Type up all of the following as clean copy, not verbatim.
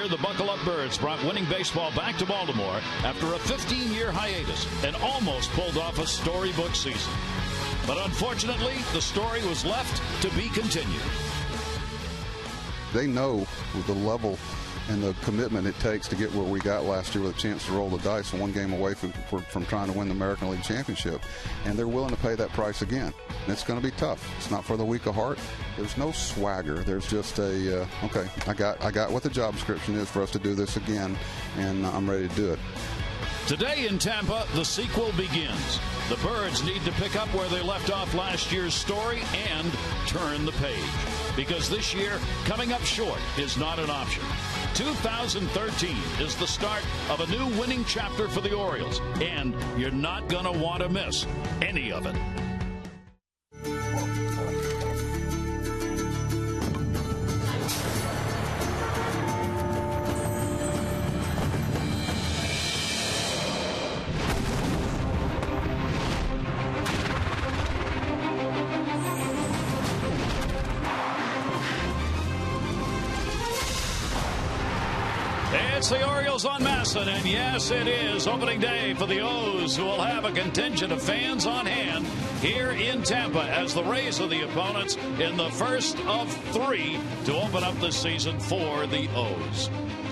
The Buckle Up Birds brought winning baseball back to Baltimore after a 15-year hiatus and almost pulled off a storybook season. But unfortunately, the story was left to be continued. They know the level and the commitment it takes to get where we got last year with a chance to roll the dice one game away from trying to win the American League Championship. And they're willing to pay that price again. And it's going to be tough. It's not for the weak of heart. There's no swagger. There's just a, okay, I got what the job description is for us to do this again, and I'm ready to do it. Today in Tampa, the sequel begins. The Birds need to pick up where they left off last year's story and turn the page. Because this year, coming up short is not an option. 2013 is the start of a new winning chapter for the Orioles, and you're not going to want to miss any of it. It's the Orioles on Masson, and yes, it is opening day for the O's, who will have a contingent of fans on hand here in Tampa as the Rays are the opponents in the first of three to open up the season for the O's.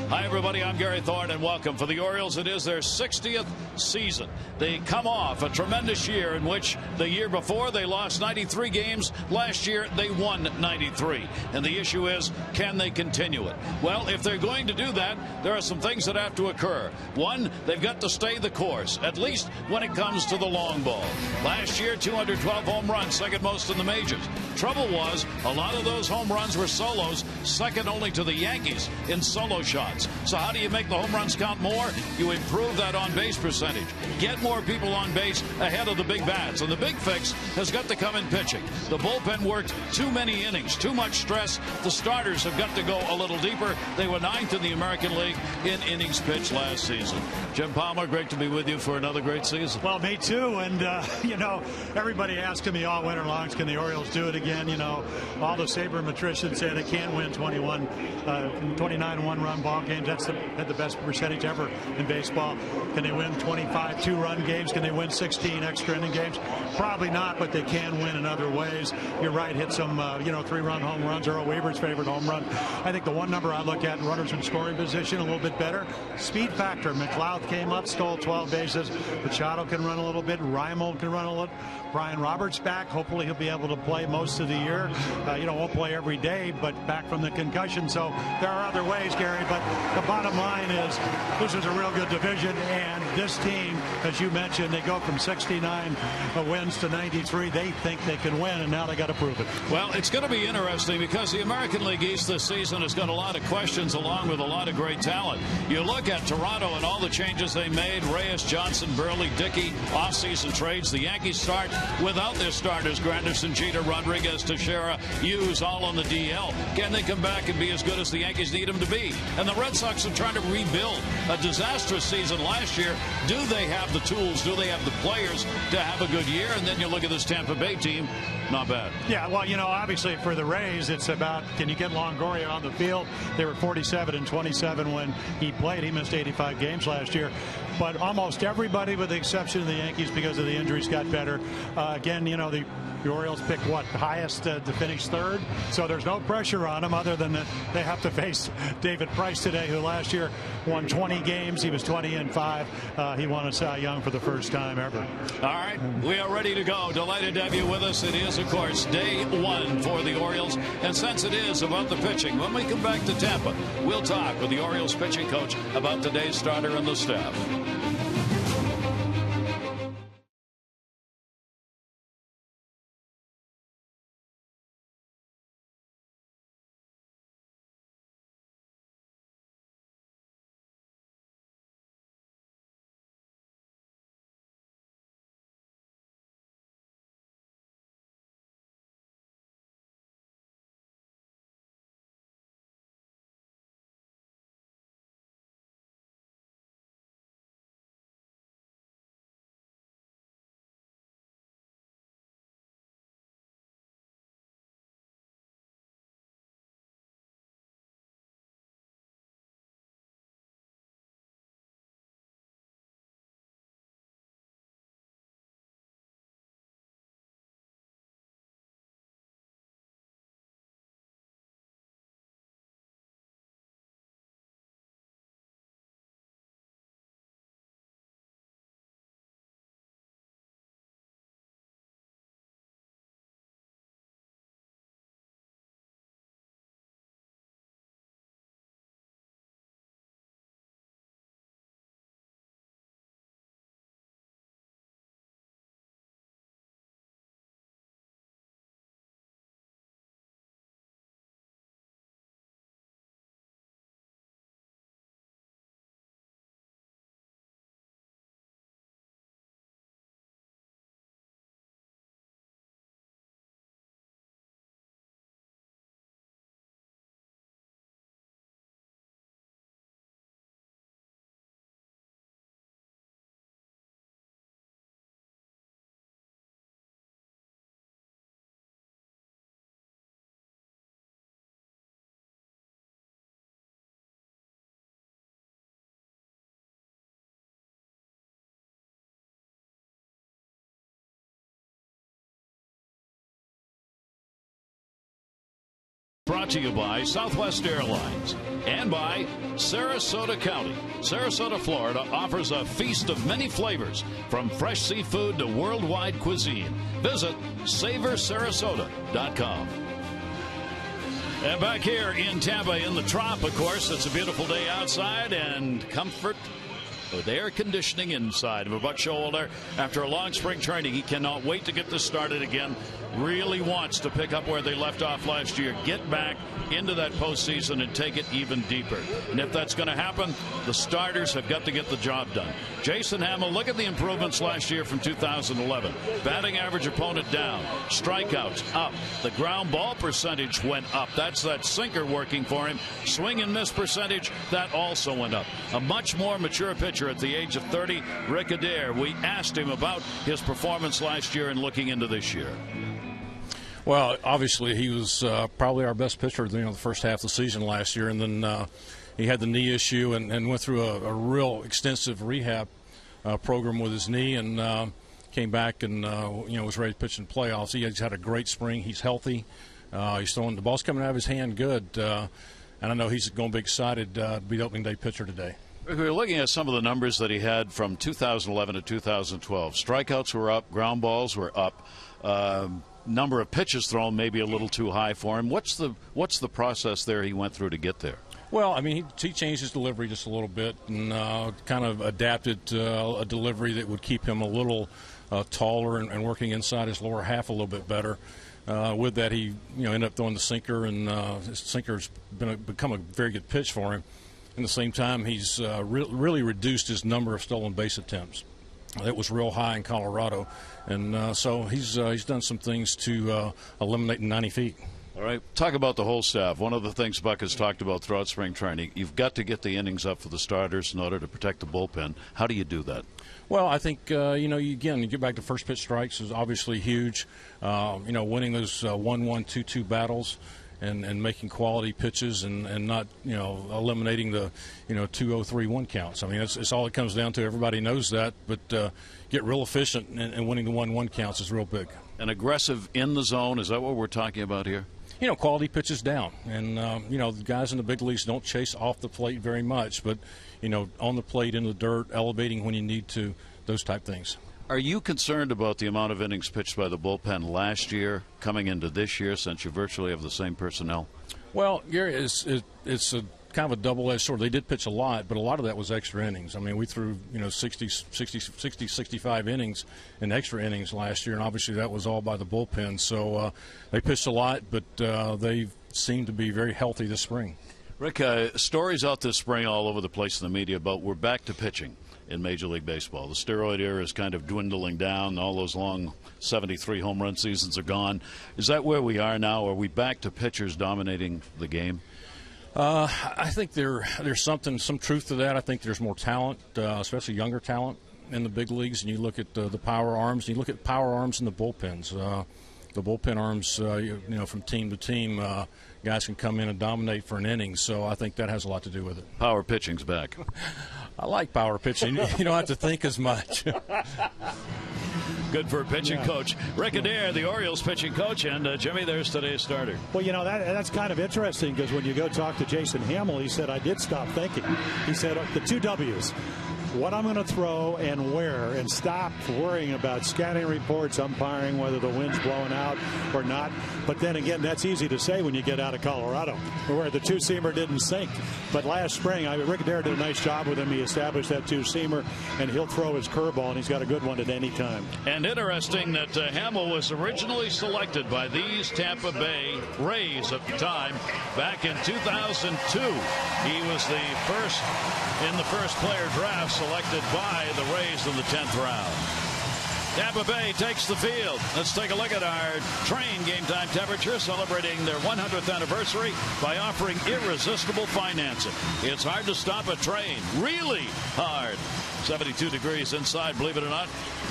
Hi, everybody. I'm Gary Thorne, and welcome. For the Orioles, it is their 60th season. They come off a tremendous year in which the year before they lost 93 games. Last year, they won 93. And the issue is, can they continue it? Well, if they're going to do that, there are some things that have to occur. One, they've got to stay the course, at least when it comes to the long ball. Last year, 212 home runs, second most in the majors. Trouble was, a lot of those home runs were solos, second only to the Yankees in solo shots. So how do you make the home runs count more? You improve that on-base percentage. Get more people on base ahead of the big bats. And the big fix has got to come in pitching. The bullpen worked too many innings, too much stress. The starters have got to go a little deeper. They were 9th in the American League in innings pitched last season. Jim Palmer, great to be with you for another great season. Well, me too. And, you know, everybody asking me all winter long, can the Orioles do it again? You know, all the sabermetricians say they can't win 29 one-run ball games. That's the best percentage ever in baseball. Can they win 25 two-run games? Can they win 16 extra inning games? Probably not, but they can win in other ways. You're right, hit some, three-run home runs. Earl Weaver's favorite home run. I think the one number I look at, runners in scoring position, a little bit better. Speed factor. McLeod came up, stole 12 bases. Machado can run a little bit. Reimold can run a little. Brian Roberts back. Hopefully he'll be able to play most of the year. Won't play every day, but back from the concussion. So there are other ways, Gary, but the bottom line is this is a real good division, and this team, as you mentioned, they go from 69 wins to 93. They think they can win, and now they got to prove it. Well, it's going to be interesting because the American League East this season has got a lot of questions along with a lot of great talent. You look at Toronto and all the changes they made, Reyes, Johnson, Burley, Dickey, offseason trades. The Yankees start without their starters, Granderson, Jeter, Rodriguez, Teixeira, Hughes, all on the DL. Can they come back and be as good as the Yankees need them to be? And the Red Sox are trying to rebuild a disastrous season last year. Do they have the tools? Do they have the players to have a good year? And then you look at this Tampa Bay team, not bad. Yeah, well, obviously for the Rays, it's about, can you get Longoria on the field? They were 47 and 27 when he played. He missed 85 games last year. But almost everybody, with the exception of the Yankees, because of the injuries, got better. The Orioles picked highest to finish third, so there's no pressure on them other than that they have to face David Price today, who last year won 20 games. He was 20-5. He won a Cy Young for the first time ever. All right, we are ready to go. Delighted to have you with us. It is, of course, day one for the Orioles, and since it is about the pitching, when we come back to Tampa, we'll talk with the Orioles pitching coach about today's starter and the staff. brought to you by Southwest Airlines and by Sarasota County. Sarasota, Florida offers a feast of many flavors, from fresh seafood to worldwide cuisine. Visit SavorSarasota.com. And back here in Tampa in the Trop, of course, it's a beautiful day outside and comfort with air conditioning inside. Buck Showalter, after a long spring training, he cannot wait to get this started again. Really wants to pick up where they left off last year, get back into that postseason and take it even deeper. And if that's going to happen, the starters have got to get the job done. Jason Hamill, look at the improvements last year from 2011. Batting average opponent down. Strikeouts up. The ground ball percentage went up. That's that sinker working for him. Swing and miss percentage, that also went up. A much more mature pitcher at the age of 30, Rick Adair. We asked him about his performance last year and looking into this year. Well, obviously he was probably our best pitcher, the first half of the season last year, and then he had the knee issue and went through a real extensive rehab program with his knee, and came back and was ready to pitch in playoffs. He's had a great spring. He's healthy. He's throwing the ball's coming out of his hand good, and I know he's going to be excited to be the opening day pitcher today. We're looking at some of the numbers that he had from 2011 to 2012. Strikeouts were up, ground balls were up. Number of pitches thrown maybe a little too high for him. What's the process there he went through to get there? Well, I mean, he changed his delivery just a little bit and kind of adapted a delivery that would keep him a little taller and working inside his lower half a little bit better. With that, he ended up throwing the sinker, and his sinker's become a very good pitch for him. At the same time, he's really reduced his number of stolen base attempts. It was real high in Colorado, and so he's done some things to eliminate 90 feet. All right. Talk about the whole staff. One of the things Buck has talked about throughout spring training, you've got to get the innings up for the starters in order to protect the bullpen. How do you do that? Well, I think, you get back to first pitch strikes is obviously huge. Winning those 1-1, 2-2 battles and making quality pitches and not, eliminating the, 2-0, 3-1 counts. I mean, it's all it comes down to. Everybody knows that, but get real efficient and winning the 1-1 counts is real big. And aggressive in the zone, is that what we're talking about here? Quality pitches down. And, the guys in the big leagues don't chase off the plate very much, but, on the plate, in the dirt, elevating when you need to, those type things. Are you concerned about the amount of innings pitched by the bullpen last year coming into this year, since you virtually have the same personnel? Well, Gary, it's a kind of a double-edged sword. They did pitch a lot, but a lot of that was extra innings. I mean, we threw 60, 65 innings in extra innings last year, and obviously that was all by the bullpen. So they pitched a lot, but they seem to be very healthy this spring. Rick, stories out this spring all over the place in the media about we're back to pitching in Major League Baseball. The steroid era is kind of dwindling down. All those long 73 home run seasons are gone. Is that where we are now? Are we back to pitchers dominating the game? I think there's some truth to that. I think there's more talent, especially younger talent in the big leagues. And you look at the power arms, and you look at power arms in the bullpens. The bullpen arms, from team to team, guys can come in and dominate for an inning. So I think that has a lot to do with it. Power pitching's back. I like power pitching. You don't have to think as much. Good for a pitching coach. Rick Adair, the Orioles pitching coach, and Jimmy, there's today's starter. Well, that's kind of interesting, because when you go talk to Jason Hamill, he said, I did stop thinking. He said, the two W's. What I'm going to throw and where, and stop worrying about scouting reports, umpiring, whether the wind's blowing out or not. But then again, that's easy to say when you get out of Colorado, where the two-seamer didn't sink. But last spring, Rick Adair did a nice job with him. He established that two-seamer, and he'll throw his curveball, and he's got a good one at any time. And interesting that Hamill was originally selected by these Tampa Bay Rays at the time. Back in 2002, he was the first in the first player draft selected by the Rays in the 10th round. Tampa Bay takes the field. Let's take a look at our Train Game Time Temperature, celebrating their 100th anniversary by offering irresistible financing. It's hard to stop a train. Really hard. 72 degrees inside, believe it or not.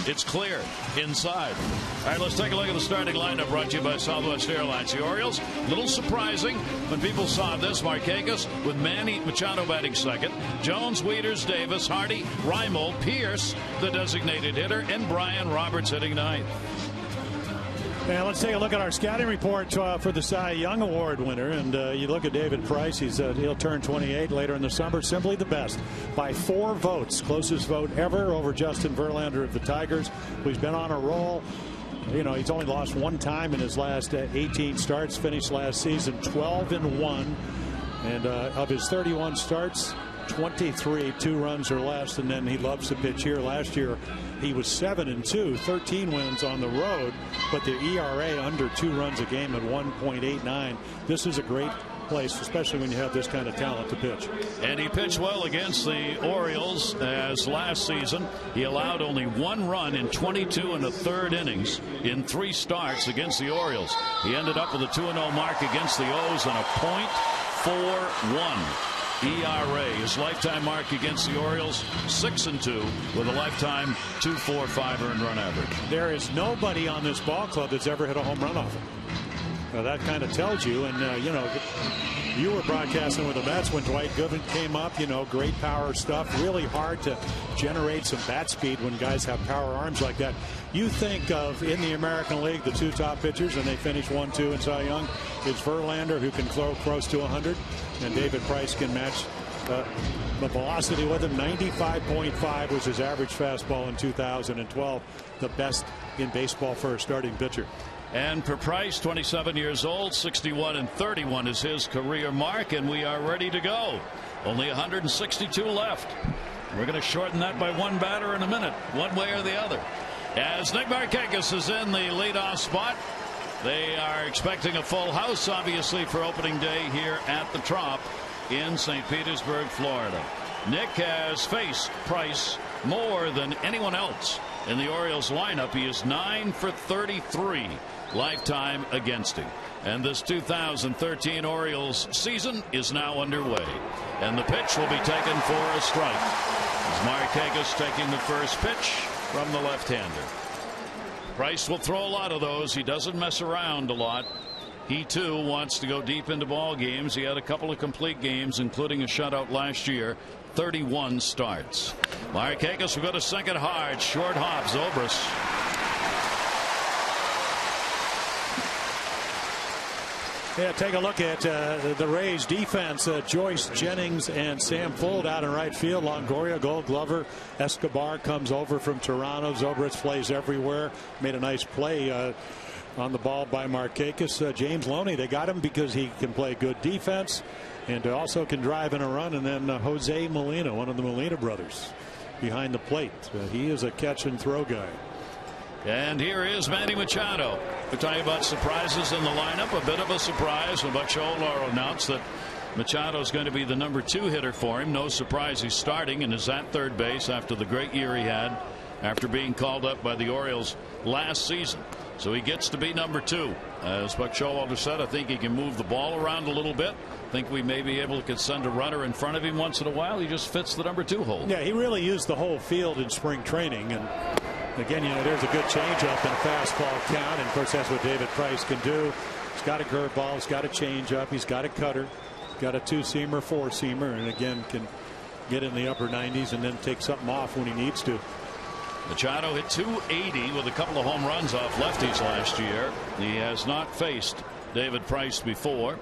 It's clear inside. All right, let's take a look at the starting lineup brought to you by Southwest Airlines. The Orioles, a little surprising when people saw this. Markakis with Manny Machado batting second. Jones, Wieters, Davis, Hardy, Reimold, Pierce, the designated hitter, and Brian Roberts hitting ninth. Now let's take a look at our scouting report for the Cy Young Award winner. And you look at David Price. He'll turn 28 later in the summer. Simply the best by 4 votes. Closest vote ever over Justin Verlander of the Tigers, who's been on a roll. You know, he's only lost 1 time in his last 18 starts. Finished last season 12-1. And of his 31 starts, 23 2 runs or less, and then he loves to pitch here. Last year he was 7-2, 13 wins on the road, but the ERA under 2 runs a game at 1.89. This is a great place, especially when you have this kind of talent to pitch. And he pitched well against the Orioles, as last season he allowed only 1 run in 22 1/3 innings in 3 starts against the Orioles. He ended up with a 2-0 mark against the O's and a .41 ERA. His lifetime mark against the Orioles, 6-2 with a lifetime 2.45 earned run average. There is nobody on this ball club that's ever hit a home run off him. That kind of tells you. And you know, you were broadcasting with the Mets when Dwight Gooden came up. You know, great power stuff. Really hard to generate some bat speed when guys have power arms like that. You think of, in the American League, the 2 top pitchers, and they finish 1-2 in Cy Young, is Verlander, who can throw close to 100, and David Price can match the velocity with him. 95.5 was his average fastball in 2012, the best in baseball for a starting pitcher. And for Price, 27 years old, 61-31 is his career mark, and we are ready to go. Only 162 left. We're going to shorten that by 1 batter in a minute, one way or the other. As Nick Markakis is in the leadoff spot, they are expecting a full house, obviously, for opening day here at the Trop in St. Petersburg, Florida. Nick has faced Price more than anyone else in the Orioles lineup. He is 9 for 33 lifetime against him. And this 2013 Orioles season is now underway. And the pitch will be taken for a strike. As Markakis taking the first pitch from the left-hander. Price will throw a lot of those. He doesn't mess around a lot. He too wants to go deep into ball games. He had a couple of complete games, including a shutout last year. 31 starts. Markakis will go to second hard. Short hop. Zobrist. Yeah, take a look at the Rays defense. Joyce, Jennings, and Sam Fuld out in right field. Longoria, Gold Glover, Escobar comes over from Toronto. Zobrist plays everywhere. Made a nice play on the ball by Markakis. James Loney, they got him because he can play good defense and also can drive in a run. And then Jose Molina, one of the Molina brothers, behind the plate. He is a catch and throw guy. And here is Manny Machado. We're talking about surprises in the lineup. A bit of a surprise when Buck Showalter announced that Machado is going to be the number 2 hitter for him. No surprise he's starting and is at third base after the great year he had after being called up by the Orioles last season. So he gets to be number 2. As Buck Showalter said, I think he can move the ball around a little bit. I think we may be able to send a runner in front of him once in a while. He just fits the number 2 hole. Yeah, he really used the whole field in spring training. And again, you know, there's a good changeup and a fastball count. And of course, that's what David Price can do. He's got a curveball. He's got a changeup. He's got a cutter. He's got a 2-seamer, 4-seamer, and again can get in the upper 90s and then take something off when he needs to. Machado hit .280 with a couple of home runs off lefties last year. He has not faced David Price before.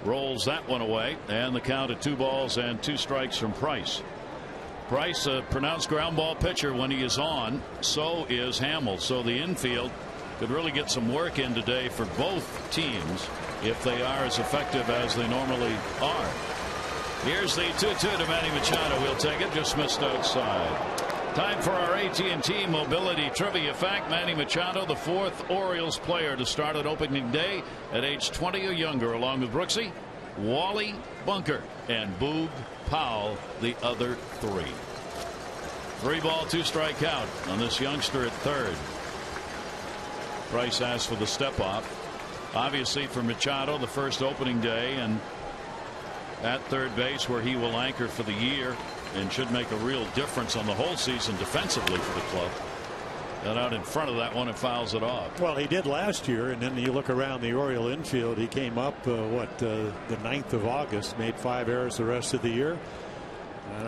Rolls that one away, and the count at 2 balls and 2 strikes from Price. Price, a pronounced ground ball pitcher when he is on. So is Hamill. So the infield could really get some work in today for both teams if they are as effective as they normally are. Here's the 2-2 to Manny Machado. We'll take it. Just missed outside. Time for our AT&T Mobility Trivia Fact. Manny Machado, the 4th Orioles player to start at opening day at age 20 or younger, along with Brooksy, Wally, Bunker, and Boog Powell, the other 3. 3 ball, 2 strike count on this youngster at third. Price asked for the step off. Obviously for Machado, the first opening day, and at third base where he will anchor for the year and should make a real difference on the whole season defensively for the club. And out in front of that one, and fouls it off. Well, he did last year, and then you look around the Oriole infield. He came up the 9th of August, made 5 errors the rest of the year.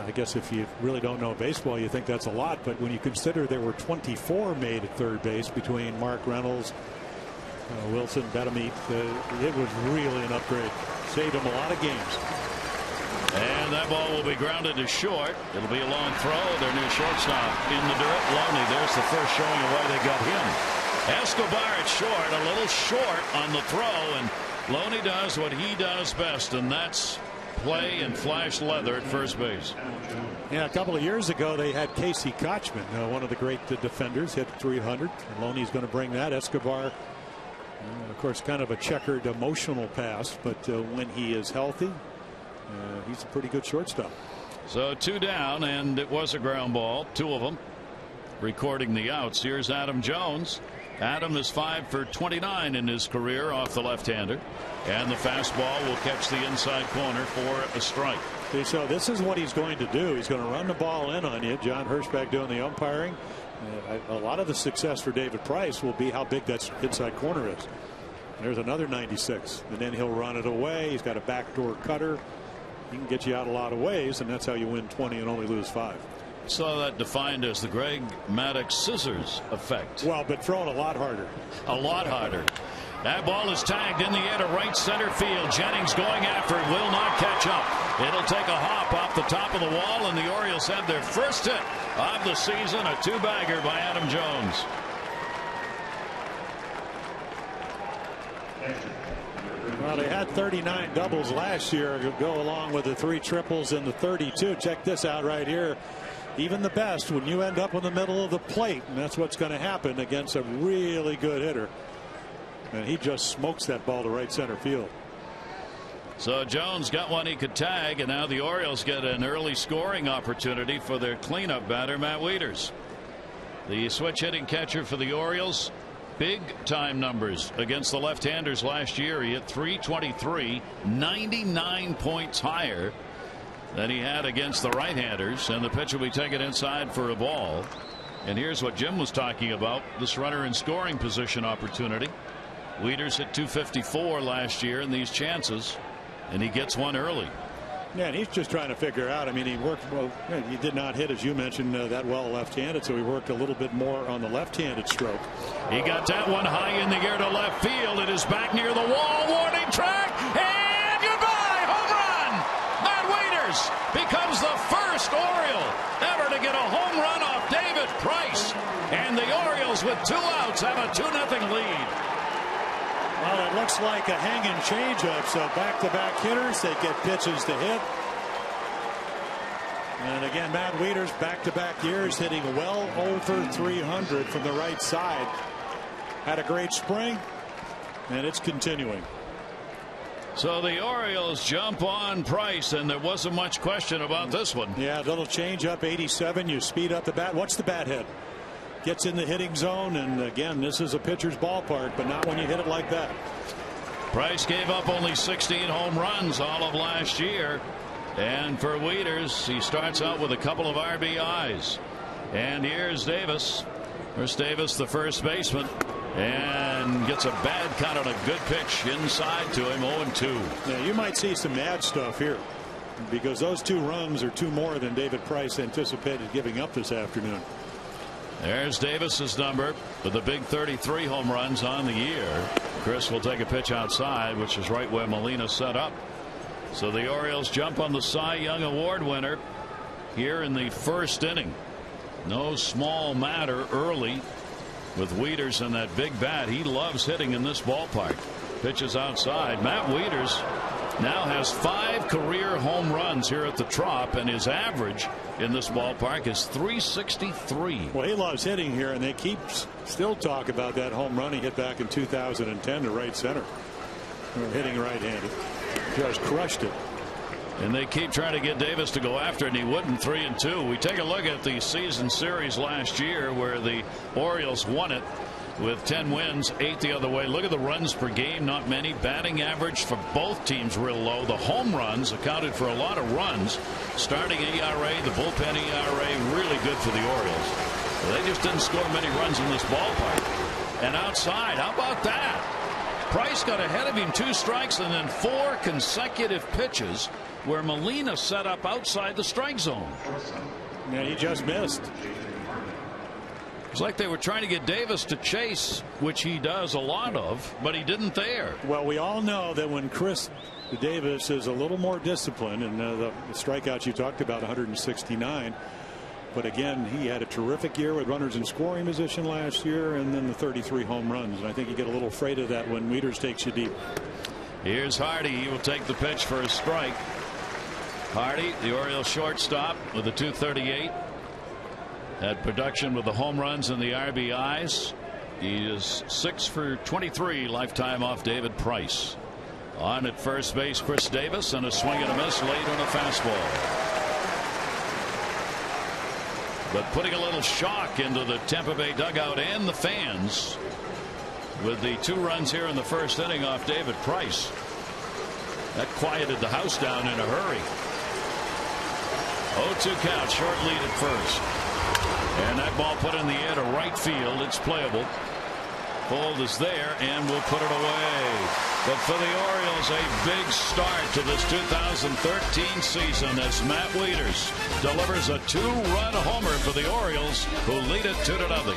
I guess if you really don't know baseball, you think that's a lot, but when you consider there were 24 made at third base between Mark Reynolds, Wilson, Betamete, it was really an upgrade. Saved him a lot of games. And that ball will be grounded to short. It'll be a long throw. Their new shortstop in the dirt. Loney, there's the first showing of why they got him. Escobar at short, a little short on the throw, and Loney does what he does best, and that's play and flash leather at first base. Yeah, a couple of years ago they had Casey Kochman, one of the great defenders, hit 300. Loney's going to bring that. Escobar, of course, kind of a checkered emotional past, but when he is healthy, he's a pretty good shortstop. So 2 down, and it was a ground ball, 2 of them. Recording the outs. Here's Adam Jones. Adam is 5 for 29 in his career off the left-hander, and the fastball will catch the inside corner for a strike. So this is what he's going to do. He's going to run the ball in on you. John Hirschbeck doing the umpiring. A lot of the success for David Price will be how big that inside corner is. There's another 96, and then he'll run it away. He's got a backdoor cutter. He can get you out a lot of ways, and that's how you win 20 and only lose 5. Saw that defined as the Greg Maddux scissors effect. Well, but thrown a lot harder. A lot harder. That ball is tagged in the air to right center field. Jennings going after it, will not catch up. It'll take a hop off the top of the wall, and the Orioles have their first hit of the season, a 2-bagger by Adam Jones. Well, they had 39 doubles last year to go along with the 3 triples and the 32. Check this out right here. Even the best, when you end up in the middle of the plate, and that's what's going to happen against a really good hitter, and he just smokes that ball to right center field. So Jones got one he could tag, and now the Orioles get an early scoring opportunity for their cleanup batter, Matt Wieters. The switch hitting catcher for the Orioles. Big time numbers against the left-handers last year. He hit .323, 99 points higher than he had against the right-handers, and the pitch will be taken inside for a ball. And here's what Jim was talking about, this runner in scoring position opportunity. Wieters hit .254 last year in these chances, and he gets one early. Yeah, and he's just trying to figure out. I mean, he worked well. He did not hit, as you mentioned, that well left-handed, so he worked a little bit more on the left-handed stroke. He got that one high in the air to left field. It is back near the wall. Warning track, and goodbye. Home run. Matt Wieters becomes the first Oriole ever to get a home run off David Price, and the Orioles, with 2 outs, have a 2-0 lead. Well, it looks like a hanging changeup, so back-to-back hitters, they get pitches to hit. And again, Matt Wieters, back-to-back years, hitting well over 300 from the right side. Had a great spring, and it's continuing. So the Orioles jump on Price, and there wasn't much question about this one. Yeah, a little changeup, 87. You speed up the bat. What's the bat hit? Gets in the hitting zone, and again, this is a pitcher's ballpark, but not when you hit it like that. Price gave up only 16 home runs all of last year, and for Wieters, he starts out with a couple of RBIs. And here's Davis. Here's Davis, the first baseman, and gets a bad cut on a good pitch inside to him, 0-2. Yeah, you might see some mad stuff here, because those 2 runs are 2 more than David Price anticipated giving up this afternoon. There's Davis's number with the big 33 home runs on the year. Chris will take a pitch outside, which is right where Molina set up. So the Orioles jump on the Cy Young Award winner here in the first inning. No small matter early with Wieters and that big bat. He loves hitting in this ballpark. Pitches outside. Matt Wieters now has 5 career home runs here at the Trop, and his average in this ballpark is .363. Well, he loves hitting here, and they keep still talk about that home run he hit back in 2010 to right center. Hitting right-handed, just crushed it. And they keep trying to get Davis to go after it, and he wouldn't. 3-2. We take a look at the season series last year, where the Orioles won it with 10 wins, 8 the other way. Look at the runs per game, not many. Batting average for both teams real low. The home runs accounted for a lot of runs. Starting ERA, the bullpen ERA, really good for the Orioles. But they just didn't score many runs in this ballpark. And outside, how about that? Price got ahead of him, 2 strikes, and then 4 consecutive pitches where Molina set up outside the strike zone. Yeah, he just missed. It's like they were trying to get Davis to chase, which he does a lot of, but he didn't there. Well, we all know that when Chris Davis is a little more disciplined, and the strikeouts you talked about, 169. But again, he had a terrific year with runners in scoring position last year, and then the 33 home runs. And I think you get a little afraid of that when Wieters takes you deep. Here's Hardy. He will take the pitch for a strike. Hardy, the Orioles shortstop, with a .238. Had production with the home runs and the RBIs. He is 6 for 23 lifetime off David Price. On at first base, Chris Davis, and a swing and a miss late on a fastball. But putting a little shock into the Tampa Bay dugout and the fans with the 2 runs here in the first inning off David Price. That quieted the house down in a hurry. 0-2 count, short lead at first. And that ball put in the air to right field. It's playable. Fold is there and will put it away. But for the Orioles, a big start to this 2013 season as Matt Wieters delivers a 2-run homer for the Orioles, who lead it 2-0.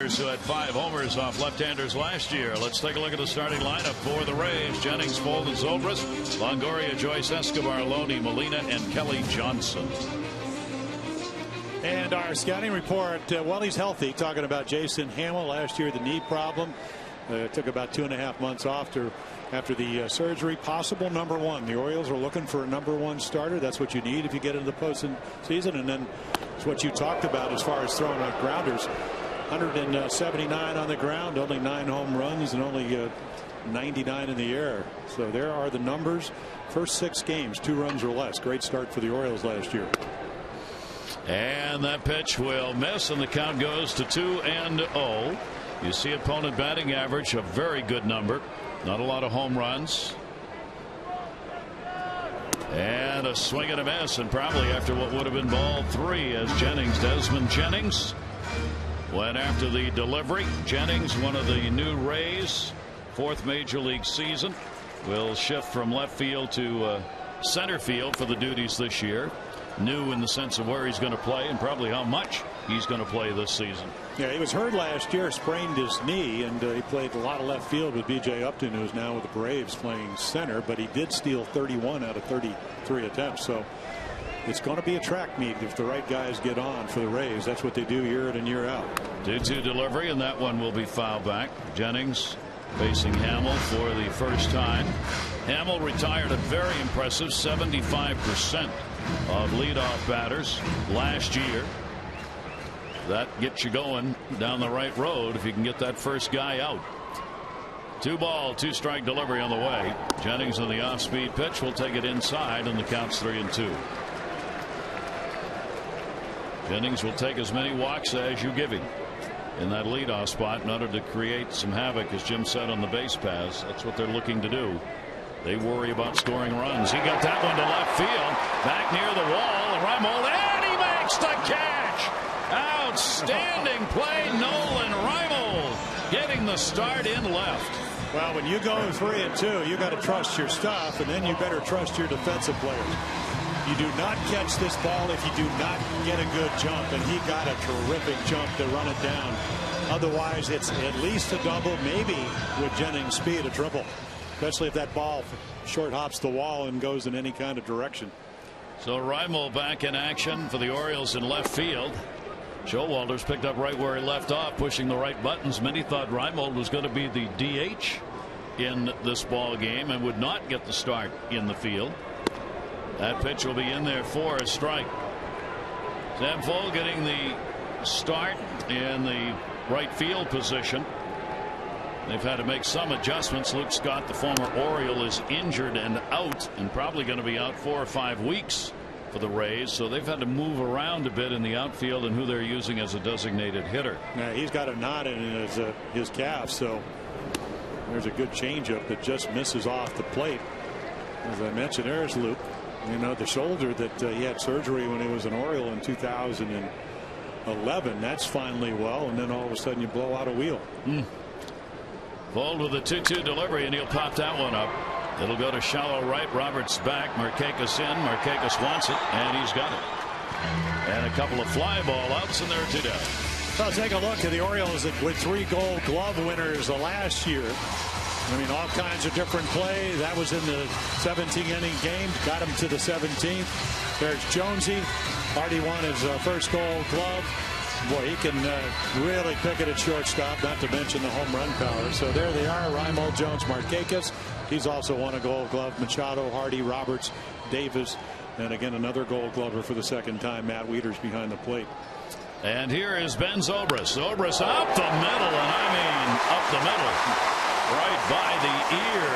Who had 5 homers off left-handers last year. Let's take a look at the starting lineup for the Rays. Jennings, Bolden, Zobrist, Longoria, Joyce, Escobar, Loney, Molina, and Kelly Johnson. And our scouting report, well, he's healthy. Talking about Jason Hamill last year, the knee problem. Took about 2.5 months off after the surgery. Possible #1. The Orioles are looking for a #1 starter. That's what you need if you get into the postseason. And then it's what you talked about as far as throwing out grounders. 179 on the ground, only 9 home runs, and only 99 in the air. So there are the numbers. First 6 games, 2 runs or less. Great start for the Orioles last year. And that pitch will miss, and the count goes to 2-0. You see opponent batting average, a very good number. Not a lot of home runs. And a swing and a miss, and probably after what would have been ball 3 as Desmond Jennings went after the delivery. Jennings, one of the new Rays, 4th major league season, will shift from left field to center field for the duties this year. New in the sense of where he's going to play and probably how much he's going to play this season. Yeah, he was hurt last year, sprained his knee, and he played a lot of left field with B.J. Upton, who's now with the Braves playing center, but he did steal 31 out of 33 attempts. So it's going to be a track meet if the right guys get on for the Rays. That's what they do year in and year out. 2-2 delivery, and that one will be fouled back. Jennings facing Hamill for the first time. Hamill retired a very impressive 75% of leadoff batters last year. That gets you going down the right road if you can get that first guy out. 2-ball, 2-strike delivery on the way. Jennings on the off-speed pitch will take it inside, and the count's 3-2. Jennings will take as many walks as you give him. in that leadoff spot in order to create some havoc, as Jim said, on the base paths. That's what they're looking to do. They worry about scoring runs. He got that one to left field, back near the wall, and Reimold, and he makes the catch. Outstanding play, Nolan Reimold getting the start in left. Well, when you go 3-2, you got to trust your stuff, and then you better trust your defensive players. You do not catch this ball if you do not get a good jump, and he got a terrific jump to run it down. Otherwise, it's at least a double, maybe with Jennings' speed, a triple, especially if that ball short hops the wall and goes in any kind of direction. So Reimold back in action for the Orioles in left field. Showalter's picked up right where he left off, pushing the right buttons. Many thought Reimold was going to be the DH in this ball game and would not get the start in the field. That pitch will be in there for a strike. Sam Foll getting the start in the right field position. They've had to make some adjustments. Luke Scott, the former Oriole, is injured and out, and probably going to be out 4 or 5 weeks for the Rays. So they've had to move around a bit in the outfield and who they're using as a designated hitter. Yeah, he's got a knot in his calf, so there's a good changeup that just misses off the plate. As I mentioned, there's Luke. You know, the shoulder that he had surgery when he was an Oriole in 2011. That's finally well, and then all of a sudden you blow out a wheel. Fold with a 2-2 delivery, and he'll pop that one up. It'll go to shallow right. Roberts back. Markakis in. Markakis wants it, and he's got it. And a couple of fly ball outs, and they're 2 down. So take a look at the Orioles with 3 Gold Glove winners last year. I mean, all kinds of different play. That was in the 17-inning game. Got him to the 17th. There's Jonesy. Hardy won his first Gold Glove. Boy, he can really pick it at shortstop, not to mention the home run power. So there they are, Reimold, Jones, Markakis. He's also won a Gold Glove. Machado, Hardy, Roberts, Davis, and again another Gold Glover for the second time. Matt Wieters behind the plate. And here is Ben Zobrist. Zobrist up the middle, and I mean up the middle, right by the ear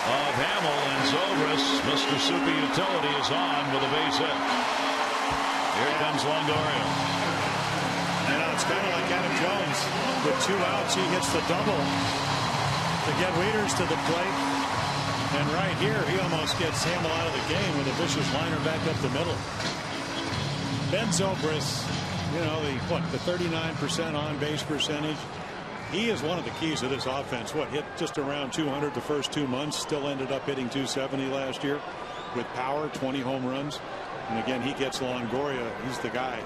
of Hamill. And Zobrist, Mr. Super Utility, is on with a base hit. Here comes Longoria. You know, it's kind of like Adam Jones. With 2 outs, he hits the double to get Wieters to the plate. And right here, he almost gets Hamill out of the game with a vicious liner back up the middle. Ben Zobrist, you know, the 39% on base percentage. He is one of the keys to this offense. Hit just around 200 the first 2 months. Still ended up hitting 270 last year with power, 20 home runs. And again, he gets Longoria. He's the guy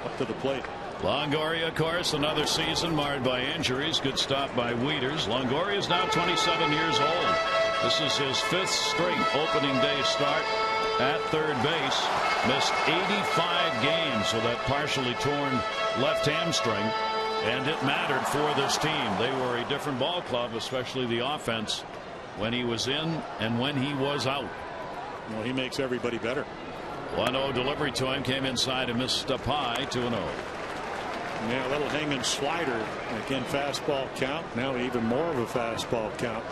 up to the plate. Longoria, of course, another season marred by injuries. Good stop by Wieters. Longoria is now 27 years old. This is his 5th straight opening day start at third base. Missed 85 games with that partially torn left hamstring, and it mattered for this team. They were a different ball club, especially the offense, when he was in and when he was out. Well, he makes everybody better. 1-0 delivery to him, came inside and missed up high. 2-0. Yeah, a little hanging slider. Again, fastball count. Now even more of a fastball count.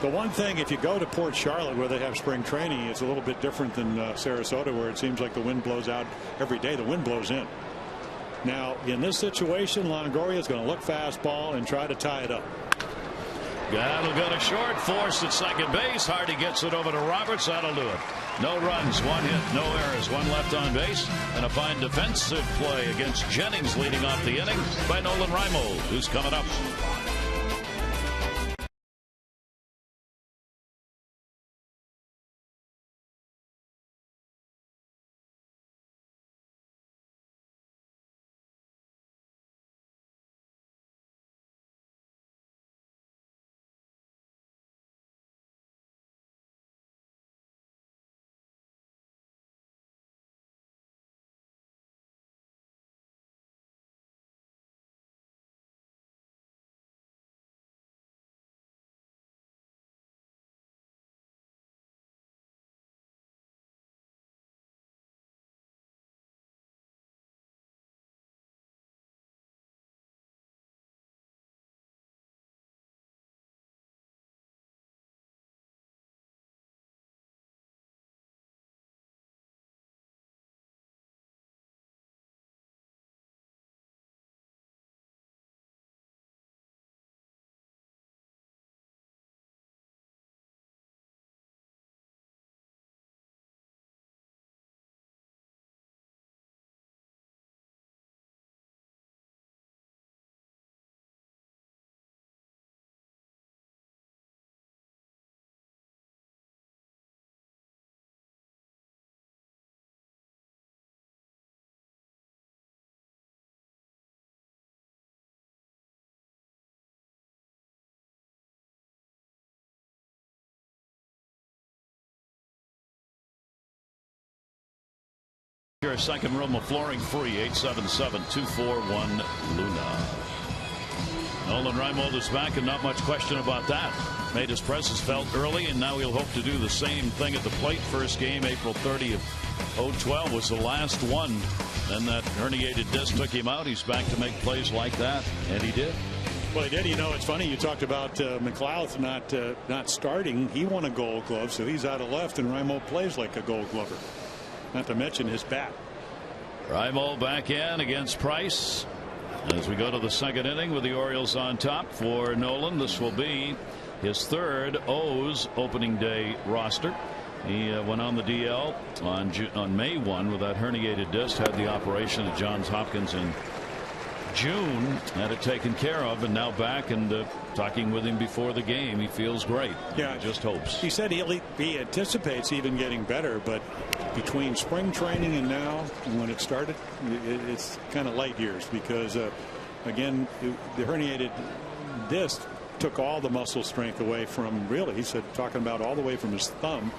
The one thing, if you go to Port Charlotte where they have spring training, it's a little bit different than Sarasota, where it seems like the wind blows out every day. The wind blows in. Now, in this situation, Longoria is going to look fastball and try to tie it up. That'll go to short, forced at second base. Hardy gets it over to Roberts. That'll do it. No runs, 1 hit, no errors, 1 left on base, and a fine defensive play against Jennings leading off the inning by Nolan Reimold, who's coming up. Your second room of flooring free. 877-241-LUNA. Nolan Reimold is back, and not much question about that. Made his presence felt early, and now he'll hope to do the same thing at the plate. First game, April 30 of 2012 was the last one. Then that herniated disc took him out. He's back to make plays like that, and he did. Well, he did. You know, it's funny. You talked about McLeod not starting. He won a Gold Glove, so he's out of left, and Reimold plays like a Gold Glover. Not to mention his bat. Reimold back in against Price as we go to the second inning with the Orioles on top. For Nolan, this will be his third O's opening day roster. He went on the DL on May 1 with that herniated disc. Had the operation at Johns Hopkins in June. Had it taken care of, and now back and talking with him before the game. He feels great. Yeah, just hopes. He said he anticipates even getting better, but between spring training and now, and when it started, it's kind of light years because again, the herniated disc took all the muscle strength away from, really, he said, talking about all the way from his thumb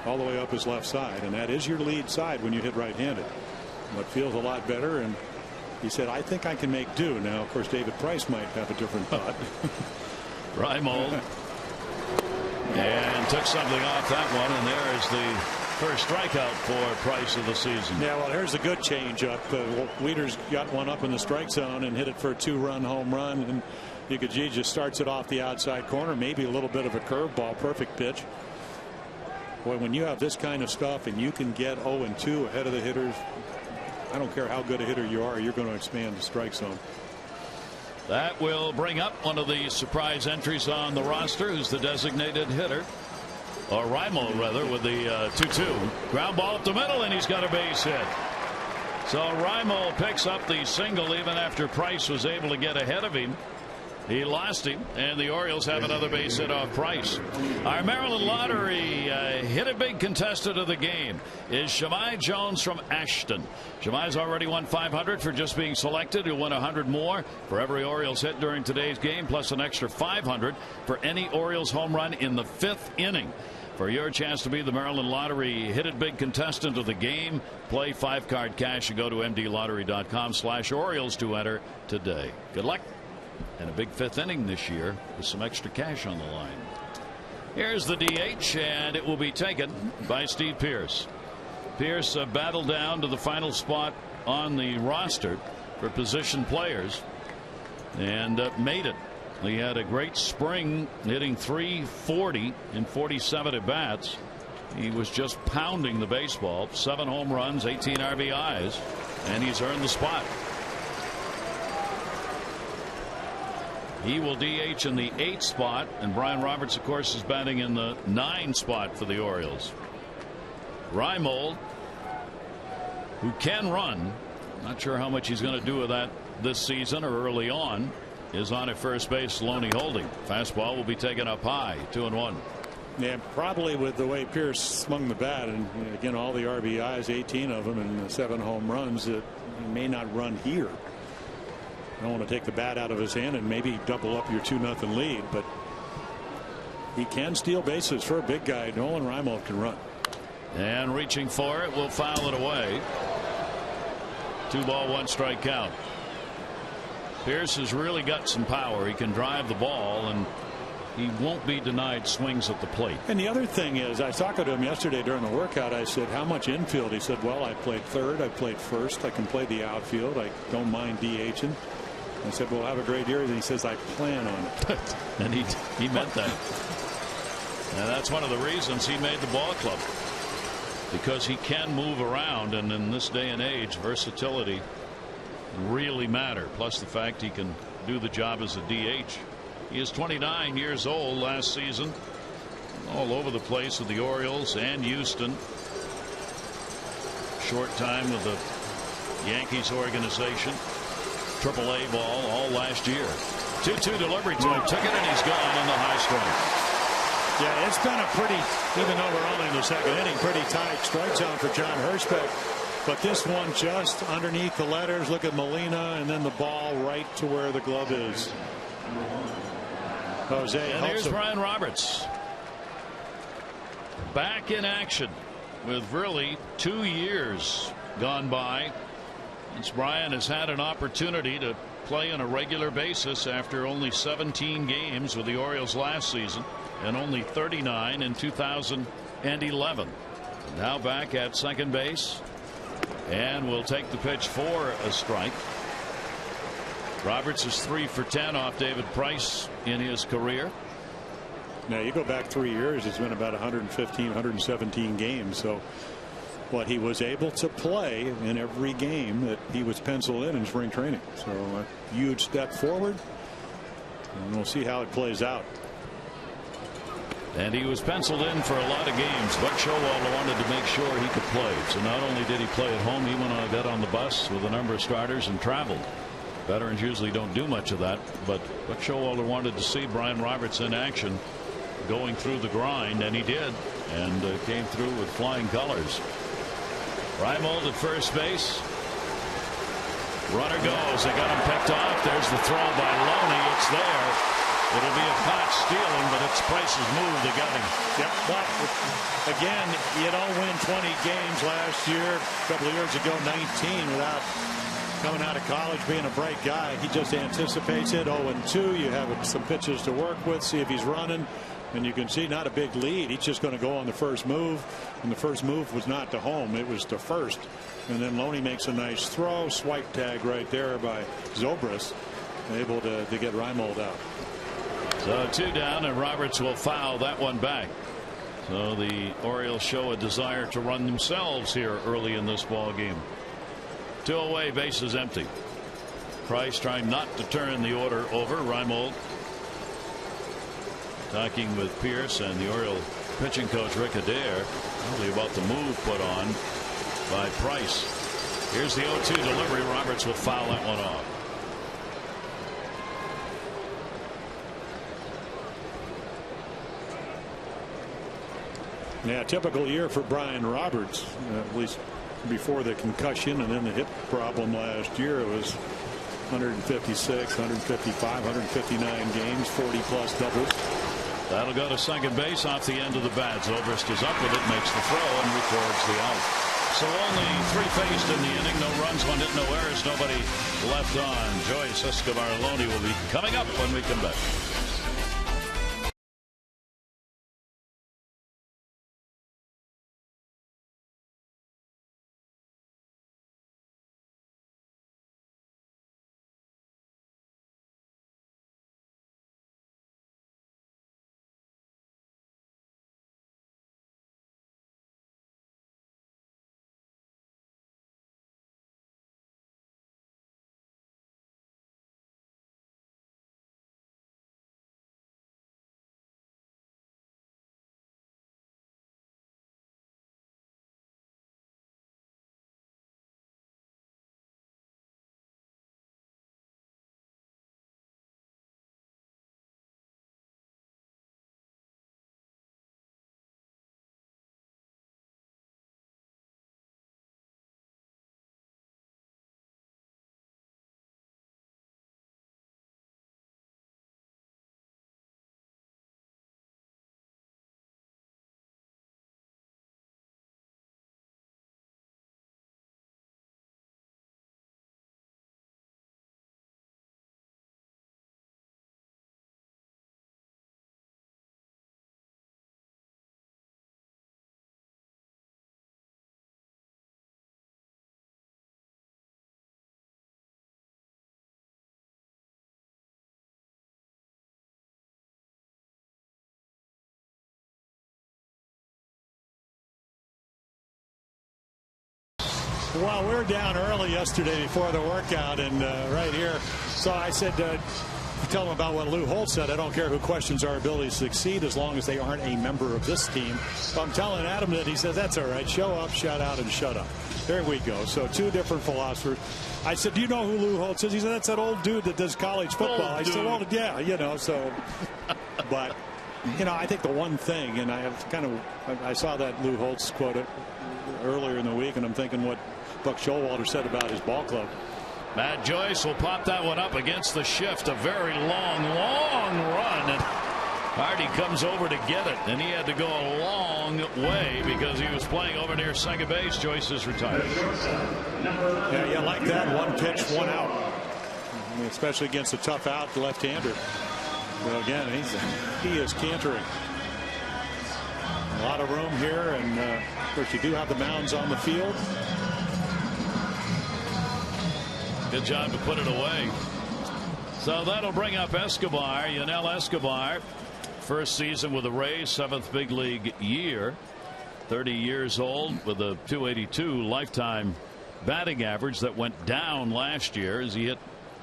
all the way up his left side, and that is your lead side when you hit right-handed. But feels a lot better, and he said, I think I can make do. Now, of course, David Price might have a different thought. Reimold and took something off that one, and there is the first strikeout for Price of the season. Yeah, well, here's a good changeup. Wieters got one up in the strike zone and hit it for a 2-run home run, and Ukajie just starts it off the outside corner, maybe a little bit of a curveball. Perfect pitch. Boy, when you have this kind of stuff and you can get 0-2 ahead of the hitters, I don't care how good a hitter you are, you're going to expand the strike zone. That will bring up one of the surprise entries on the roster, who's the designated hitter, or Reimold rather, with the 2-2 ground ball up the middle, and he's got a base hit. So Reimold picks up the single even after Price was able to get ahead of him. He lost him, and the Orioles have another base hit off Price. Our Maryland Lottery hit a big contestant of the game is Shamai Jones from Ashton. Shamai's already won $500 for just being selected. He'll win $100 more for every Orioles hit during today's game, plus an extra $500 for any Orioles home run in the 5th inning. For your chance to be the Maryland Lottery hit it big contestant of the game, play 5-card cash and go to mdlottery.com/Orioles to enter today. Good luck. And a big 5th inning this year with some extra cash on the line. Here's the DH, and it will be taken by Steve Pearce. Pearce battled down to the final spot on the roster for position players and made it. He had a great spring, hitting .340 in 47 at bats. He was just pounding the baseball. 7 home runs, 18 RBIs, and he's earned the spot. He will DH in the 8th spot, and Brian Roberts, of course, is batting in the 9 spot for the Orioles. Reimold, who can run, not sure how much he's going to do with that this season or early on, is on at first base. Loney Holding. Fastball will be taken up high. 2-1. Yeah, probably with the way Pearce swung the bat, and again, all the RBIs, 18 of them, and 7 home runs, he may not run here. I don't want to take the bat out of his hand and maybe double up your 2-0 lead, but he can steal bases for a big guy. Nolan Reimold can run. And reaching for it, will foul it away. 2-ball, 1-strike count. Pearce has really got some power. He can drive the ball, and he won't be denied swings at the plate. And the other thing is, I was talking to him yesterday during the workout. I said, how much infield? He said, well, I played third, I played first, I can play the outfield, I don't mind DHing. I said, well, have a great year. And he says, I plan on it. And he meant that. And that's one of the reasons he made the ball club, because he can move around, and in this day and age, versatility really matter. Plus the fact he can do the job as a DH. He is 29 years old. Last season, all over the place with the Orioles and Houston. Short time with the Yankees organization. AAA ball all last year. 2-2 delivery to him. Took it, and he's gone on the high strike. Yeah, it's been a pretty, even though we're only in the second inning, pretty tight strike zone for John Hirschbeck. But this one just underneath the letters. Look at Molina, and then the ball right to where the glove is. Jose. And here's Brian Roberts. Back in action with really 2 years gone by since Brian has had an opportunity to play on a regular basis after only 17 games with the Orioles last season and only 39 in 2011. Now back at second base and will take the pitch for a strike. Roberts is 3 for 10 off David Price in his career. Now you go back 3 years, it's been about 115, 117 games. So what he was able to play in every game that he was penciled in spring training. So a huge step forward, and we'll see how it plays out. And he was penciled in for a lot of games. Buck Showalter wanted to make sure he could play. So not only did he play at home, he went on a bet on the bus with a number of starters and traveled. Veterans usually don't do much of that, but Buck Showalter wanted to see Brian Roberts in action going through the grind, and he did, and came through with flying colors. Reimold at first base. Runner goes. They got him picked off. There's the throw by Loney. It's there. It'll be a caught stealing, but it's Price's move that got him. Yep. But again, you don't win 20 games last year. A couple of years ago, 19 without coming out of college being a bright guy. He just anticipates it. 0-2. You have some pitches to work with. See if he's running. And you can see not a big lead. He's just going to go on the first move. And the first move was not to home. It was to first. And then Loney makes a nice throw. Swipe tag right there by Zobrist. Able to get Reimold out. So 2 down, and Roberts will foul that one back. So the Orioles show a desire to run themselves here early in this ball game. 2 away, bases empty. Price trying not to turn the order over. Reimold talking with Pierce and the Oriole pitching coach Rick Adair probably about the move put on by Price. Here's the 0-2 delivery. Roberts will foul that one off. Yeah, typical year for Brian Roberts, at least before the concussion and then the hip problem last year. It was 156, 155, 159 games, 40 plus doubles. That'll go to second base off the end of the bat. Zobrist is up with it, makes the throw, and records the out. So only 3 faced in the inning. No runs, 1 hit, no errors, nobody left on. Joyce Escobar-Loney will be coming up when we come back. Well, we were down early yesterday before the workout, and right here. So I said, tell them about what Lou Holtz said. I don't care who questions our ability to succeed as long as they aren't a member of this team. So I'm telling Adam that. He says, that's all right. Show up, shut out, and shut up. There we go. So 2 different philosophers. I said, do you know who Lou Holtz is? He said, that's that old dude that does college football. I said, well, yeah, you know, so. But, you know, I think the one thing, and I saw that Lou Holtz quote earlier in the week, and I'm thinking what Buck Showalter said about his ball club. Matt Joyce will pop that one up against the shift. A very long run. And Hardy comes over to get it, and he had to go a long way because he was playing over near second base. Joyce is retired. Yeah, you like that. One pitch, one out. I mean, especially against a tough out left-hander. Well, again, he is cantering. A lot of room here, and of course you do have the mounds on the field. Good job to put it away. So that'll bring up Escobar, Yunel Escobar. First season with the Rays, 7th big league year. 30 years old with a .282 lifetime batting average that went down last year as he hit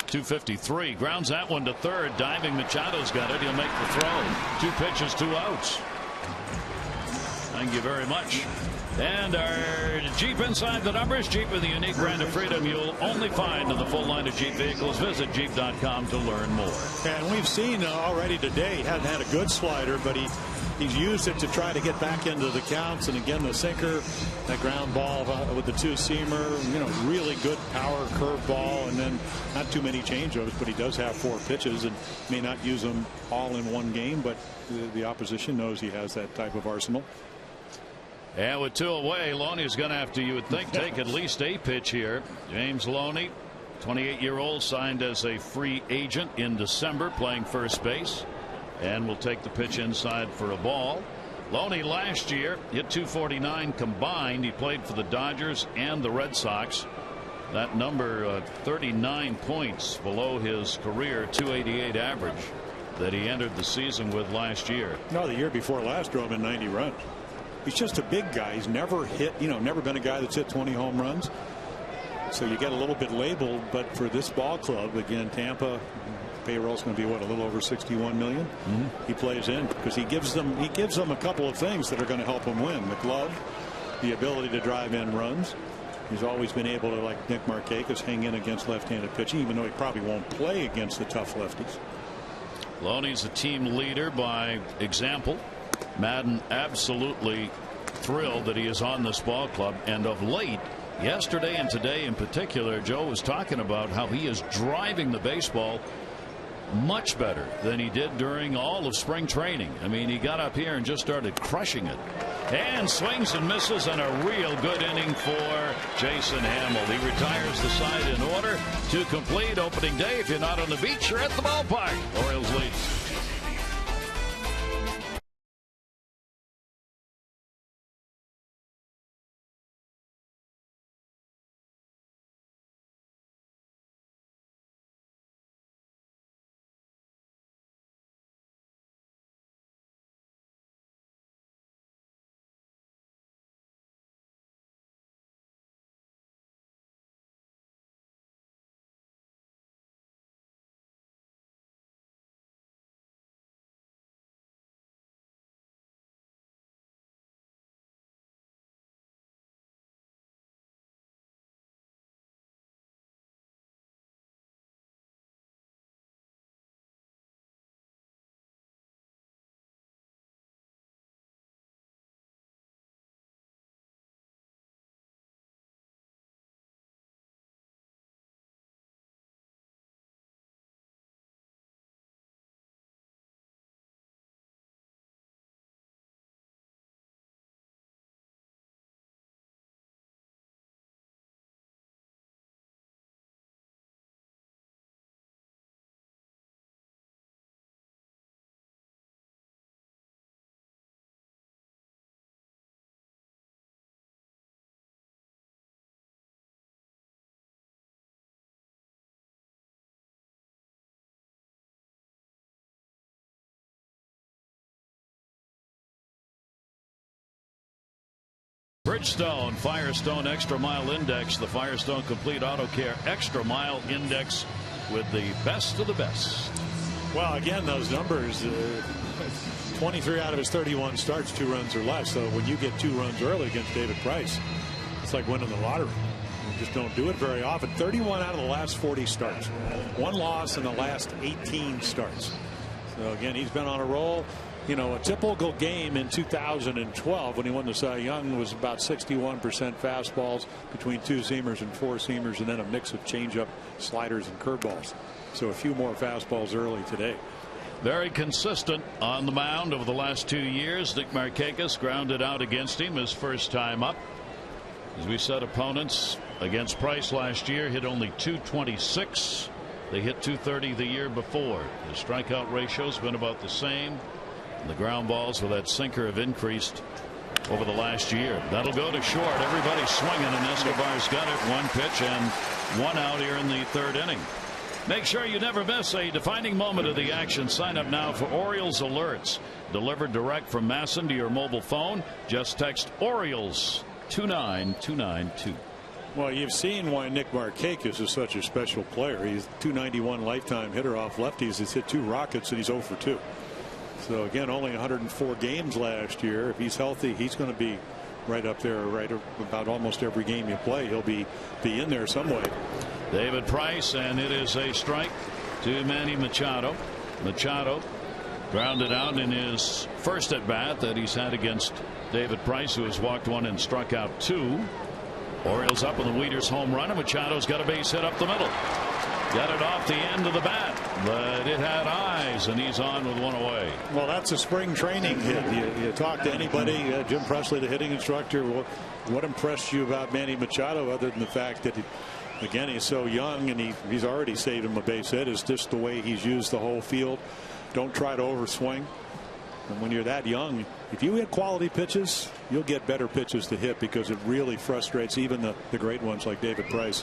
.253. Grounds that one to third. Diving Machado's got it. He'll make the throw. 2 pitches, 2 outs. Thank you very much. And our Jeep Inside the Numbers. Jeep with a unique brand of freedom you'll only find in the full line of Jeep vehicles. Visit Jeep.com to learn more. And we've seen already today, he hadn't had a good slider, but he's used it to try to get back into the counts. And again, the sinker, that ground ball with the 2-seamer, you know, really good power curve ball, and then not too many changeovers, but he does have 4 pitches and may not use them all in one game, but the opposition knows he has that type of arsenal. And with 2 away, Loney's going to have to, you would think, take at least a pitch here. James Loney, 28-year-old, signed as a free agent in December, playing first base, and will take the pitch inside for a ball. Loney last year hit .249 combined. He played for the Dodgers and the Red Sox. That number 39 points below his career .288 average that he entered the season with last year. No, the year before last drove in 90 runs. He's just a big guy. He's never hit, never been a guy that's hit 20 home runs. So you get a little bit labeled, but for this ball club, again, Tampa, payroll's going to be what, a little over $61 million. He plays in because he gives them a couple of things that are going to help him win. The glove, the ability to drive in runs. He's always been able to, like Nick Markakis, hang in against left-handed pitching, even though he probably won't play against the tough lefties. Loney's a team leader by example. Madden absolutely thrilled that he is on this ball club, and of late, yesterday and today in particular, Joe was talking about how he is driving the baseball much better than he did during all of spring training. I mean, he got up here and just started crushing it, and swings and misses, and a real good inning for Jason Hamill. He retires the side in order to complete opening day. If you're not on the beach, you're at the ballpark. Orioles lead. Bridgestone Firestone Extra Mile Index, the Firestone Complete Auto Care Extra Mile Index with the best of the best. Well, again, those numbers, 23 out of his 31 starts, 2 runs or less. So when you get 2 runs early against David Price, it's like winning the lottery. You just don't do it very often. 31 out of the last 40 starts. 1 loss in the last 18 starts. So again, he's been on a roll. You know, a typical game in 2012 when he won the Cy Young was about 61% fastballs between 2-seamers and 4-seamers, and then a mix of changeup, sliders, and curveballs. So a few more fastballs early today. Very consistent on the mound over the last 2 years. Nick Markakis grounded out against him his first time up. As we said, opponents against Price last year hit only .226. They hit .230 the year before. The strikeout ratio's been about the same. And the ground balls with that sinker have increased over the last year. That'll go to short. Everybody's swinging, and Escobar's got it. One pitch and one out here in the third inning. Make sure you never miss a defining moment of the action. Sign up now for Orioles alerts delivered direct from Masson to your mobile phone. Just text Orioles 29292. Well, you've seen why Nick Markakis is such a special player. He's .291 lifetime hitter off lefties. He's hit 2 rockets and he's 0 for 2. So again, only 104 games last year. If he's healthy, he's going to be right up there, right about almost every game you play. He'll be in there some way. David Price, and it is a strike to Manny Machado. Machado grounded out in his first at bat that he's had against David Price, who has walked 1 and struck out 2. Orioles up on the Wieters home run, and Machado's got a base hit up the middle. Got it off the end of the bat, but it had eyes, and he's on with 1 away. Well, that's a spring training hit. You talk to anybody, Jim Presley, the hitting instructor, what impressed you about Manny Machado, other than the fact that again, he's so young and he's already saved him a base hit, is just the way he's used the whole field. Don't try to overswing. And when you're that young, if you hit quality pitches, you'll get better pitches to hit, because it really frustrates even the great ones like David Price.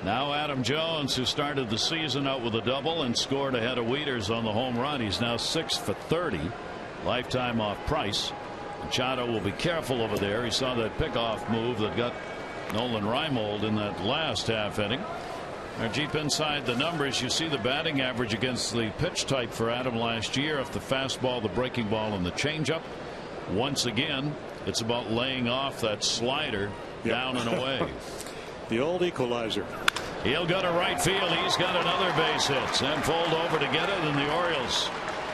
Now Adam Jones, who started the season out with a double and scored ahead of Wieters on the home run. He's now 6 for 30 lifetime off Price. Machado will be careful over there. He saw that pickoff move that got Nolan Reimold in that last half inning. Our deep inside the numbers, you see the batting average against the pitch type for Adam last year, of the fastball, the breaking ball, and the changeup. Once again, it's about laying off that slider down and away. The old equalizer. He'll go to right field. He's got another base hit. Semfold over to get it, and the Orioles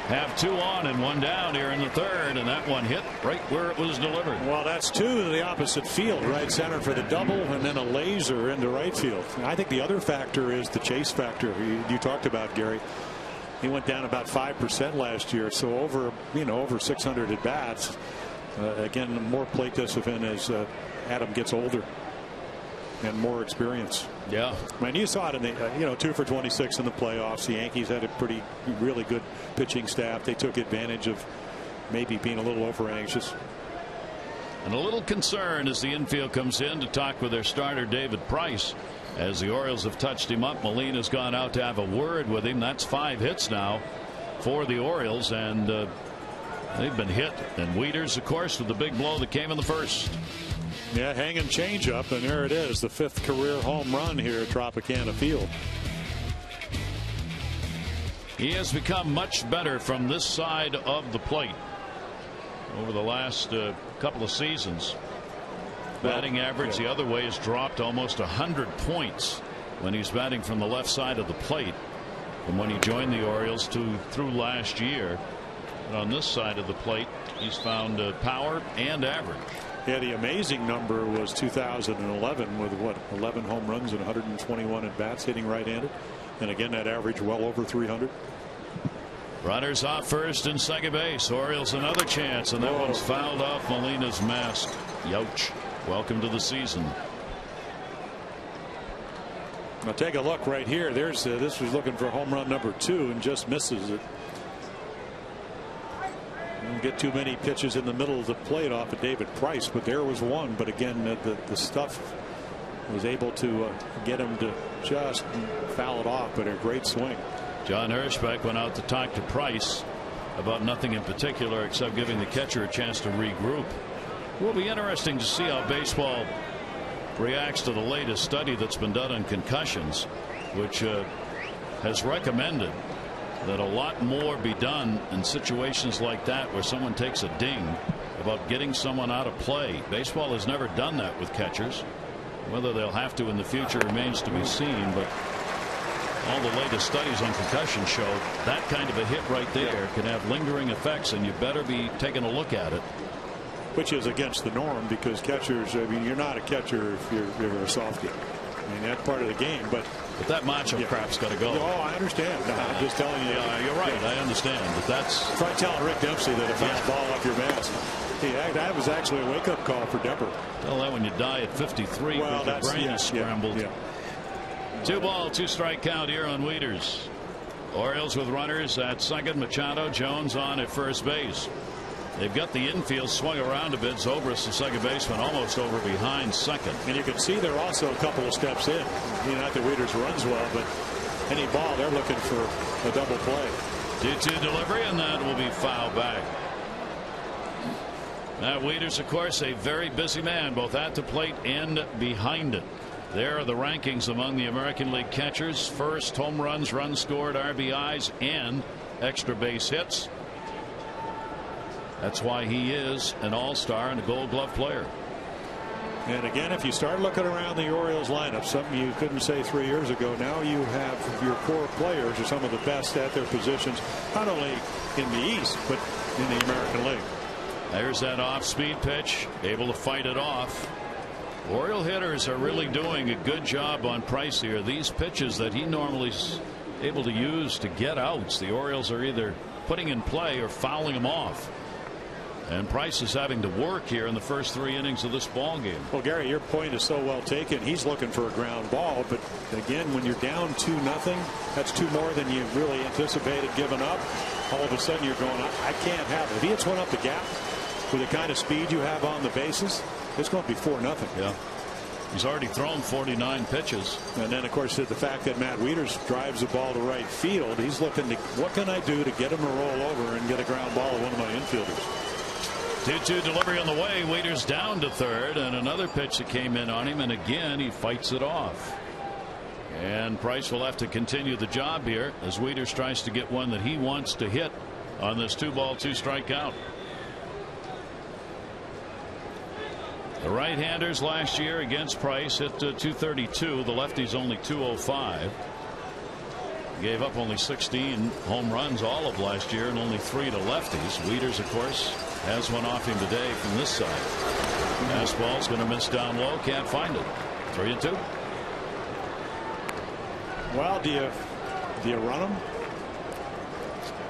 have 2 on and 1 down here in the third, and that one hit right where it was delivered. Well, that's 2 to the opposite field, right center for the double, and then a laser into right field. I think the other factor is the chase factor you talked about, Gary. He went down about 5% last year, so over 600 at bats. Again, more plate discipline as Adam gets older and more experience. Yeah, I mean, you saw it in the 2 for 26 in the playoffs. The Yankees had a really good pitching staff. They took advantage of maybe being a little over anxious. And a little concern as the infield comes in to talk with their starter David Price. As the Orioles have touched him up, Molina's gone out to have a word with him. That's 5 hits now for the Orioles, and they've been hit. And Wieters, of course, with the big blow that came in the first. Yeah, hanging changeup, and there it is, the 5th career home run here at Tropicana Field. He has become much better from this side of the plate over the last couple of seasons. Batting average the other way has dropped almost 100 points when he's batting from the left side of the plate from when he joined the Orioles through last year. And on this side of the plate, he's found power and average. Yeah, the amazing number was 2011 with 11 home runs and 121 at bats, hitting right-handed, and again that average well over 300. Runners off first and second base. Orioles another chance, and that one's fouled off Molina's mask. Youch. Welcome to the season. Now take a look right here. There's this was looking for home run number 2 and just misses it. Don't get too many pitches in the middle of the plate off of David Price, but there was one. But again, the stuff was able to get him to just foul it off, but a great swing. John Hirschbeck went out to talk to Price about nothing in particular except giving the catcher a chance to regroup. It will be interesting to see how baseball reacts to the latest study that's been done on concussions, which has recommended that a lot more be done in situations like that where someone takes a ding, about getting someone out of play. Baseball has never done that with catchers. Whether they'll have to in the future remains to be seen, but all the latest studies on concussion show that kind of a hit right there can have lingering effects, and you better be taking a look at it. Which is against the norm, because catchers, I mean, you're not a catcher if you're a softie. I mean, that's part of the game. But that macho crap's got to go. Oh, I understand. I'm just telling you. You're right. I understand. But that's. Try telling Rick Dempsey that if that's ball off your bats. That was actually a wake-up call for Depper. Tell that when you die at 53, well, your brain is scrambled. Yeah. 2-ball, 2-strike count here on Wieters. Orioles with runners at second. Machado, Jones on at first base. They've got the infield swung around a bit. Zobrist, the second baseman, almost over behind second. And you can see they're also a couple of steps in. Not that Wieters runs well, but any ball, they're looking for a double play. 2-2 delivery, and that will be fouled back. Matt Wieters, of course, a very busy man, both at the plate and behind it. There are the rankings among the American League catchers. First, home runs, runs scored, RBIs, and extra base hits. That's why he is an all-star and a Gold Glove player. And again, if you start looking around the Orioles lineup, something you couldn't say 3 years ago, now you have your core players are some of the best at their positions, not only in the East, but in the American League. There's that off-speed pitch, able to fight it off. Oriole hitters are really doing a good job on Price here. These pitches that he normally is able to use to get outs, the Orioles are either putting in play or fouling them off. And Price is having to work here in the first 3 innings of this ball game. Well, Gary, your point is so well taken. He's looking for a ground ball, but again, when you're down 2-0, that's 2 more than you really anticipated giving up. All of a sudden you're going, I can't have it. If he hits one up the gap with the kind of speed you have on the bases, it's going to be 4-0. Yeah. He's already thrown 49 pitches. And then, of course, the fact that Matt Wieters drives the ball to right field, he's looking to, what can I do to get him to roll over and get a ground ball at one of my infielders? 2-2 delivery on the way. Wieters down to third, and another pitch that came in on him, and again he fights it off. And Price will have to continue the job here as Wieters tries to get one that he wants to hit on this 2-ball, 2-strike count. The right-handers last year against Price hit 232. The lefties only 205. Gave up only 16 home runs all of last year and only 3 to lefties. Wieters, of course, has one off him today from this side. Fastball's going to miss down low. Can't find it. 3-2. Well, do you run him?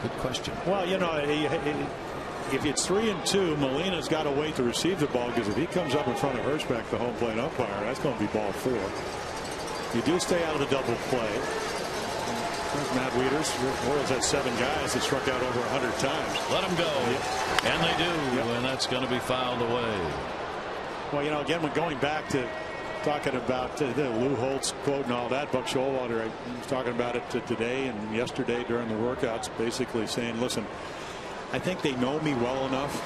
Good question. Well, you know, if it's 3-2, Molina's got to wait to receive the ball, because if he comes up in front of Hirschbeck, the home plate umpire, that's going to be ball 4. You do stay out of the double play. There's Matt Wieters. Orioles had 7 guys that struck out over 100 times. Let them go. Yep. And they do. Yep. And that's going to be fouled away. Well, you know, again, when going back to talking about the Lou Holtz quote and all that, Buck Showalter was talking about it today and yesterday during the workouts, basically saying, listen, I think they know me well enough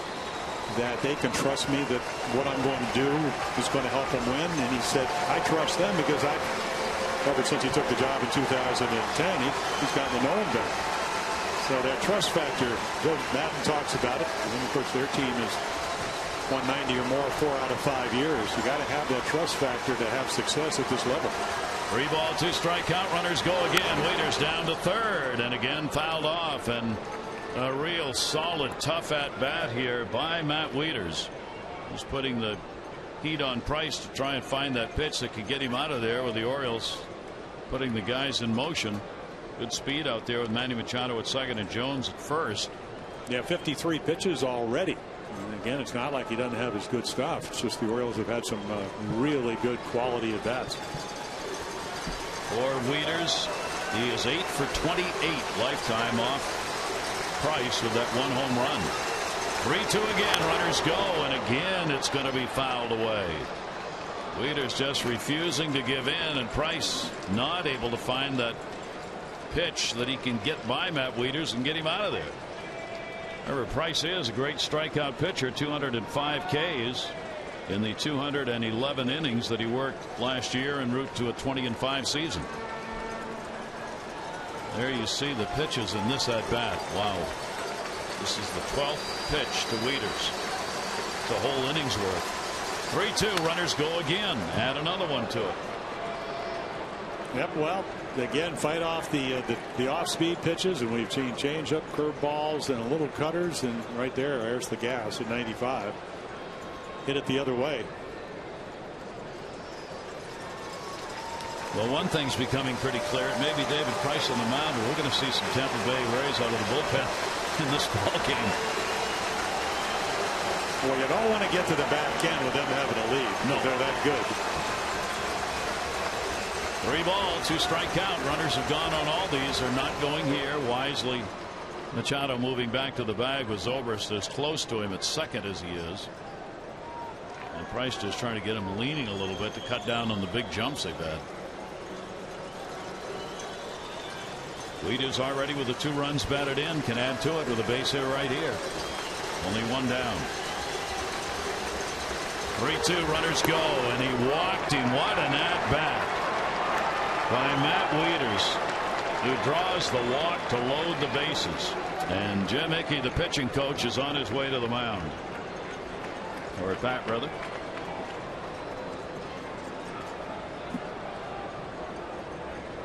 that they can trust me that what I'm going to do is going to help them win. And he said, I trust them because ever since he took the job in 2010, he's gotten to know him better. So that trust factor, Joe Madden talks about it. And then, of course, their team is 190 or more 4 out of 5 years. You got to have that trust factor to have success at this level. 3-ball, 2-strike count. Runners go again. Wieters down to third, and again fouled off. And a real solid, tough at bat here by Matt Wieters. He's putting the heat on Price to try and find that pitch that could get him out of there, with the Orioles putting the guys in motion. Good speed out there with Manny Machado at second and Jones at first. Yeah, 53 pitches already. And again, it's not like he doesn't have his good stuff. It's just the Orioles have had some really good quality at bats. For Wieters, he is 8 for 28 lifetime off Price with that 1 home run. 3-2 again. Runners go, and again it's going to be fouled away. Wieters just refusing to give in, and Price not able to find that pitch that he can get by Matt Wieters and get him out of there. Remember, Price is a great strikeout pitcher, 205 Ks in the 211 innings that he worked last year en route to a 20-5 season. There you see the pitches in this at bat. Wow. This is the 12th pitch to Wieters. It's a whole inning's worth. 3-2. Runners go again. Add another one to it. Yep. Well, again, fight off the off-speed pitches, and we've seen change-up, curveballs, and a little cutters, and right there's the gas at 95. Hit it the other way. Well, one thing's becoming pretty clear. It may be David Price on the mound, but we're going to see some Tampa Bay Rays out of the bullpen in this ball game. Well, you don't want to get to the back end with them having a lead. No, they're that good. 3 ball, 2 strike count. Runners have gone on all these. They're not going here. Wisely, Machado moving back to the bag with Zobrist as close to him at second as he is. And Price just trying to get him leaning a little bit to cut down on the big jumps they've had. Weeders already with the 2 runs batted in, can add to it with a base hit right here. Only 1 down. 3-2, runners go, and he walked him. What an at-bat by Matt Weeders, who draws the walk to load the bases. And Jim Hickey, the pitching coach, is on his way to the mound. Or at bat, rather.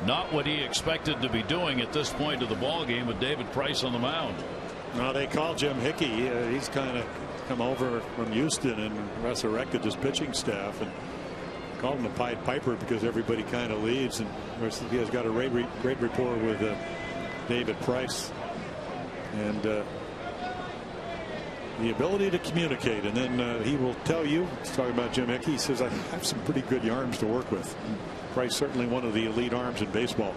Not what he expected to be doing at this point of the ball game with David Price on the mound. No, they call Jim Hickey. He's kind of come over from Houston and resurrected his pitching staff and called him a Pied Piper because everybody kind of leads. And of course, he has got a great rapport with David Price and the ability to communicate. And then he will tell you, he's talking about Jim Hickey, he says, I have some pretty good arms to work with. And Price certainly one of the elite arms in baseball.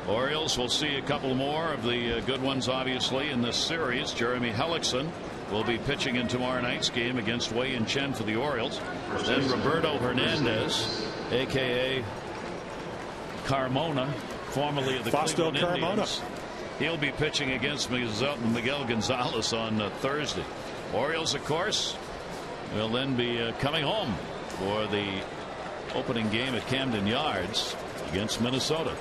Orioles will see a couple more of the good ones, obviously, in this series. Jeremy Hellickson will be pitching in tomorrow night's game against Wei and Chen for the Orioles. Then Roberto Hernandez, a.k.a. Carmona, formerly of the Fausto Cleveland Carmona. Indians. He'll be pitching against Miguel Gonzalez on Thursday. Orioles, of course, will then be coming home for the opening game at Camden Yards against Minnesota.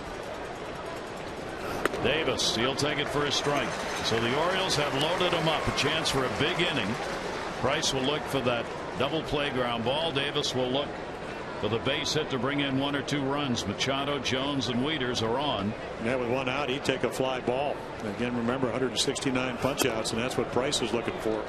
Davis, he'll take it for a strike. So the Orioles have loaded him up. A chance for a big inning. Price will look for that double play ground ball. Davis will look for the base hit to bring in 1 or 2 runs. Machado, Jones, and Weeders are on. Yeah, with 1 out, he'd take a fly ball. Again, remember 169 punch outs, and that's what Price is looking for.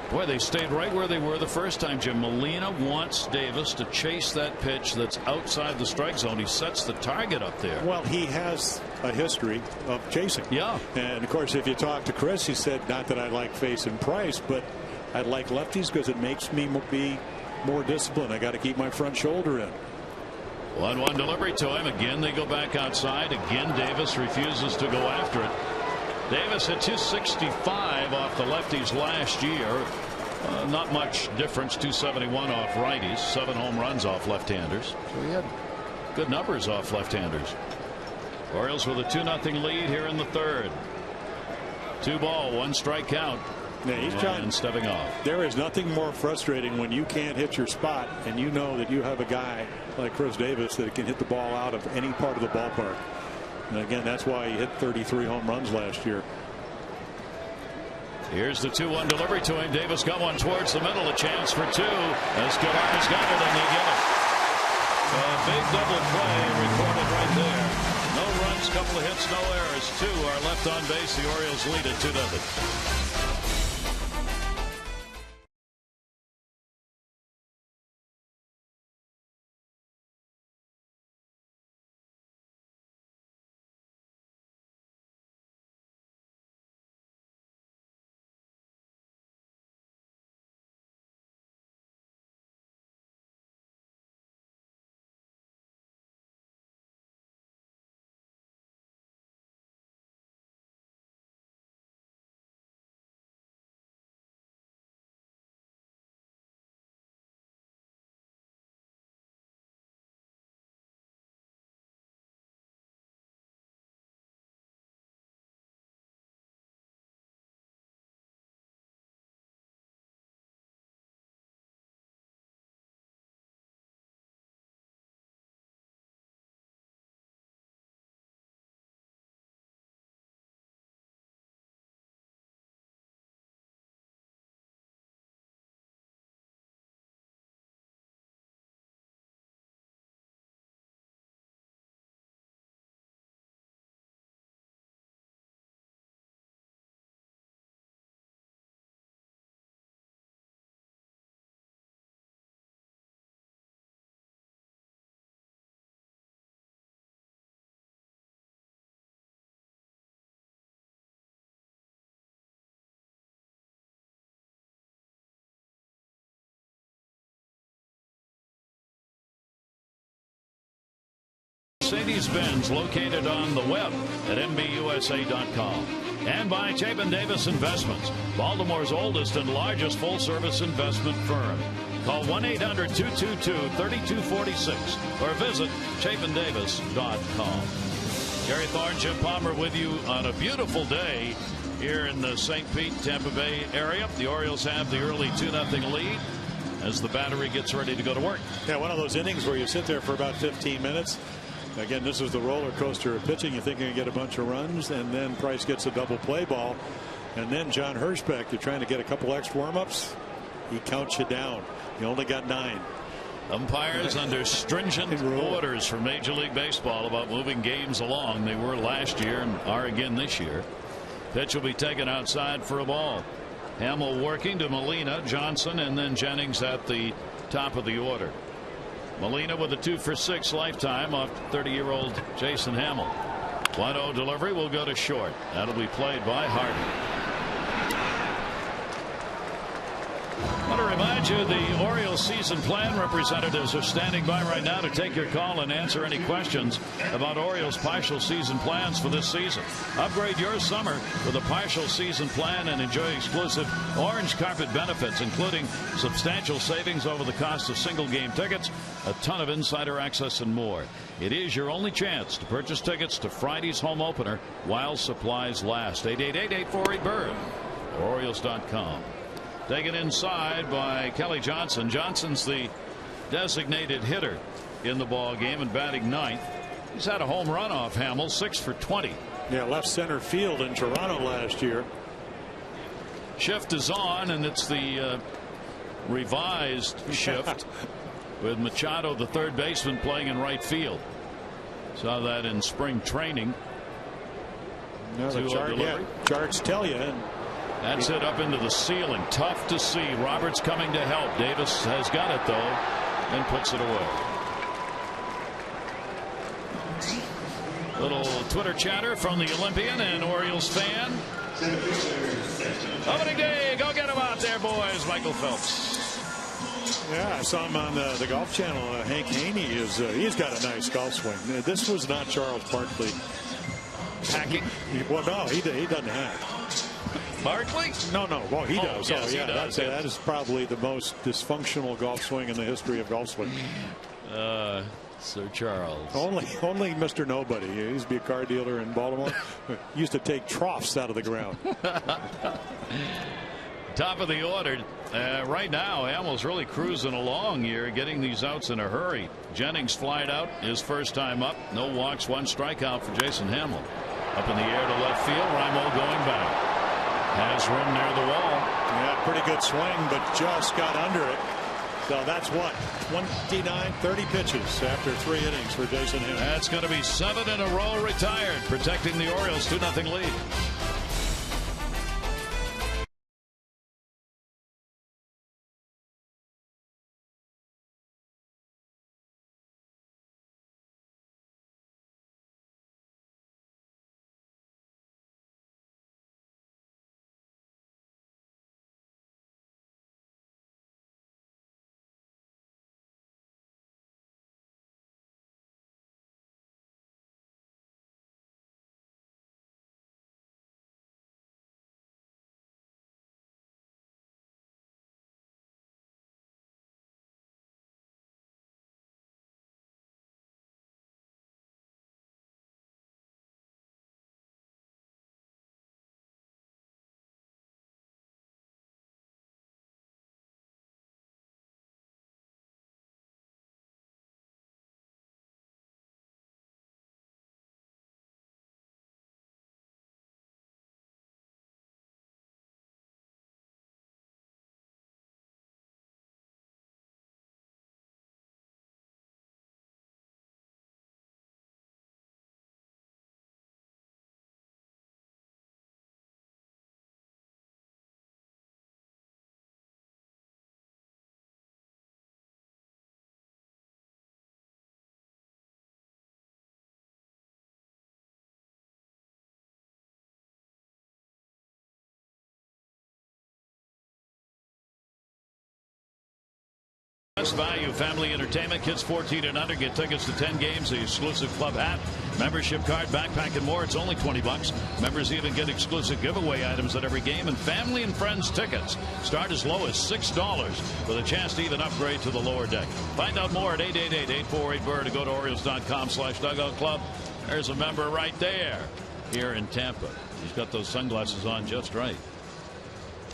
Boy, they stayed right where they were the first time, Jim. Molina wants Davis to chase that pitch that's outside the strike zone. He sets the target up there. Well, he has a history of chasing. Yeah. And, of course, if you talk to Chris, he said, not that I like facing Price, but I like lefties because it makes me be more disciplined. I got to keep my front shoulder in. 1-1 delivery to him. Again, they go back outside. Again, Davis refuses to go after it. Davis hit 265 off the lefties last year. Not much difference. 271 off righties. 7 home runs off left-handers. So he had good numbers off left-handers. Orioles with a 2-0 lead here in the third. 2 ball, 1 strike count. Yeah, he's trying. Stepping off. There is nothing more frustrating when you can't hit your spot and you know that you have a guy like Chris Davis that can hit the ball out of any part of the ballpark. And again, that's why he hit 33 home runs last year. Here's the 2-1 delivery to him. Davis got one towards the middle. A chance for 2. Escobar's got it, and they get it. A big double play recorded right there. No runs, couple of hits, no errors. 2 are left on base. The Orioles lead at 2-0. Mercedes-Benz, located on the web at MBUSA.com. And by Chapin Davis Investments, Baltimore's oldest and largest full-service investment firm. Call 1-800-222-3246 or visit ChapinDavis.com. Gary Thorne, Jim Palmer with you on a beautiful day here in the St. Pete, Tampa Bay area. The Orioles have the early 2-0 lead as the battery gets ready to go to work. Yeah, one of those innings where you sit there for about 15 minutes. Again, this is the roller coaster of pitching. You think you're going to get a bunch of runs, and then Price gets a double play ball. And then John Hirschbeck, you're trying to get a couple extra warm-ups. He counts you down. You only got 9. Umpires under stringent orders from Major League Baseball about moving games along. They were last year and are again this year. Pitch will be taken outside for a ball. Hamill working to Molina, Johnson, and then Jennings at the top of the order. Molina with a 2-for-6 lifetime off 30-year-old Jason Hamill. 1-0 delivery will go to short. That'll be played by Hardy. I want to remind you the Orioles season plan representatives are standing by right now to take your call and answer any questions about Orioles partial season plans for this season. Upgrade your summer with a partial season plan and enjoy exclusive orange carpet benefits, including substantial savings over the cost of single game tickets, a ton of insider access, and more. It is your only chance to purchase tickets to Friday's home opener while supplies last. 888-848-BIRD. Orioles.com. Taken inside by Kelly Johnson. Johnson's the designated hitter in the ball game and batting 9th. He's had a home run off Hamill, 6 for 20. Yeah, left center field in Toronto last year. Shift is on, and it's the revised shift with Machado, the third baseman, playing in right field. Saw that in spring training. No, the charts tell you. That's it up into the ceiling. Tough to see. Roberts coming to help. Davis has got it, though, and puts it away. Little Twitter chatter from the Olympian and Orioles fan. Opening day. Go get him out there, boys. Michael Phelps. Yeah, I saw him on the Golf Channel. Hank Haney he's got a nice golf swing. This was not Charles Barkley hacking. Well, no, he doesn't hack. Barkley? No. Well, he does. Yes, yeah, he does. That is probably the most dysfunctional golf swing in the history of golf swing. Sir Charles. Only Mr. Nobody. He used to be a car dealer in Baltimore. He used to take troughs out of the ground. Top of the order. Right now, Hamill's really cruising along here, getting these outs in a hurry. Jennings flied out his first time up. No walks, 1 strikeout for Jason Hamill. Up in the air to left field. Raimo going back. Has room near the wall. Yeah, pretty good swing, but just got under it. So that's what, 30 pitches after 3 innings for Jason Hamill. That's going to be 7 in a row retired, protecting the Orioles 2-0 lead. Best value family entertainment. Kids 14 and under get tickets to 10 games, the exclusive club hat, membership card, backpack, and more. It's only $20. Members even get exclusive giveaway items at every game, and family and friends tickets start as low as $6 with a chance to even upgrade to the lower deck. Find out more at 888-848-BIRD to go to Orioles.com/dugout club. There's a member right there here in Tampa. He's got those sunglasses on just right.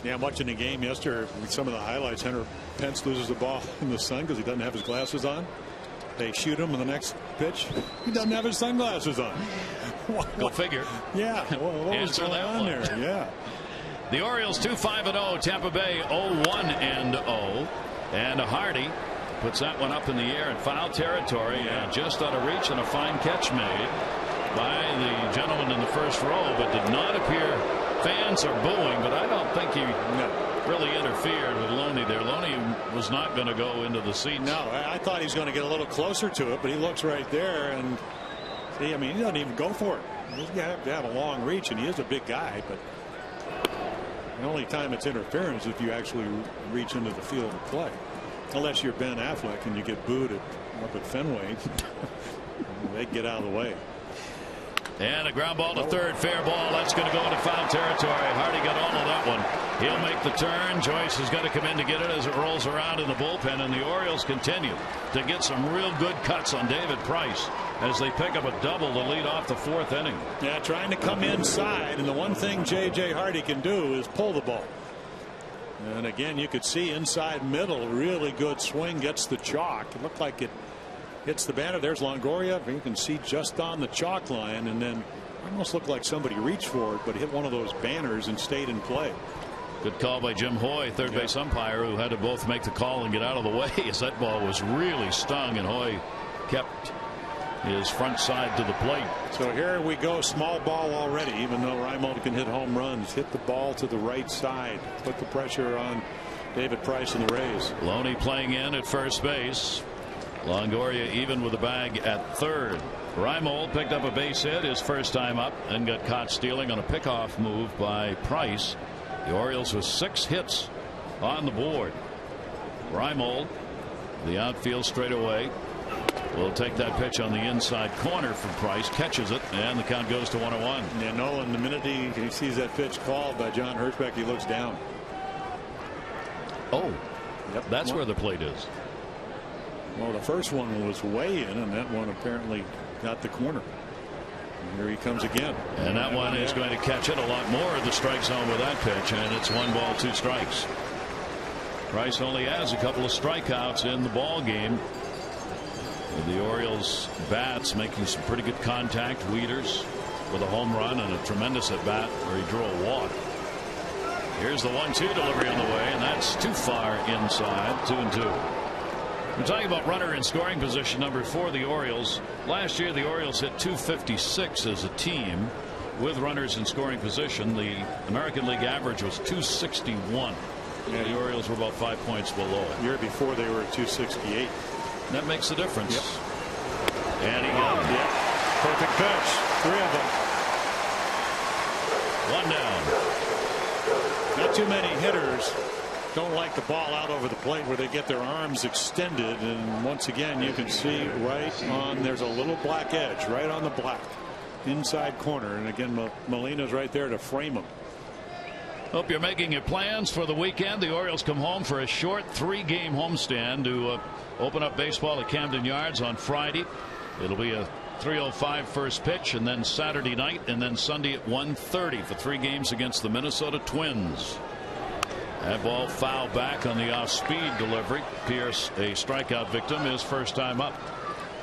Yeah, I'm watching the game yesterday. With some of the highlights, Hunter Pence loses the ball in the sun because he doesn't have his glasses on. They shoot him in the next pitch. He doesn't have his sunglasses on. Go figure. Yeah. What was going on there? Yeah. The Orioles 2-5-0. Tampa Bay 0-1-0. And Hardy puts that one up in the air in foul territory and just out of reach, and a fine catch made by the gentleman in the first row, but did not appear. Fans are booing, but I don't think he really interfered with Loney there. Loney was not going to go into the seats. No, I thought he was going to get a little closer to it, but he looks right there, and see, I mean, he doesn't even go for it. You have to have a long reach, and he is a big guy, but the only time it's interference is if you actually reach into the field of play. Unless you're Ben Affleck and you get booed up at Fenway, they get out of the way. And a ground ball to third, fair ball. That's going to go into foul territory. Hardy got all of that one. He'll make the turn. Joyce has got to come in to get it as it rolls around in the bullpen, and the Orioles continue to get some real good cuts on David Price as they pick up a double to lead off the fourth inning. Yeah, trying to come inside, and the one thing J.J. Hardy can do is pull the ball. And again, you could see inside middle, really good swing, gets the chalk. It looked like it hits the banner. There's Longoria. You can see just on the chalk line, and then almost looked like somebody reached for it, but hit one of those banners and stayed in play. Good call by Jim Hoy, third base umpire, who had to both make the call and get out of the way as that ball was really stung, and Hoy kept his front side to the plate. So here we go, small ball already, even though Reimold can hit home runs. Hit the ball to the right side, put the pressure on David Price and the Rays. Loney playing in at first base. Longoria even with the bag at third. Reimold picked up a base hit his first time up and got caught stealing on a pickoff move by Price. The Orioles with 6 hits on the board. Reimold, the outfield straightaway, will take that pitch on the inside corner from Price, catches it, and the count goes to 1-1. Yeah, Nolan, the minute he sees that pitch called by John Hirschbeck, he looks down. Oh, that's where the plate is. Well, the first one was way in, and that one apparently got the corner. And here he comes again. And that one is going to catch it a lot more of the strike zone with that pitch, and it's 1 ball 2 strikes. Price only has a couple of strikeouts in the ball game. With the Orioles bats making some pretty good contact. Wieters with a home run and a tremendous at bat where he drew a walk. Here's the 1-2 delivery on the way, and that's too far inside. 2-2. We're talking about runner in scoring position number for the Orioles. Last year the Orioles hit 256 as a team with runners in scoring position. The American League average was 261. Yeah, the Orioles were about 5 points below it. The year before they were at 268. That makes a difference. Yep. And he got it. Yep. Perfect pitch. 3 of them. 1 down. Not too many hitters don't like the ball out over the plate where they get their arms extended, and once again you can see right on, there's a little black edge right on the black inside corner, and again Molina's right there to frame him. Hope you're making your plans for the weekend. The Orioles come home for a short 3-game homestand to open up baseball at Camden Yards on Friday. It'll be a 3:05 first pitch, and then Saturday night, and then Sunday at 1:30 for 3 games against the Minnesota Twins. That ball fouled back on the off-speed delivery. Pierce, a strikeout victim, his first time up.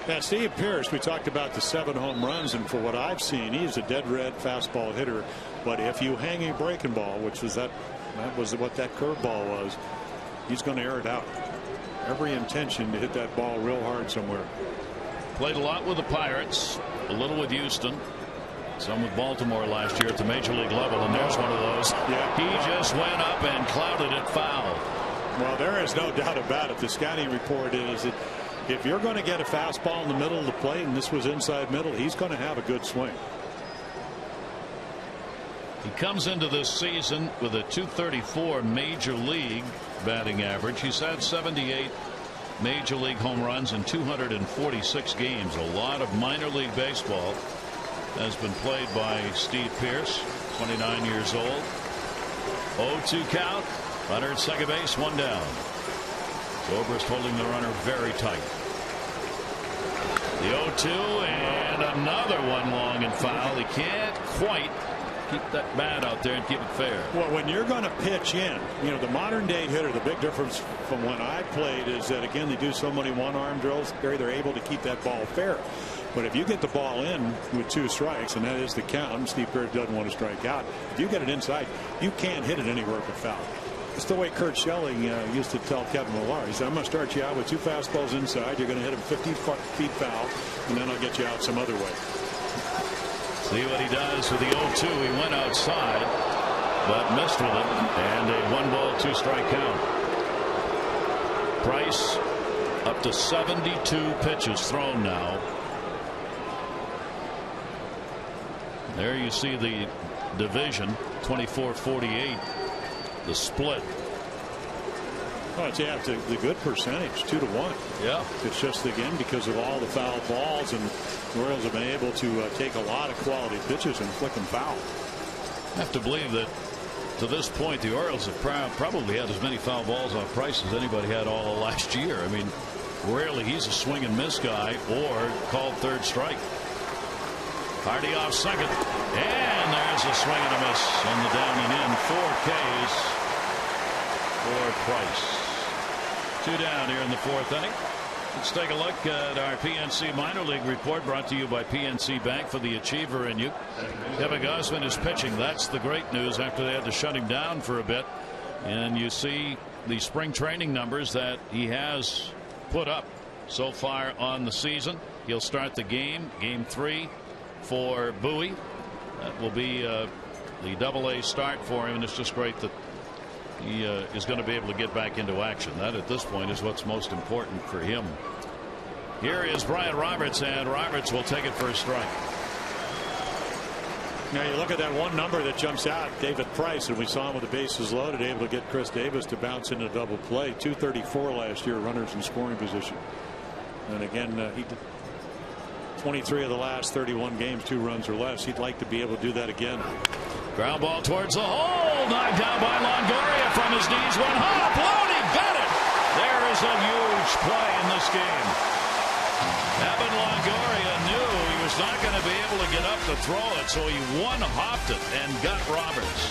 Yeah, Steve Pierce, we talked about the 7 home runs, and for what I've seen, he's a dead red fastball hitter. But if you hang a breaking ball, which was that was what that curveball was, he's going to air it out. Every intention to hit that ball real hard somewhere. Played a lot with the Pirates, a little with Houston, some with Baltimore last year at the major league level, and there's one of those. Yeah. He just went up and clouded it foul. Well, there is no doubt about it. The scouting report is that if you're going to get a fastball in the middle of the plate, and this was inside middle, he's going to have a good swing. He comes into this season with a .234 major league batting average. He's had 78 major league home runs in 246 games. A lot of minor league baseball has been played by Steve Pearce, 29 years old. 0-2 count. Runner at second base, one down. Zobrist holding the runner very tight. The 0-2 and another one long and foul. He can't quite keep that bat out there and keep it fair. Well, when you're going to pitch in, you know, the modern day hitter, the big difference from when I played is that, again, they do so many one-arm drills, Gary, they're able to keep that ball fair. But if you get the ball in with 2 strikes, and that is the count, and Steve Pearce doesn't want to strike out, if you get it inside, you can't hit it anywhere but foul. It's the way Kurt Schilling used to tell Kevin Millar. He said, I'm going to start you out with 2 fastballs inside. You're going to hit them 50 feet foul, and then I'll get you out some other way. See what he does with the 0-2. He went outside, but missed with it. And a 1-ball, 2-strike count. Price up to 72 pitches thrown now. There you see the division, 24-48. The split. Well, it's the good percentage, 2-1. Yeah. It's just, again, because of all the foul balls, and the Orioles have been able to take a lot of quality pitches and flick them foul. I have to believe that to this point, the Orioles have probably had as many foul balls on Price as anybody had all of last year. I mean, rarely he's a swing and miss guy or called third strike. Hardy off second, and there's a swing and a miss on the down and in. 4 Ks for Price. 2 down here in the 4th inning. Let's take a look at our PNC minor league report, brought to you by PNC Bank for the achiever in you. Kevin Gausman is pitching. That's the great news after they had to shut him down for a bit. And you see the spring training numbers that he has put up so far on the season. He'll start the game 3 for Bowie. That will be the AA start for him, and it's just great that he is going to be able to get back into action. That at this point is what's most important for him. Here is Brian Roberts, and Roberts will take it for a strike. Now you look at that one number that jumps out, David Price, and we saw him with the bases loaded, able to get Chris Davis to bounce into double play. 234 last year, runners in scoring position. And again, he did 23 of the last 31 games, 2 runs or less. He'd like to be able to do that again. Ground ball towards the hole, knocked down by Longoria from his knees. One hop, Loney got it. There is a huge play in this game. Evan Longoria knew he was not going to be able to get up to throw it, so he one-hopped it and got Roberts.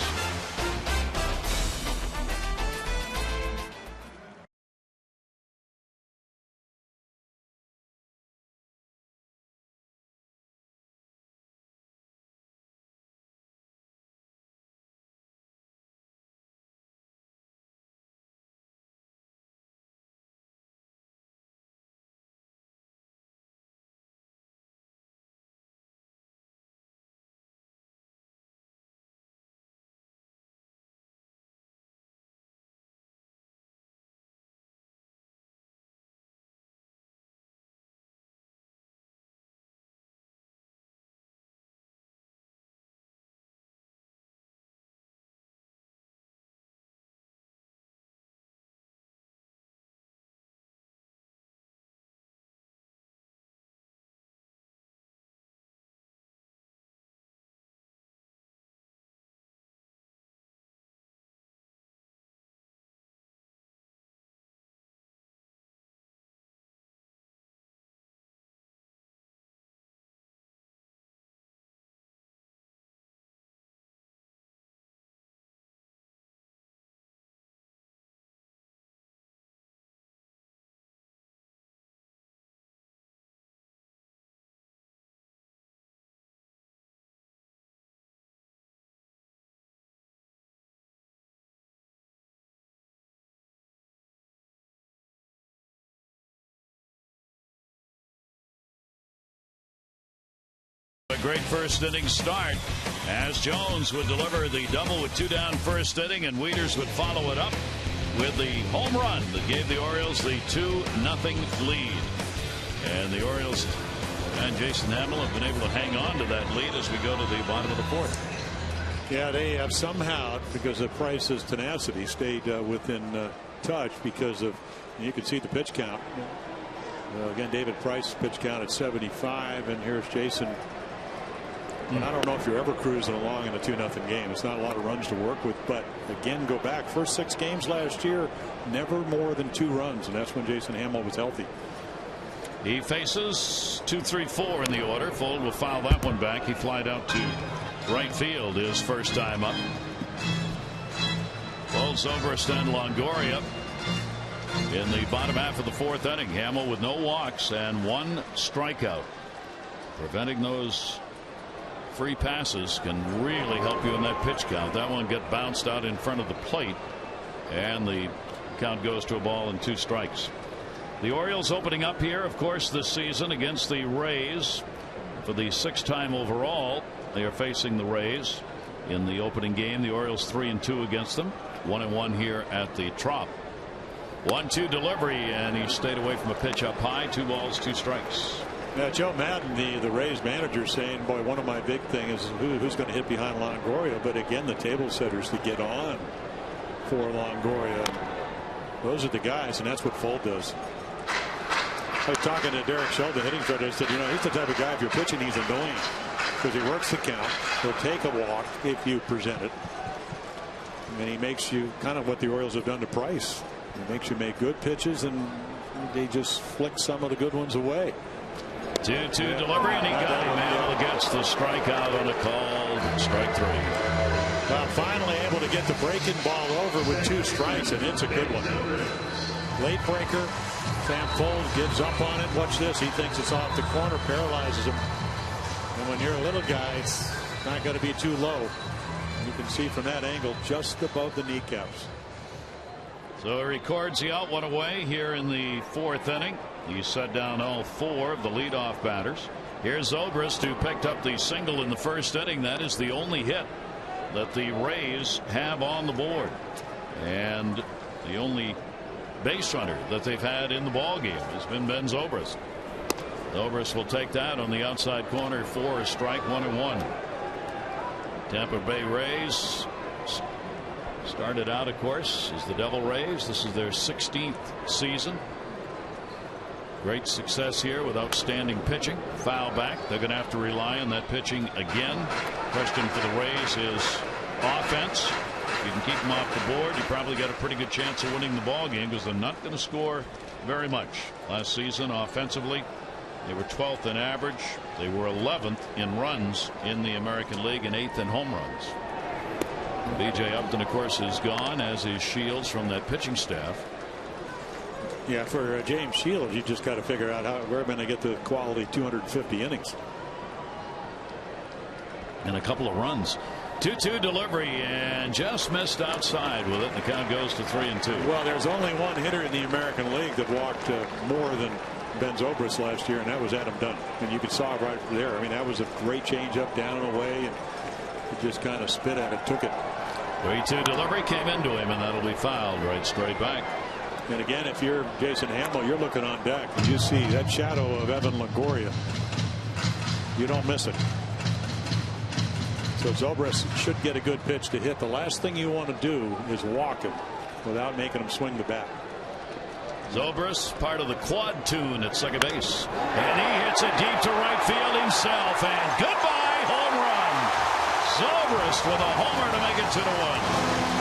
A great first inning start, as Jones would deliver the double with 2 down first inning, and Wieters would follow it up with the home run that gave the Orioles the 2-0 lead. And the Orioles and Jason Hamill have been able to hang on to that lead as we go to the bottom of the 4th. Yeah, they have somehow, because of Price's tenacity, stayed within touch because of, you can see the pitch count. Again, David Price's pitch count at 75, and here's Jason. And I don't know if you're ever cruising along in a 2-0 game. It's not a lot of runs to work with, but again, go back first 6 games last year, never more than 2 runs, and that's when Jason Hamill was healthy. He faces 2, 3, 4 in the order. Fold will foul that one back. He flied out to right field his first time up. Fold, Zobrist, and Longoria in the bottom half of the 4th inning. Hamill with no walks and 1 strikeout. Preventing those free passes can really help you in that pitch count. That one got bounced out in front of the plate, and the count goes to a ball and 2 strikes. The Orioles opening up here, of course, this season against the Rays for the 6th time overall. They are facing the Rays in the opening game. The Orioles 3-2 against them, 1-1 here at the Trop. 1-2 delivery, and he stayed away from a pitch up high. 2 balls, 2 strikes. Yeah, Joe Madden, the Rays manager, saying, boy, one of my big things is who's going to hit behind Longoria. But again, the table setters to get on for Longoria. Those are the guys, and that's what Fold does. I was talking to Derek Shelton, the hitting coach. I said, he's the type of guy, if you're pitching, he's annoying because he works the count. He'll take a walk if you present it. And he makes you kind of what the Orioles have done to Price. He makes you make good pitches, and they just flick some of the good ones away. 2-2 delivery, and he got him. Hamill gets the strikeout on a call. Strike 3. Well, finally able to get the breaking ball over with 2 strikes, and it's a good one. Late breaker. Sam Fold gives up on it. Watch this. He thinks it's off the corner, paralyzes him. And when you're a little guy, it's not going to be too low. You can see from that angle just above the kneecaps. So he records the out, 1 away here in the 4th inning. He set down all 4 of the leadoff batters. Here's Zobrist, who picked up the single in the 1st inning. That is the only hit that the Rays have on the board, and the only base runner that they've had in the ball game has been Ben Zobrist. Zobrist will take that on the outside corner for a strike. 1-1. Tampa Bay Rays started out, of course, as the Devil Rays. This is their 16th season. Great success here with outstanding pitching. Foul back. They're going to have to rely on that pitching again. Question for the Rays is offense. If you can keep them off the board, you probably got a pretty good chance of winning the ball game, because they're not going to score very much. Last season, offensively, they were 12th in average. They were 11th in runs in the American League and 8th in home runs. B.J. Upton, of course, is gone, as is Shields from that pitching staff. Yeah, for James Shields, you just got to figure out how we're going to get the quality 250 innings. And a couple of runs. 2-2 delivery, and just missed outside with it. The count goes to 3-2. Well, there's only one hitter in the American League that walked more than Ben Zobrist last year, and that was Adam Dunn. And you could saw it right there. I mean, that was a great changeup down and away, and he just kind of spit at it, took it. 3-2 delivery came into him, and that'll be fouled right straight back. And again, if you're Jason Hamill, you're looking on deck, and you see that shadow of Evan Longoria. You don't miss it. So Zobrist should get a good pitch to hit. The last thing you want to do is walk him without making him swing the bat. Zobrist, part of the quad tune at second base, and he hits it deep to right field himself, and goodbye home run. Zobrist with a homer to make it 2-1.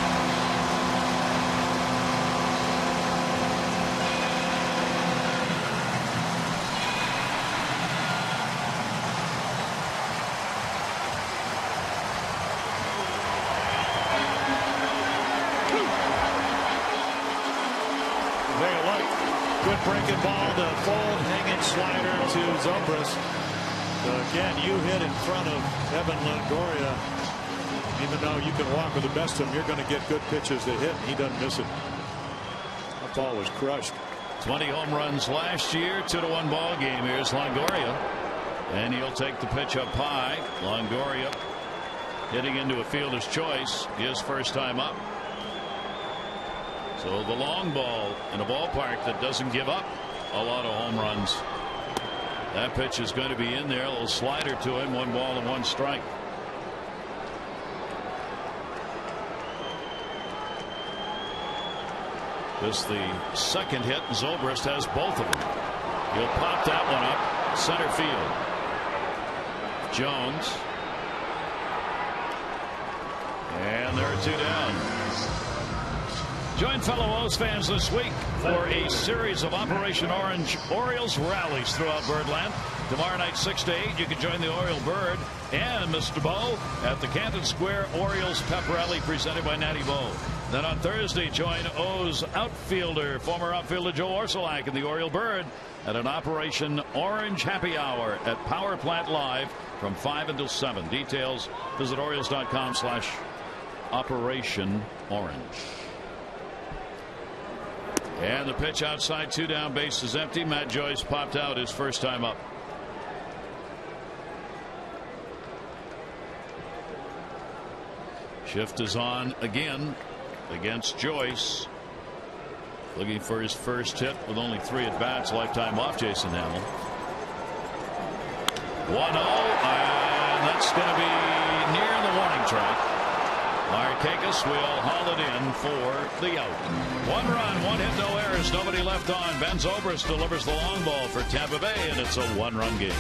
Breaking ball to Fold, hanging slider to Zobrist. So again, you hit in front of Evan Longoria. Even though you can walk with the best of them, you're going to get good pitches to hit, and he doesn't miss it. That ball was crushed. 20 home runs last year. 2-1 ball game. Here's Longoria, and he'll take the pitch up high. Longoria hitting into a fielder's choice. His first time up. So the long ball in a ballpark that doesn't give up a lot of home runs. That pitch is going to be in there. A little slider to him. 1 ball and 1 strike. This is the second hit. Zobrist has both of them. He'll pop that one up center field. Jones. And there are 2 down. Join fellow O's fans this week for a series of Operation Orange Orioles rallies throughout Birdland. Tomorrow night 6 to 8 you can join the Oriole Bird and Mr. Bo at the Canton Square Orioles Pep Rally presented by Natty Bo. Then on Thursday join O's former outfielder Joe Orsolak and the Oriole Bird at an Operation Orange Happy Hour at Power Plant Live from 5 until 7. Details visit Orioles.com/Operation Orange. And the pitch outside, 2 down, base is empty. Matt Joyce popped out his first time up. Shift is on again against Joyce. Looking for his first hit with only 3 at bats, lifetime off Jason Hamill. 1-0, and that's going to be near the warning track. Markakis will haul it in for the out. 1 run, 1 hit, no errors, nobody left on. Ben Zobrist delivers the long ball for Tampa Bay, and it's a 1-run game.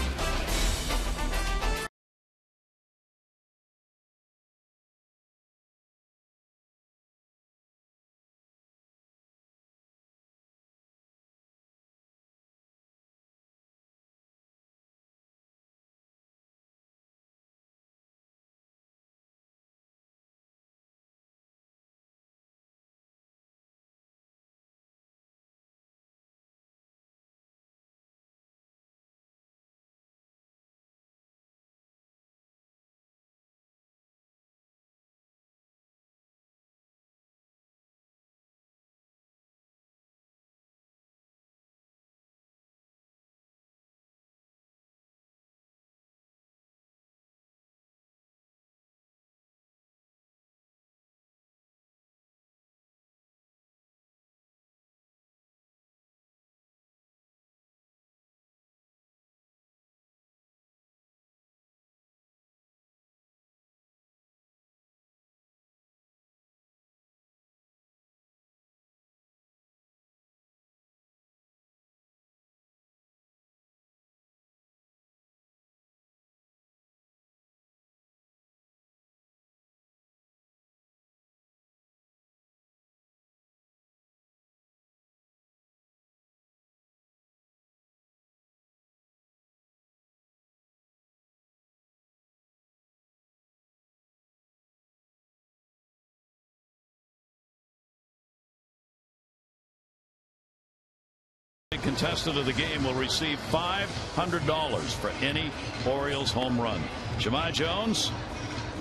Contestant of the game will receive $500 for any Orioles home run. Jahmai Jones,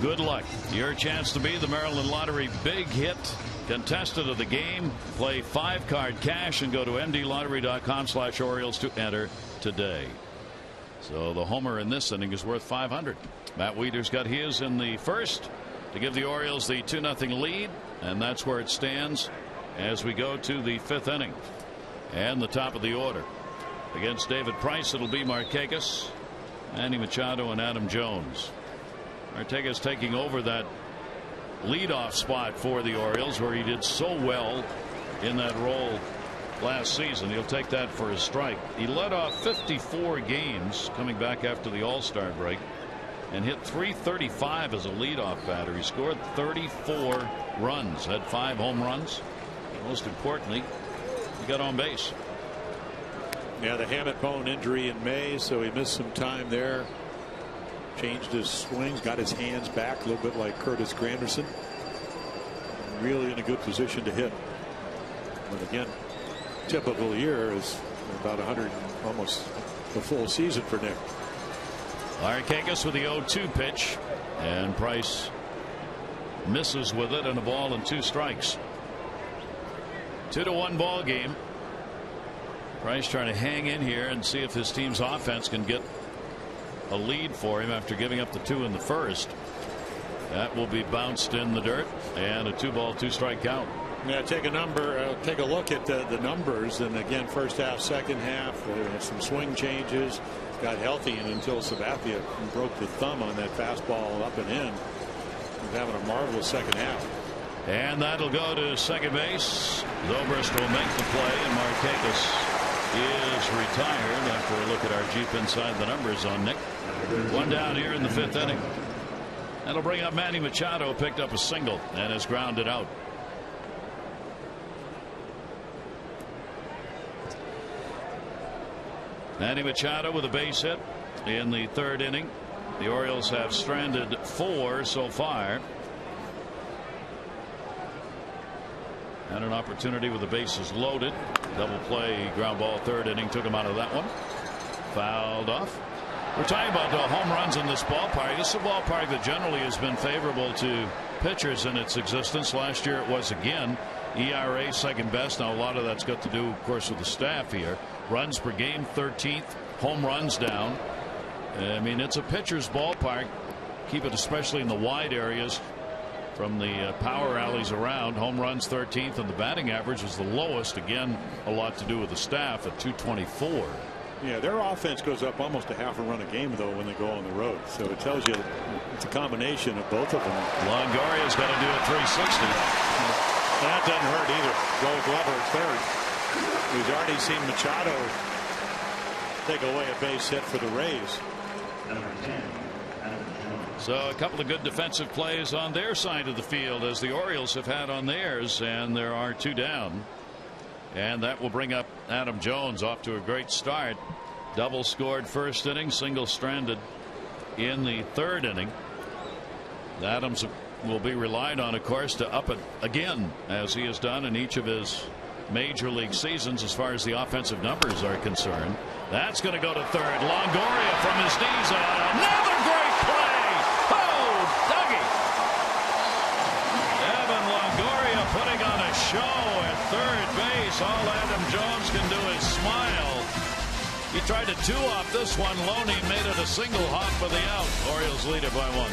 good luck. Your chance to be the Maryland Lottery big hit contestant of the game. Play 5-card cash and go to mdlottery.com/Orioles to enter today. So the homer in this inning is worth 500. Matt Wieters got his in the first to give the Orioles the 2-0 lead, and that's where it stands as we go to the 5th inning. And the top of the order against David Price, it'll be Markakis, Manny Machado, and Adam Jones. Markakis taking over that leadoff spot for the Orioles, where he did so well in that role last season. He'll take that for his strike. He led off 54 games coming back after the All-Star break and hit .335 as a leadoff batter. He scored 34 runs, had 5 home runs. Most importantly, he got on base. Yeah, the hamate bone injury in May, so he missed some time there. Changed his swing, got his hands back a little bit like Curtis Granderson. Really in a good position to hit. But again, typical year is about 100, almost a full season for Nick. Markakis with the 0-2 pitch, and Price misses with it, and a ball and 2 strikes. 2-1 ball game. Price trying to hang in here and see if his team's offense can get a lead for him after giving up the 2 in the first. That will be bounced in the dirt, and a 2-ball 2-strike count. Yeah, take a look at the numbers, and again, first half, second half, some swing changes. Got healthy, and until Sabathia broke the thumb on that fastball up and in, he's having a marvelous second half. And that'll go to second base. Zobrist will make the play, and Markakis is retired after a look at our Jeep Inside the Numbers on Nick. One down here in the 5th inning. That'll bring up Manny Machado, picked up a single and is grounded out. Manny Machado with a base hit in the 3rd inning. The Orioles have stranded 4 so far. And an opportunity with the bases loaded. Double play, ground ball, 3rd inning, took him out of that one. Fouled off. We're talking about home runs in this ballpark. This is a ballpark that generally has been favorable to pitchers in its existence. Last year it was again. ERA second best. Now a lot of that's got to do, of course, with the staff here. Runs per game 13th. Home runs down. I mean, it's a pitcher's ballpark. Keep it especially in the wide areas from the power alleys around. Home runs 13th, and the batting average is the lowest. Again, a lot to do with the staff at 224. Yeah, their offense goes up almost a half a run a game, though, when they go on the road. So it tells you it's a combination of both of them. Longoria's got to do a 360. That doesn't hurt either. Joel Glover at 3rd. We've already seen Machado take away a base hit for the Rays. So a couple of good defensive plays on their side of the field, as the Orioles have had on theirs, and there are 2 down. And that will bring up Adam Jones, off to a great start. Double scored 1st inning, single stranded in the 3rd inning. Adams will be relied on, of course, to up it again, as he has done in each of his major league seasons as far as the offensive numbers are concerned. That's going to go to 3rd. Longoria from his knees on another great play. Oh, Dougie. Evan Longoria putting on a show at 3rd base. All Adam Jones can do is smile. He tried to 2-off this one. Loney made it a single hop for the out. Orioles lead it by 1.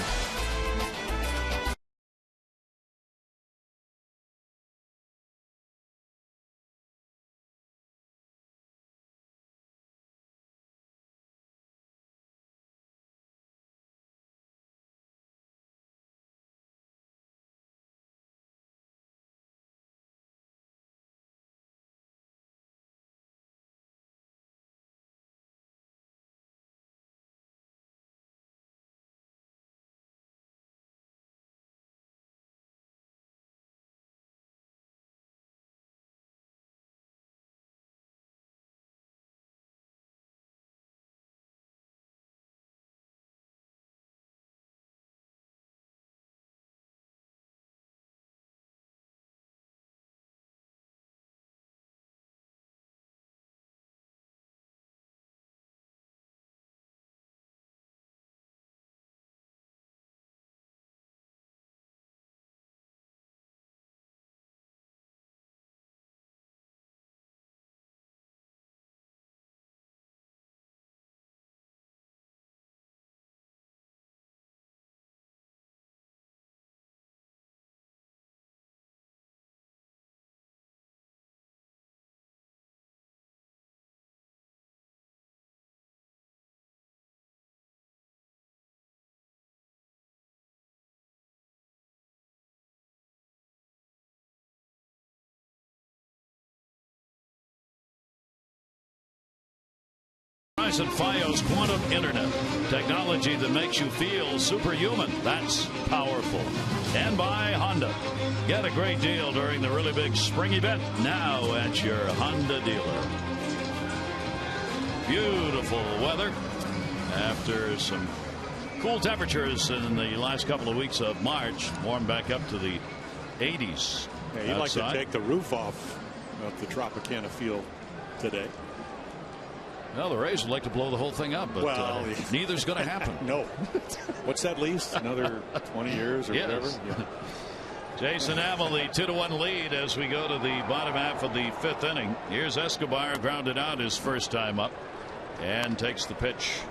And Fios Quantum Internet, technology that makes you feel superhuman. That's powerful. And by Honda. Get a great deal during the really big spring event now at your Honda dealer. Beautiful weather after some cool temperatures in the last couple of weeks of March. Warm back up to the 80s. Yeah, you'd like to take the roof off of the Tropicana field today. Well, the Rays would like to blow the whole thing up, but neither's going to happen. No. What's that lease? Another 20 years or whatever? Yeah. Jason Hamill, the 2-1 lead as we go to the bottom half of the 5th inning. Here's Escobar, grounded out his first time up, and takes the pitch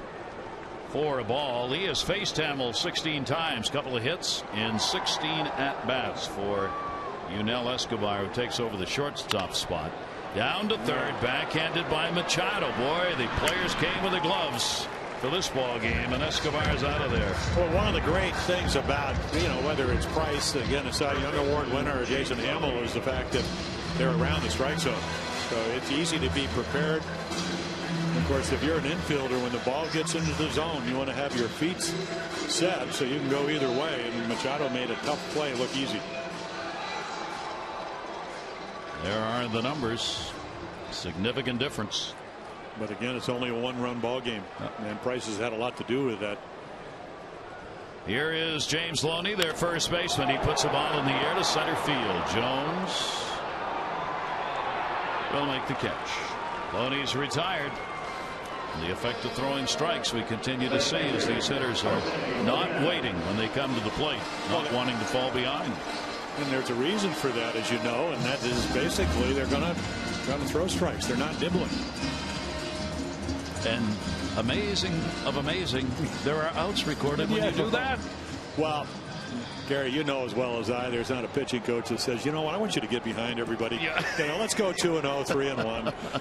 for a ball. He has faced Hamill 16 times, couple of hits in 16 at-bats for Yunel Escobar, who takes over the shortstop spot. Down to 3rd, backhanded by Machado. Boy, the players came with the gloves. for this ball game, and Escobar's out of there. Well, one of the great things about, whether it's Price, again, a Cy Young Award winner, or Jason Hamill, is the fact that they're around the strike zone. So it's easy to be prepared. Of course, if you're an infielder, when the ball gets into the zone, you want to have your feet set so you can go either way. And Machado made a tough play look easy. There are the numbers. Significant difference. But again, it's only a one-run ball game, and Price has had a lot to do with that. Here is James Loney, their first baseman. He puts the ball in the air to center field. Jones will make the catch. Loney's retired. The effect of throwing strikes we continue to see as these hitters are not waiting when they come to the plate, not wanting to fall behind. And there's a reason for that, as you know, and that is basically they're going to throw strikes. They're not nibbling. And amazing, there are outs recorded when you do that. Well, Gary, you know as well as I, there's not a pitching coach that says, you know what, I want you to get behind everybody. Yeah. Let's go 2-0, 3-1.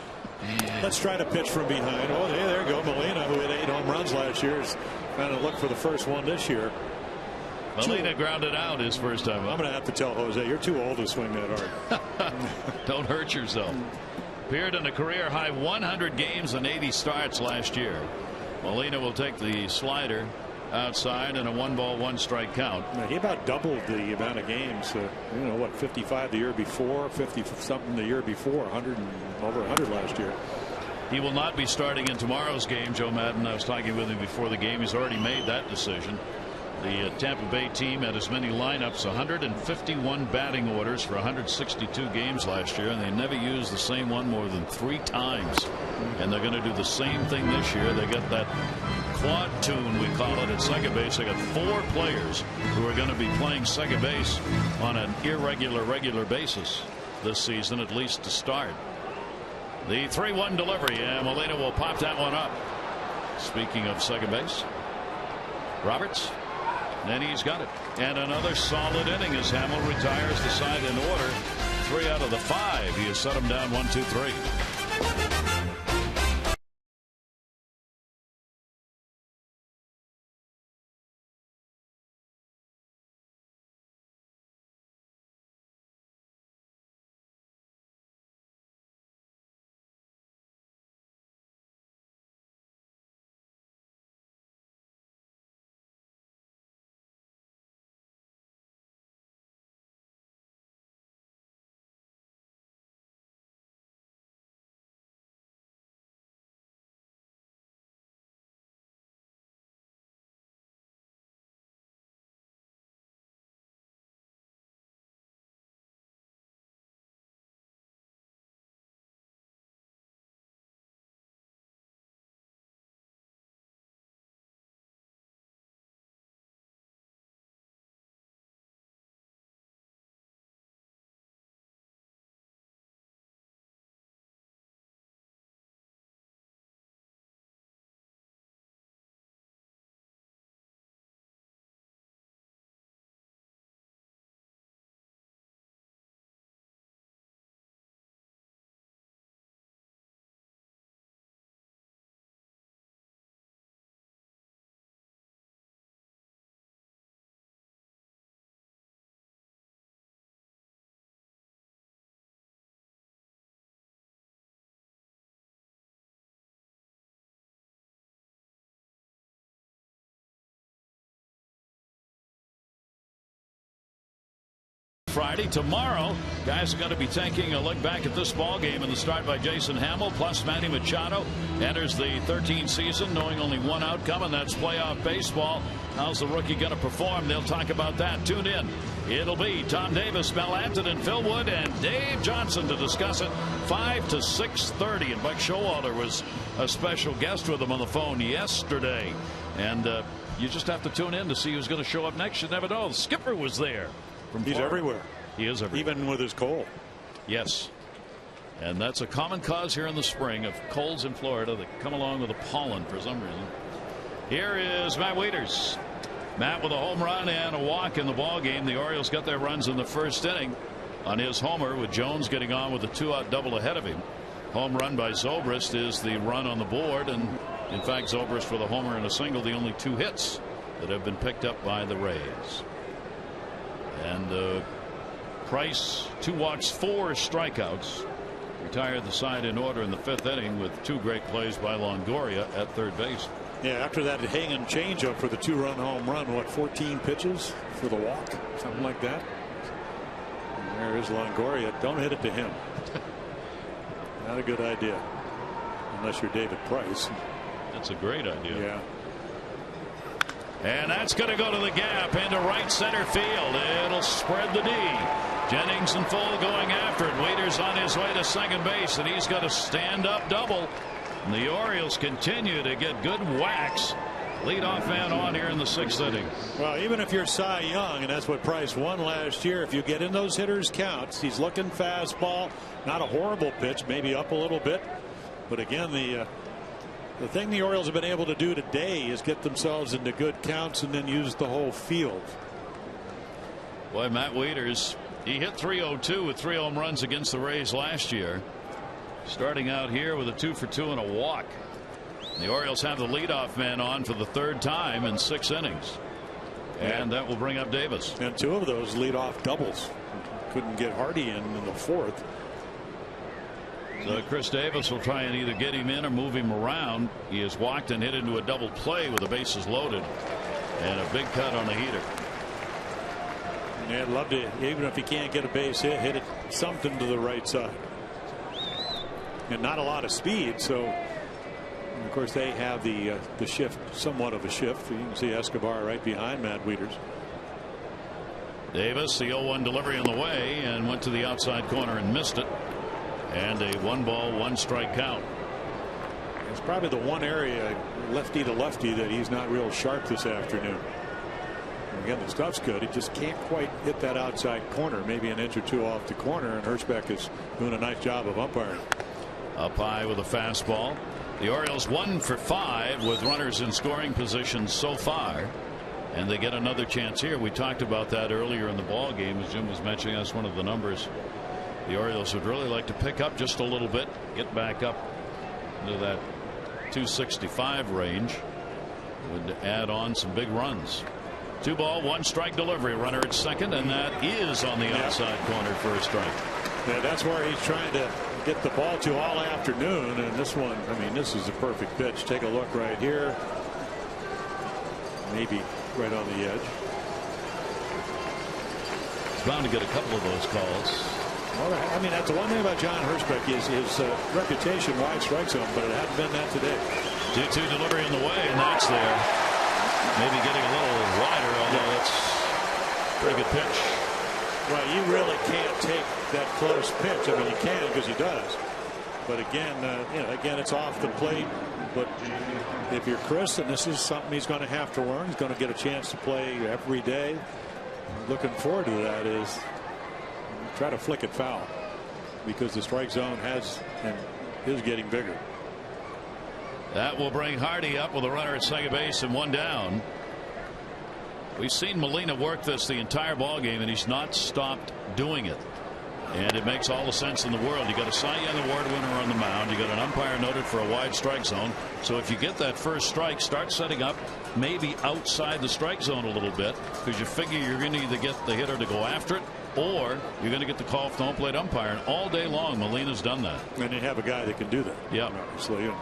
Let's try to pitch from behind. Oh, hey, there you go. Molina, who hit 8 home runs last year, is trying to look for the first one this year. Molina grounded out his first time up. I'm going to have to tell Jose, you're too old to swing that hard. Don't hurt yourself. Appeared in a career high 100 games and 80 starts last year. Molina will take the slider outside in a 1-ball 1-strike count. Now, he about doubled the amount of games. 55 the year before, 50 something the year before, 100 and over 100 last year. He will not be starting in tomorrow's game. Joe Madden, I was talking with him before the game. He's already made that decision. The Tampa Bay team had as many lineups, 151 batting orders for 162 games last year, and they never used the same one more than 3 times. And they're going to do the same thing this year. They got that quad tune, we call it, at second base. They got 4 players who are going to be playing second base on an regular basis this season, at least to start. The 3-1 delivery, and Molina will pop that one up. Speaking of second base, Roberts. And he's got it. And another solid inning as Hamill retires the side in order. 3 out of the 5. He has set him down 1, 2, 3. Friday. Tomorrow, guys are going to be taking a look back at this ball game and the start by Jason Hamill plus Manny Machado enters the 13th season knowing only one outcome, and that's playoff baseball. How's the rookie going to perform? They'll talk about that. Tune in. It'll be Tom Davis, Mel Anton, Phil Wood, and Dave Johnson to discuss it 5 to 6:30. And Buck Showalter was a special guest with him on the phone yesterday. And you just have to tune in to see who's going to show up next. You never know. The skipper was there. He's everywhere. He is everywhere. Even with his cold. Yes. And that's a common cause here in the spring of colds in Florida that come along with the pollen for some reason. Here is Matt Wieters. Matt with a home run and a walk in the ball game. The Orioles got their runs in the first inning on his homer, with Jones getting on with a 2-out double ahead of him. Home run by Zobrist is the run on the board, and In fact, Zobrist with a homer and a single, the only 2 hits that have been picked up by the Rays. And Price, 2 walks, 4 strikeouts. Retired the side in order in the 5th inning with 2 great plays by Longoria at third base. Yeah, after that hanging changeup for the 2-run home run, what, 14 pitches for the walk, something like that. And there is Longoria. Don't hit it to him. Not a good idea, unless you're David Price. That's a great idea. Yeah. And that's going to go to the gap into right center field. It'll spread the D. Jennings in full going after it. Waiters on his way to second base, and he's got a stand-up double. And the Orioles continue to get good whacks. Leadoff man on here in the 6th inning. Well, even if you're Cy Young, and that's what Price won last year, if you get in those hitters' counts, he's looking fastball. Not a horrible pitch, maybe up a little bit. But again, the thing the Orioles have been able to do today is get themselves into good counts and then use the whole field. Boy, Matt Waiters, he hit .302 with 3 home runs against the Rays last year. Starting out here with a 2 for 2 and a walk. The Orioles have the leadoff man on for the 3rd time in 6 innings. And that will bring up Davis. And 2 of those leadoff doubles. Couldn't get Hardy in the 4th. So Chris Davis will try and either get him in or move him around. He is walked and hit into a double play with the bases loaded. And a big cut on the heater. Yeah, I'd love to, even if he can't get a base hit it something to the right side. And not a lot of speed, so of course they have the shift, somewhat of a shift. You can see Escobar right behind Matt Wieters. Davis, the 0-1 delivery on the way, and went to the outside corner and missed it. And a 1-ball, 1-strike count. It's probably the one area, lefty to lefty, that he's not real sharp this afternoon. And again, the stuff's good. He just can't quite hit that outside corner. Maybe an inch or 2 off the corner, and Hirschbeck is doing a nice job of umpiring. Up high with a fastball. The Orioles 1 for 5 with runners in scoring position so far. And they get another chance here. We talked about that earlier in the ball game as Jim was mentioning. That's one of the numbers the Orioles would really like to pick up just a little bit, get back up to that 265 range. Would add on some big runs. 2-ball, 1-strike delivery. Runner at second, and that is on the outside corner for a strike. Yeah, that's where he's trying to get the ball to all afternoon, and this one, I mean, this is a perfect pitch. Take a look right here. Maybe right on the edge. He's bound to get a couple of those calls. Well, I mean, that's the one thing about John Hirschbeck is his reputation wide strike zone, but it hasn't been that today. 2-2 delivery in the way, and that's there. Maybe getting a little wider, although that's a pretty good pitch. Well, you really can't take that close pitch. I mean, you can because he does. But again, again, it's off the plate. But if you're Chris, and this is something he's going to have to learn, he's going to get a chance to play every day. Looking forward to that is try to flick it foul because the strike zone is getting bigger. That will bring Hardy up with a runner at second base and 1 down. We've seen Molina work this the entire ball game, and he's not stopped doing it. And it makes all the sense in the world. You got a Cy Young Award winner on the mound. You got an umpire noted for a wide strike zone. So if you get that first strike, start setting up maybe outside the strike zone a little bit, because you figure you're going to either get the hitter to go after it, or you're going to get the call from the home plate umpire. And all day long, Molina's done that. And you have a guy that can do that. Yeah. So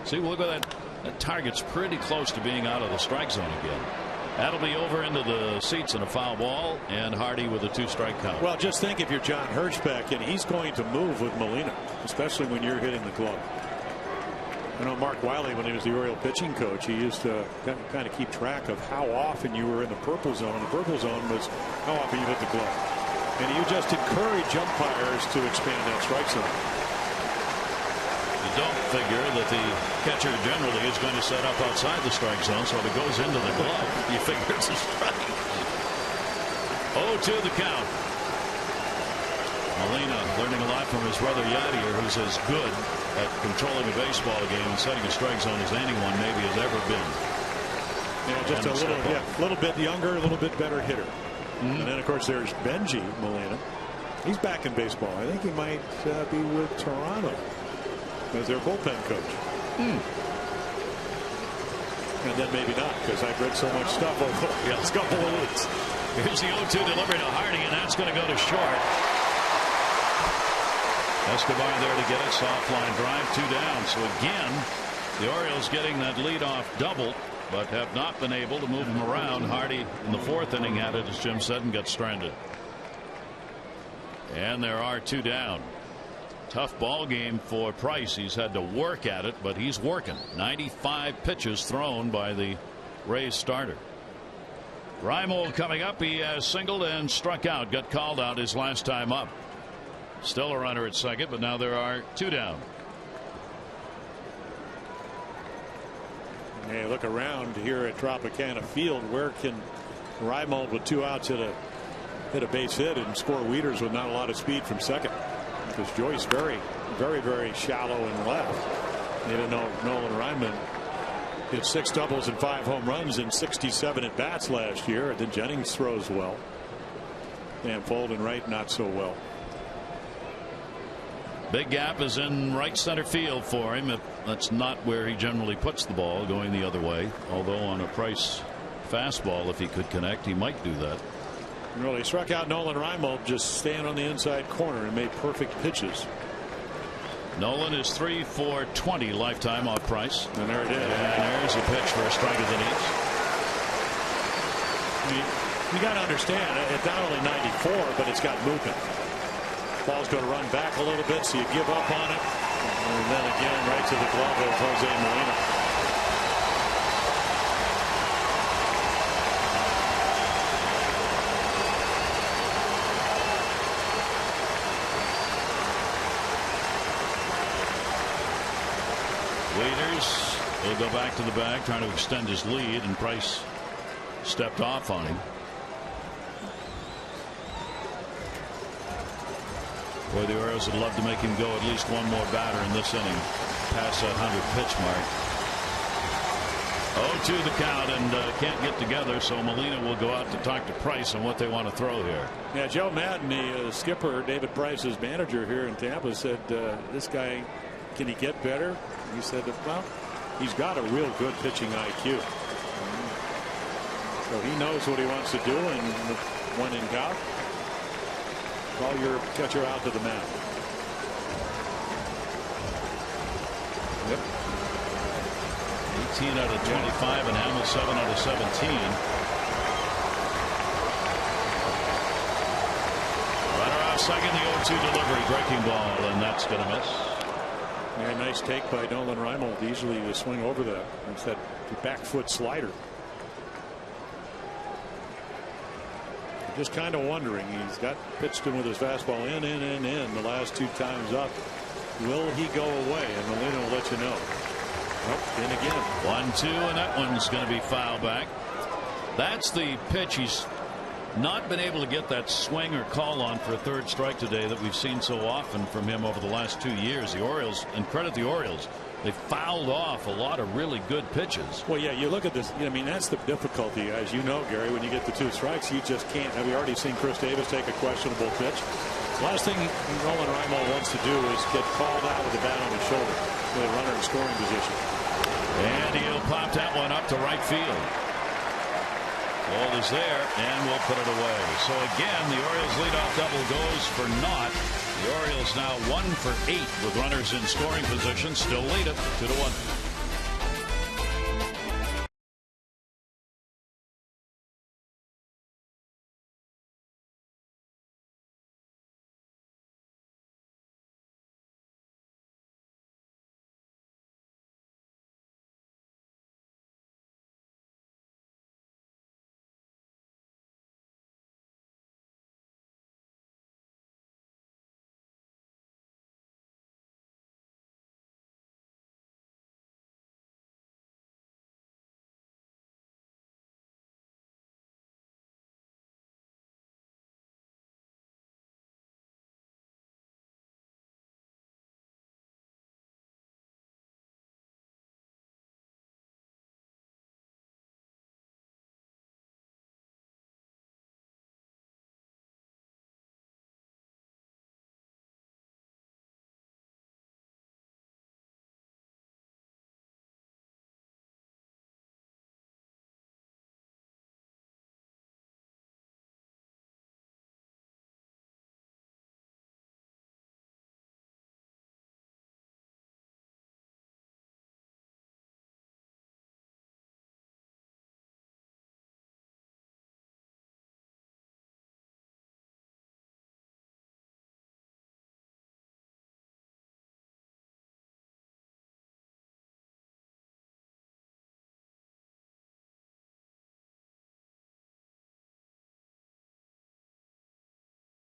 see, look at that. That target's pretty close to being out of the strike zone again. That'll be over into the seats and a foul ball, and Hardy with a 2-strike count. Well, just think if you're John Hirschbeck, and he's going to move with Molina, especially when you're hitting the glove. I know Mark Wiley, when he was the Oriole pitching coach, he used to kind of keep track of how often you were in the purple zone. And the purple zone was how often you hit the glove. And you just encourage umpires to expand that strike zone. You don't figure that the catcher generally is going to set up outside the strike zone, so if it goes into the glove, you figure it's a strike. 0-2 the count. Molina learning a lot from his brother Yadier, who's as good at controlling a baseball game and setting a strike zone as anyone maybe has ever been. Yeah, just a little bit younger, a little bit better hitter. And then, of course, there's Benji Molina. He's back in baseball. I think he might be with Toronto as their bullpen coach. And then maybe not, because I've read so much stuff over the last couple of weeks. Here's the 0-2 delivery to Hardy, and that's going to go to short. Escobar there to get it. Soft line drive, 2 down. So again, the Orioles getting that leadoff double, but have not been able to move him around. Hardy in the 4th inning had it, as Jim said, and got stranded. And there are 2 down. Tough ball game for Price. He's had to work at it, but he's working. 95 pitches thrown by the Rays starter. Reimold coming up. He has singled and struck out. Got called out his last time up. Still a runner at second, but now there are 2 down. Hey, look around here at Tropicana Field. Where can Reimold with 2 outs hit a base hit and score Wieters with not a lot of speed from second? Because Joyce very shallow and left. Even though Nolan Ryan hit 6 doubles and 5 home runs in 67 at bats last year. And then Jennings throws well. And Folden right not so well. Big gap is in right center field for him. That's not where he generally puts the ball, going the other way. Although on a Price fastball, if he could connect, he might do that. Well, he struck out Nolan Reimold just staying on the inside corner and made perfect pitches. Nolan is 3 for 20 lifetime off Price. And there it is. And there's a pitch for a strike that needs. You got to understand, it's not only 94, but it's got movement. Ball's going to run back a little bit, so you give up on it. And then again, right to the glove of Jose Molina. Wieters will go back to the bag, trying to extend his lead, and Price stepped off on him. Boy, the Orioles would love to make him go at least one more batter in this inning, past that 100 pitch mark. 0-2 the count, and can't get together, so Molina will go out to talk to Price on what they want to throw here. Yeah, Joe Madden, the skipper, David Price's manager here in Tampa, said this guy, can he get better? He said, well, he's got a real good pitching IQ. So he knows what he wants to do, and when in doubt, call your catcher out to the mound. Yep. 18 out of 25, and Hamel 7 out of 17. Runner off second, the 0-2 delivery, breaking ball, and that's going to miss. Yeah, nice take by Nolan Reimold. Easily to swing over that. It's that back foot slider. Just kind of wondering. He's got pitched him with his fastball in the last 2 times up. Will he go away? And Molina will let you know. Oh, in again. 1-2, and that one's going to be fouled back. That's the pitch he's not been able to get that swing or call on for a 3rd strike today that we've seen so often from him over the last 2 years. The Orioles, and credit the Orioles, they fouled off a lot of really good pitches. Well, yeah, you look at this. I mean, that's the difficulty, as you know, Gary. When you get the 2 strikes, you just can't. Have you already seen Chris Davis take a questionable pitch? Last thing Nolan Reimold wants to do is get called out with the bat on his shoulder with a runner in scoring position. And he'll pop that one up to right field. Ball is there, and we'll put it away. So again, the Orioles leadoff double goes for naught. The Orioles now 1 for 8 with runners in scoring position. Still lead it 2-1.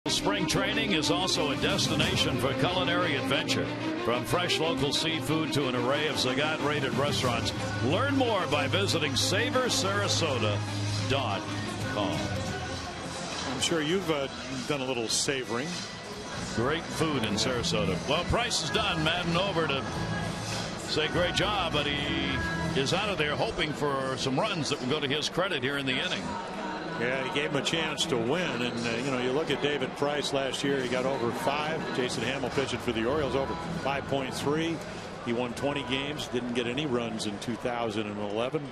Spring training is also a destination for culinary adventure. From fresh local seafood to an array of Zagat-rated restaurants. Learn more by visiting SavorSarasota.com. I'm sure you've done a little savoring. Great food in Sarasota. Well, Price is done. Madden over to say great job, but he is out of there hoping for some runs that will go to his credit here in the inning. Yeah, he gave him a chance to win, and you know, you look at David Price last year, he got over 5. Jason Hamill pitching for the Orioles over 5.3. He won 20 games, didn't get any runs in 2011,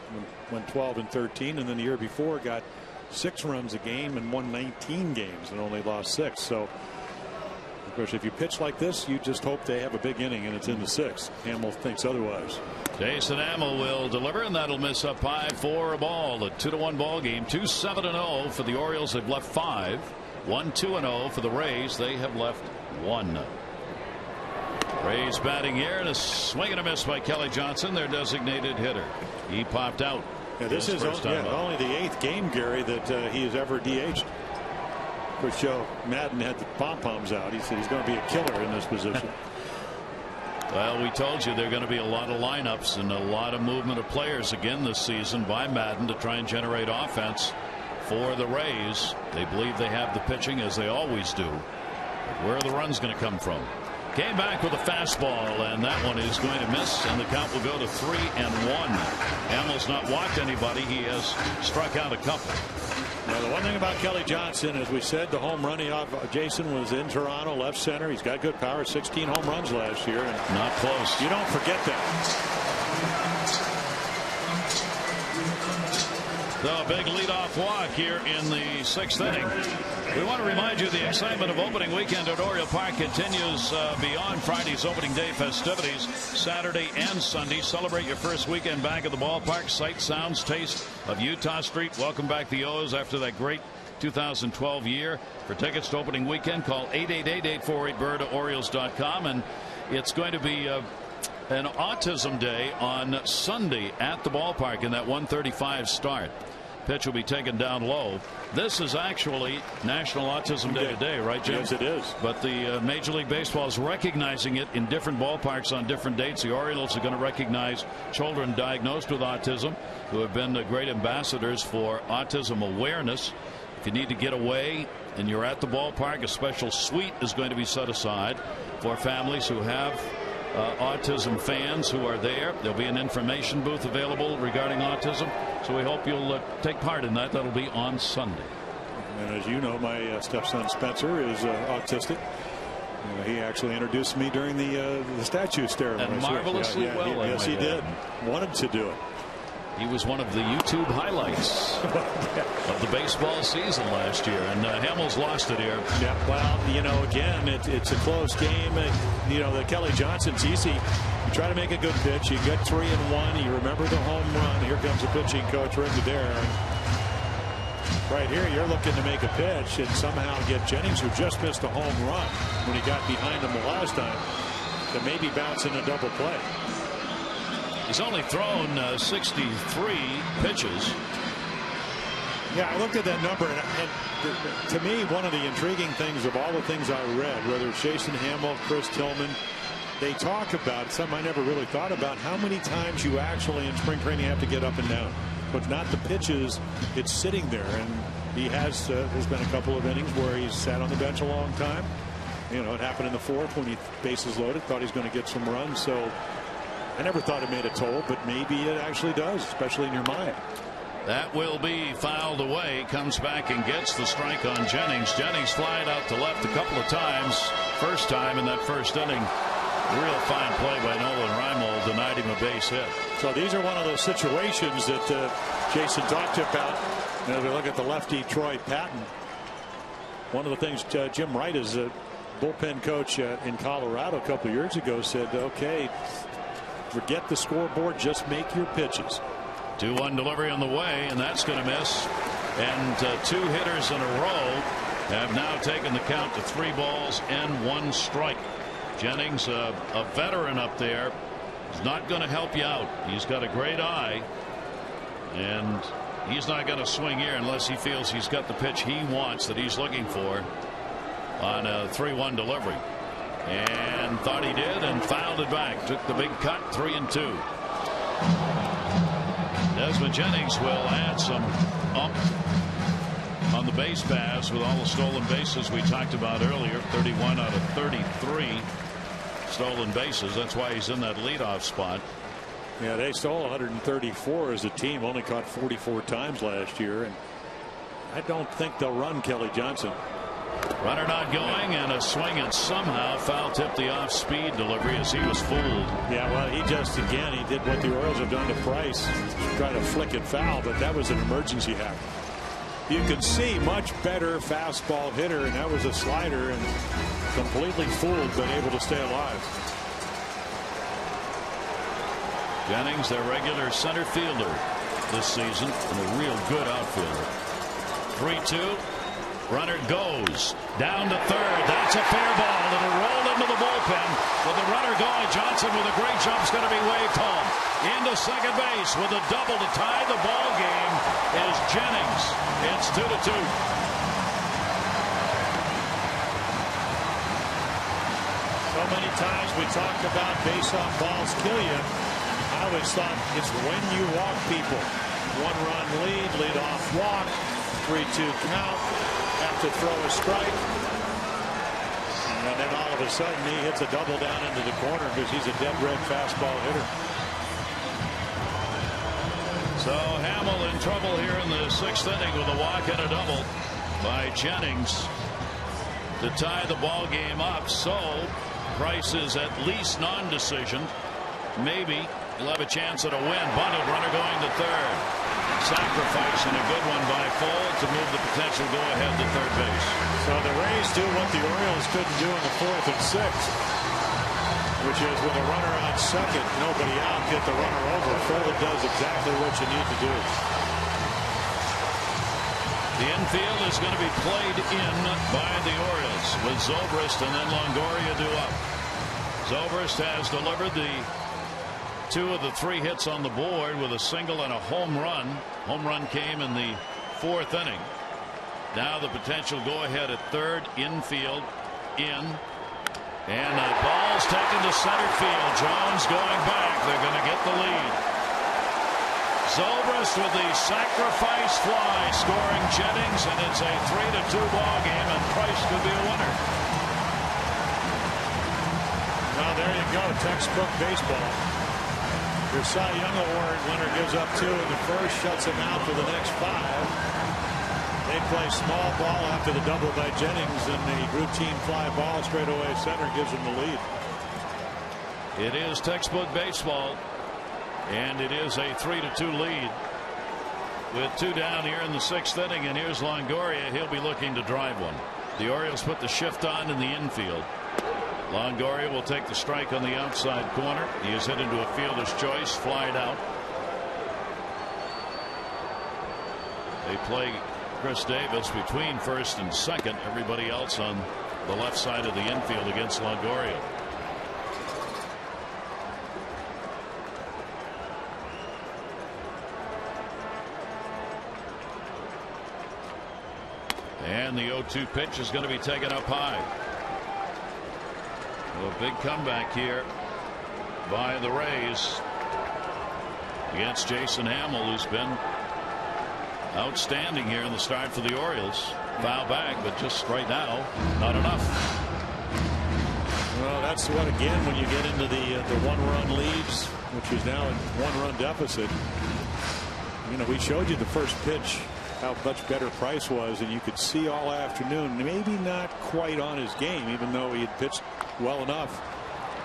went 12-13, and then the year before got 6 runs a game and won 19 games and only lost 6. So, of course, if you pitch like this, you just hope they have a big inning and it's in the 6th. Hamill thinks otherwise. Jason Hamill will deliver, and that'll miss up high for a ball. A 2-1 ball game. 2-7-0 for the Orioles. They've left 5. 1-2-0 for the Rays. They have left 1. Rays batting here, and a swing and a miss by Kelly Johnson, their designated hitter. He popped out. Yeah, this is only the 8th game, Gary, that he has ever DH'd. Of course, Joe Madden had the pom-poms out. He said he's going to be a killer in this position. Well, we told you there are going to be a lot of lineups and a lot of movement of players again this season by Madden to try and generate offense for the Rays. They believe they have the pitching, as they always do. But where are the runs going to come from? Came back with a fastball, and that one is going to miss, and the count will go to 3-1. Hamill's not walked anybody. He has struck out a couple. Now, the one thing about Kelly Johnson, as we said, the home run Jason was in Toronto, left center. He's got good power, 16 home runs last year. And not close. You don't forget that. So a big leadoff walk here in the 6th inning. We want to remind you the excitement of opening weekend at Oriole Park continues beyond Friday's opening day festivities. Saturday and Sunday. Celebrate your first weekend back at the ballpark. Sight, sounds, taste of Utah Street. Welcome back the O's after that great 2012 year. For tickets to opening weekend, call 888-848-BIRD at Orioles.com. And it's going to be an autism day on Sunday at the ballpark in that 1:35 start. Pitch will be taken down low. This is actually National Autism Day today, right, Jim? Yes, it is. But the Major League Baseball is recognizing it in different ballparks on different dates. The Orioles are going to recognize children diagnosed with autism who have been great ambassadors for autism awareness. If you need to get away and you're at the ballpark, a special suite is going to be set aside for families who have autism fans who are there. There'll be an information booth available regarding autism, so we hope you'll take part in that. That'll be on Sunday. And as you know, my stepson Spencer is autistic. He actually introduced me during the statue ceremony. And marvelously well. Yes, he did. Wanted to do it. He was one of the YouTube highlights of the baseball season last year, and Hamill's lost it here. Yeah, well, you know, again, it's a close game. You know, the Kelly Johnson's easy. You try to make a good pitch. You get 3-1. You remember the home run. Here comes the pitching coach, Rick Adair. Right here, you're looking to make a pitch and somehow get Jennings, who just missed a home run when he got behind him the last time, to maybe bounce in a double play. He's only thrown 63 pitches. Yeah, I looked at that number, and to me, one of the intriguing things of all the things I read, whether it's Jason Hamill, Chris Tillman, they talk about, something I never really thought about, how many times you actually in spring training have to get up and down. But not the pitches, it's sitting there. And he has, there's been a couple of innings where he's sat on the bench a long time. You know, it happened in the 4th when he bases loaded, thought he was going to get some runs. So I never thought it made a toll, but maybe it actually does, especially in your mind. That will be fouled away. Comes back and gets the strike on Jennings. Jennings flied out to left a couple of times. First time in that first inning. Real fine play by Nolan Reimold, denied him a base hit. So these are one of those situations that Jason talked about. As we look at the lefty Troy Patton, one of the things Jim Wright, is a bullpen coach in Colorado a couple of years ago, said, okay, forget the scoreboard, just make your pitches. 2-1 delivery on the way, and that's going to miss. And 2 hitters in a row have now taken the count to 3 balls and 1 strike. Jennings, a veteran up there, is not going to help you out. He's got a great eye, and he's not going to swing here unless he feels he's got the pitch he wants that he's looking for. on a 3-1 delivery, and thought he did and fouled it back. Took the big cut, 3-2. Desmond Jennings will add some on the base paths with all the stolen bases we talked about earlier. 31 out of 33 stolen bases. That's why he's in that leadoff spot. Yeah, they stole 134 as a team, only caught 44 times last year, and I don't think they'll run Kelly Johnson. Runner not going, and a swing, and somehow foul tipped the off-speed delivery as he was fooled. Yeah, well, he did what the Orioles have done to Price, try to flick it foul, but that was an emergency hack. You can see much better fastball hitter, and that was a slider, and completely fooled, but able to stay alive. Jennings, their regular center fielder this season, and a real good outfielder. 3-2. Runner goes down to third. That's a fair ball. It'll roll into the bullpen with the runner going. Johnson with a great jump is going to be waved home. Into second base with a double to tie the ball game is Jennings. It's 2-2. So many times we talked about base-off balls kill you. I always thought it's when you walk people. 1-run lead, lead-off walk, 3-2 count. Have to throw a strike, and then all of a sudden he hits a double down into the corner because he's a dead red fastball hitter. So Hamill in trouble here in the 6th inning with a walk and a double by Jennings to tie the ball game up. So Price is at least non-decision. Maybe he'll have a chance at a win. Bunted, runner going to third. Sacrifice and a good one by Fold to move the potential go-ahead to third base. So the Rays do what the Orioles couldn't do in the 4th and 6th, which is with a runner on second, nobody out, get the runner over. Fold does exactly what you need to do. The infield is going to be played in by the Orioles with Zobrist and then Longoria due up. Zobrist has delivered the 2 of the 3 hits on the board with a single and a home run. Home run came in the 4th inning. Now the potential go ahead at third, infield, in. And the ball's taken to center field. Jones going back. They're going to get the lead. Zobrist with the sacrifice fly scoring Jennings, and it's a 3-2 ball game, and Price could be a winner. Well, there you go. Textbook baseball. Your Cy Young Award winner gives up 2 in the first, shuts him out for the next 5. They play small ball after the double by Jennings, and the routine fly ball straightaway center gives them the lead. It is textbook baseball, and it is a 3-2 lead with 2 down here in the 6th inning. And here's Longoria. He'll be looking to drive one. The Orioles put the shift on in the infield. Longoria will take the strike on the outside corner. He is hit into a fielder's choice, flied out. They play Chris Davis between first and second. Everybody else on the left side of the infield against Longoria. And the 0-2 pitch is going to be taken up high. A big comeback here by the Rays against Jason Hamill, who's been outstanding here in the start for the Orioles. Foul back, but just right now, not enough. Well, that's what, again, when you get into the 1-run leads, which is now a 1-run deficit. You know, we showed you the first pitch, how much better Price was, and you could see all afternoon, maybe not quite on his game, even though he had pitched well enough.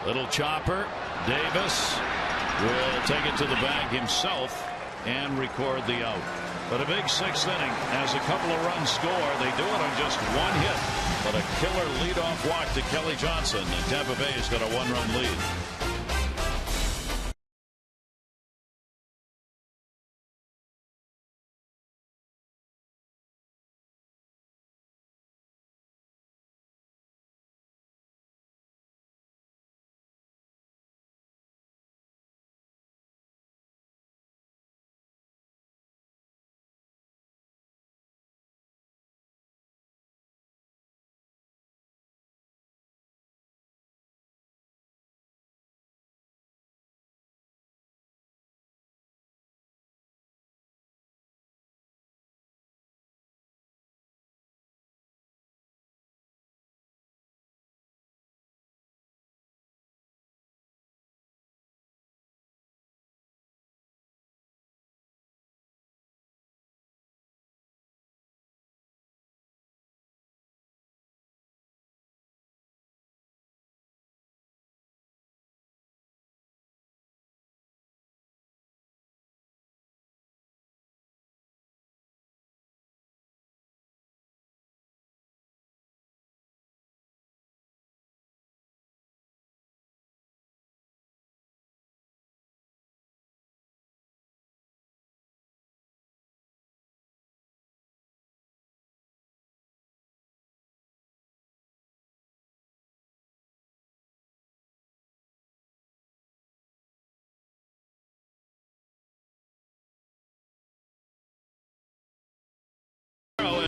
Little chopper. Davis will take it to the bag himself and record the out. But a big 6th inning as a couple of runs score. They do it on just 1 hit, but a killer leadoff walk to Kelly Johnson, and Tampa Bay's got a 1-run lead.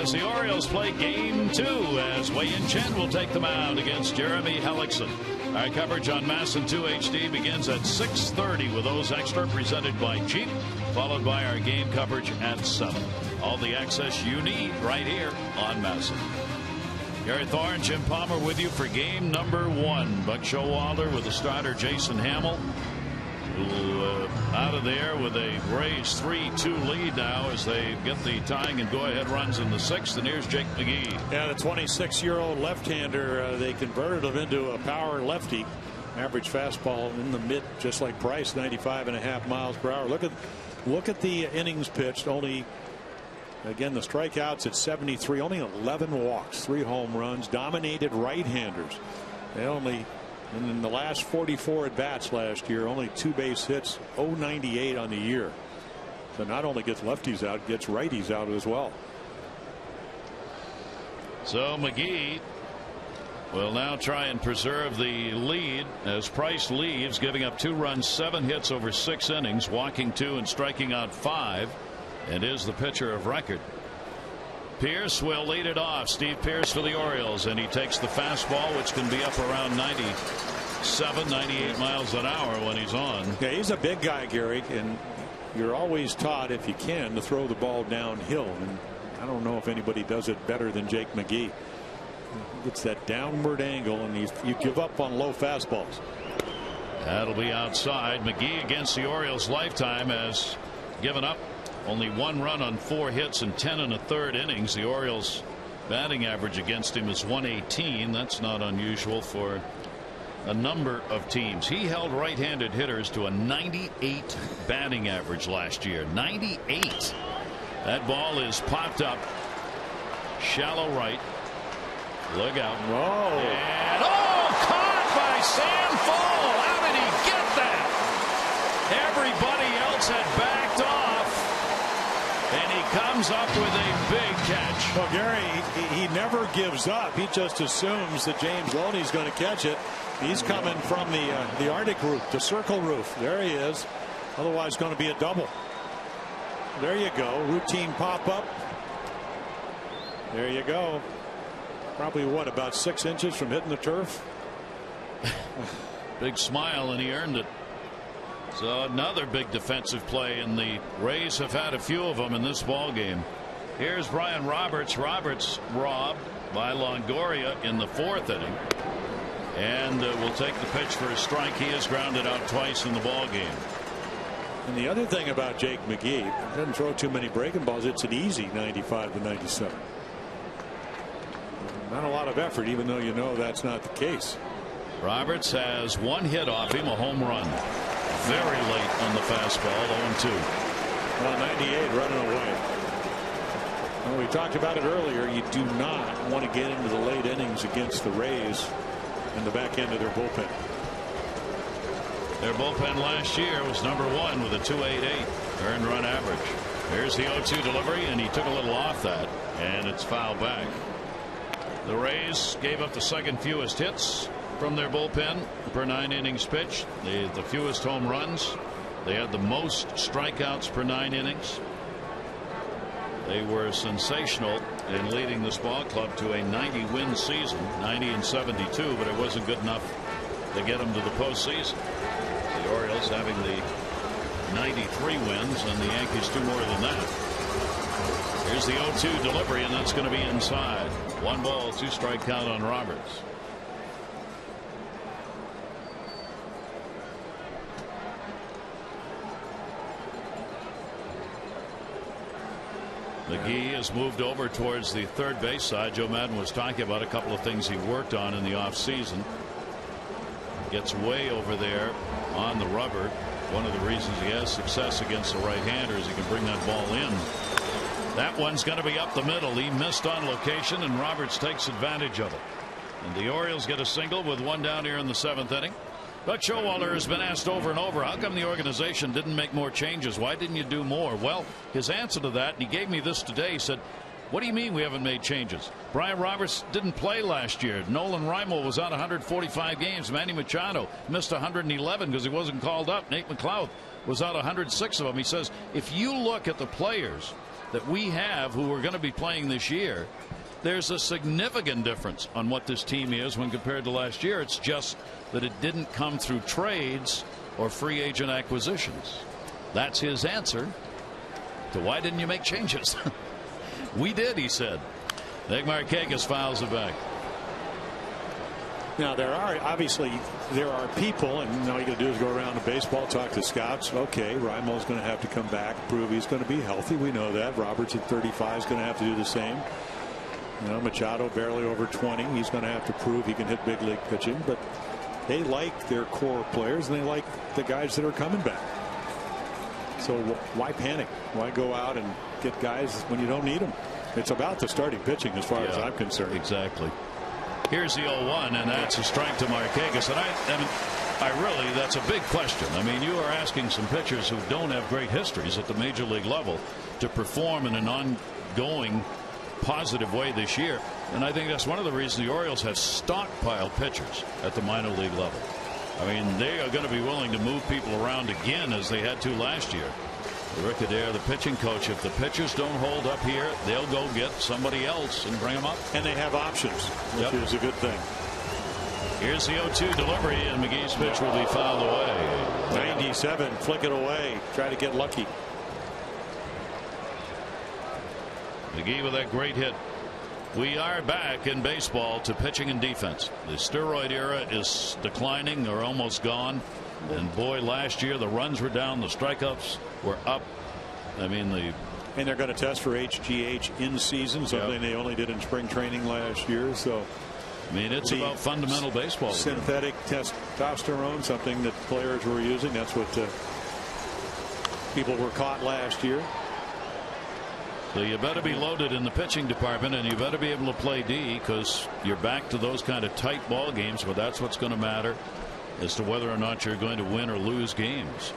as the Orioles play game 2 as Wei-Yin Chen will take them out against Jeremy Hellickson. Our coverage on MASN 2 HD begins at 6:30 with those extra presented by Jeep, followed by our game coverage at 7. All the access you need right here on MASN. Gary Thorne, Jim Palmer with you for game number 1. Buck Showalter with the starter Jason Hamill, who out of there with a Rays 3-2 lead now as they get the tying and go-ahead runs in the 6th. And here's Jake McGee. Yeah, the 26-year-old left-hander, they converted him into a power lefty. Average fastball in the mid, just like Price, 95.5 miles per hour. Look at the innings pitched. Only, again, the strikeouts at 73. Only 11 walks, 3 home runs. Dominated right-handers. They only, in the last 44 at bats last year, only 2 base hits, 098 on the year. So not only gets lefties out, gets righties out as well. So McGee will now try and preserve the lead as Price leaves, giving up 2 runs, 7 hits over 6 innings, walking 2 and striking out 5, and is the pitcher of record. Pierce will lead it off. Steve Pierce for the Orioles, and he takes the fastball, which can be up around 97, 98 miles an hour when he's on. Yeah, he's a big guy, Gary, and you're always taught, if you can, to throw the ball downhill. And I don't know if anybody does it better than Jake McGee. It's that downward angle, and you give up on low fastballs. That'll be outside. McGee against the Orioles' lifetime has given up only 1 run on 4 hits in 10 1/3 innings. The Orioles batting average against him is 118. That's not unusual for a number of teams. He held right-handed hitters to a 98 batting average last year. 98. That ball is popped up shallow right. Look out. Whoa. And caught by Sam Fall. How did he get that? Everybody else had backed off, and he comes up with a big catch. Well, Gary, he never gives up. He just assumes that James Loney's going to catch it. He's coming from the Arctic roof, the circle roof. There he is. Otherwise going to be a double. There you go. Routine pop up. There you go. Probably what, about 6 inches from hitting the turf? Big smile, and he earned it. So another big defensive play, and the Rays have had a few of them in this ball game. Here's Brian Roberts. Roberts robbed by Longoria in the 4th inning, and will take the pitch for a strike. He has grounded out twice in the ball game. And the other thing about Jake McGee, doesn't throw too many breaking balls. It's an easy 95 to 97. Not a lot of effort, even though you know that's not the case. Roberts has 1 hit off him, a home run. Very late on the fastball, 0-2. Well, 98 running away. Well, we talked about it earlier. You do not want to get into the late innings against the Rays in the back end of their bullpen. Their bullpen last year was number 1 with a 2.88 earned run average. There's the 0-2 delivery, and he took a little off that, and it's fouled back. The Rays gave up the 2nd fewest hits from their bullpen per 9 innings pitched. The fewest home runs. They had the most strikeouts per 9 innings. They were sensational in leading this ball club to a 90-win season, 90-72, but it wasn't good enough to get them to the postseason. The Orioles having the 93 wins, and the Yankees 2 more than that. Here's the 0-2 delivery, and that's going to be inside. 1 ball, 2 strike count on Roberts. McGee has moved over towards the 3rd base side. Joe Madden was talking about a couple of things he worked on in the offseason. Gets way over there on the rubber. One of the reasons he has success against the right-hander is he can bring that ball in. That one's going to be up the middle. He missed on location, and Roberts takes advantage of it. And the Orioles get a single with 1 down here in the 7th inning. Buck Showalter has been asked over and over, how come the organization didn't make more changes? Why didn't you do more? Well, his answer to that, and he gave me this today, he said, what do you mean we haven't made changes? Brian Roberts didn't play last year. Nolan Reimel was out 145 games. Manny Machado missed 111 because he wasn't called up. Nate McLeod was out 106 of them. He says, if you look at the players that we have who are going to be playing this year, there's a significant difference on what this team is when compared to last year. It's just that it didn't come through trades or free agent acquisitions. That's his answer to why didn't you make changes. We did, he said. Nick Markakis fouls it back. Now there are people, and all you got to do is go around the baseball, talk to scouts. Okay, Raimund's going to have to come back, prove he's going to be healthy. We know that. Roberts at 35 is going to have to do the same. You know, Machado barely over 20. He's going to have to prove he can hit big league pitching. But they like their core players, and they like the guys that are coming back. So why panic? Why go out and get guys when you don't need them? It's about the starting pitching as far as I'm concerned. Exactly. Here's the 0-1, and that's a strike to Markakis. And I really, that's a big question. I mean, you are asking some pitchers who don't have great histories at the major league level to perform in an ongoing positive way this year. And I think that's one of the reasons the Orioles have stockpiled pitchers at the minor league level. I mean, they are going to be willing to move people around again as they had to last year. Rick Adair, the pitching coach, if the pitchers don't hold up here, they'll go get somebody else and bring them up. And they have options, which is a good thing. Here's the 0-2 delivery, and McGee's pitch will be fouled away. 97, flick it away, try to get lucky. McGee with that great hit. We are back in baseball to pitching and defense. The steroid era is declining or almost gone. And boy, last year the runs were down, the strikeouts were up. I mean, and they're going to test for HGH in season, something they only did in spring training last year. So I mean, it's about fundamental baseball. Synthetic testosterone, something that players were using. That's what people were caught last year. So you better be loaded in the pitching department, and you better be able to play D, because you're back to those kind of tight ball games. But that's what's going to matter as to whether or not you're going to win or lose games.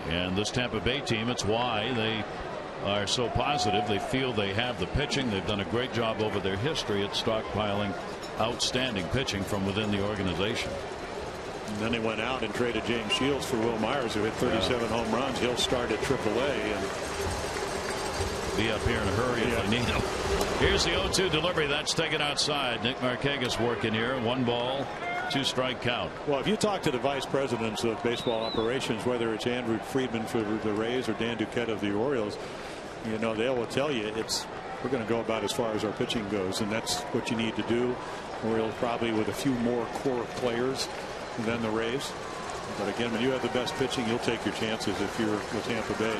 And this Tampa Bay team, it's why they are so positive. They feel they have the pitching. They've done a great job over their history at stockpiling outstanding pitching from within the organization. And then they went out and traded James Shields for Will Myers, who hit 37 home runs. He'll start at AAA and be up here in a hurry if they need him. Here's the 0-2 delivery. That's taken outside. Nick Markakis working here. 1 ball, 2 strike count. Well, if you talk to the vice presidents of baseball operations, whether it's Andrew Friedman for the Rays or Dan Duquette of the Orioles, you know, they will tell you we're going to go about as far as our pitching goes, and that's what you need to do. Orioles probably with a few more core players than the Rays. But again, when you have the best pitching, you'll take your chances if you're the Tampa Bay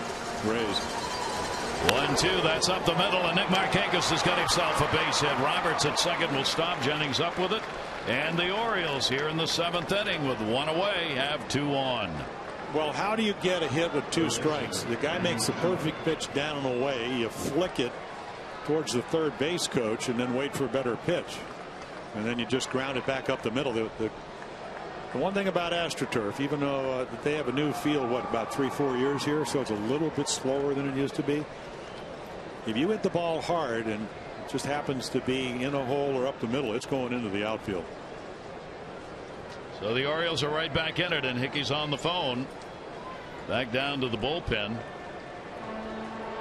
Rays. 1-2, that's up the middle, and Nick Markakis has got himself a base hit. Roberts at second will stop. Jennings up with it. And the Orioles here in the 7th inning with 1 away have 2 on. Well, how do you get a hit with 2 strikes? The guy makes the perfect pitch down and away. You flick it towards the third base coach and then wait for a better pitch. And then you just ground it back up the middle. The one thing about AstroTurf, even though they have a new field, about 3-4 years here, so it's a little bit slower than it used to be. If you hit the ball hard and it just happens to be in a hole or up the middle, it's going into the outfield. So the Orioles are right back in it, and Hickey's on the phone. Back down to the bullpen.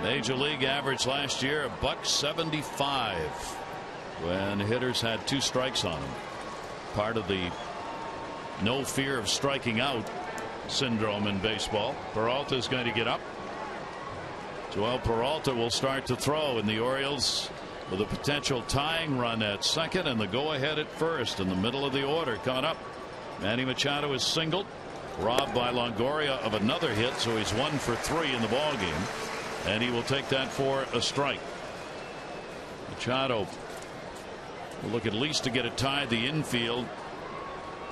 Major league average last year $175 when hitters had 2 strikes on them. Part of the no fear of striking out syndrome in baseball. Peralta is going to get up. Joel Peralta will start to throw, and the Orioles with a potential tying run at second and the go ahead at first in the middle of the order coming up. Manny Machado is singled, robbed by Longoria of another hit, so he's 1 for 3 in the ball game, and he will take that for a strike. Machado will look at least to get it tied. The infield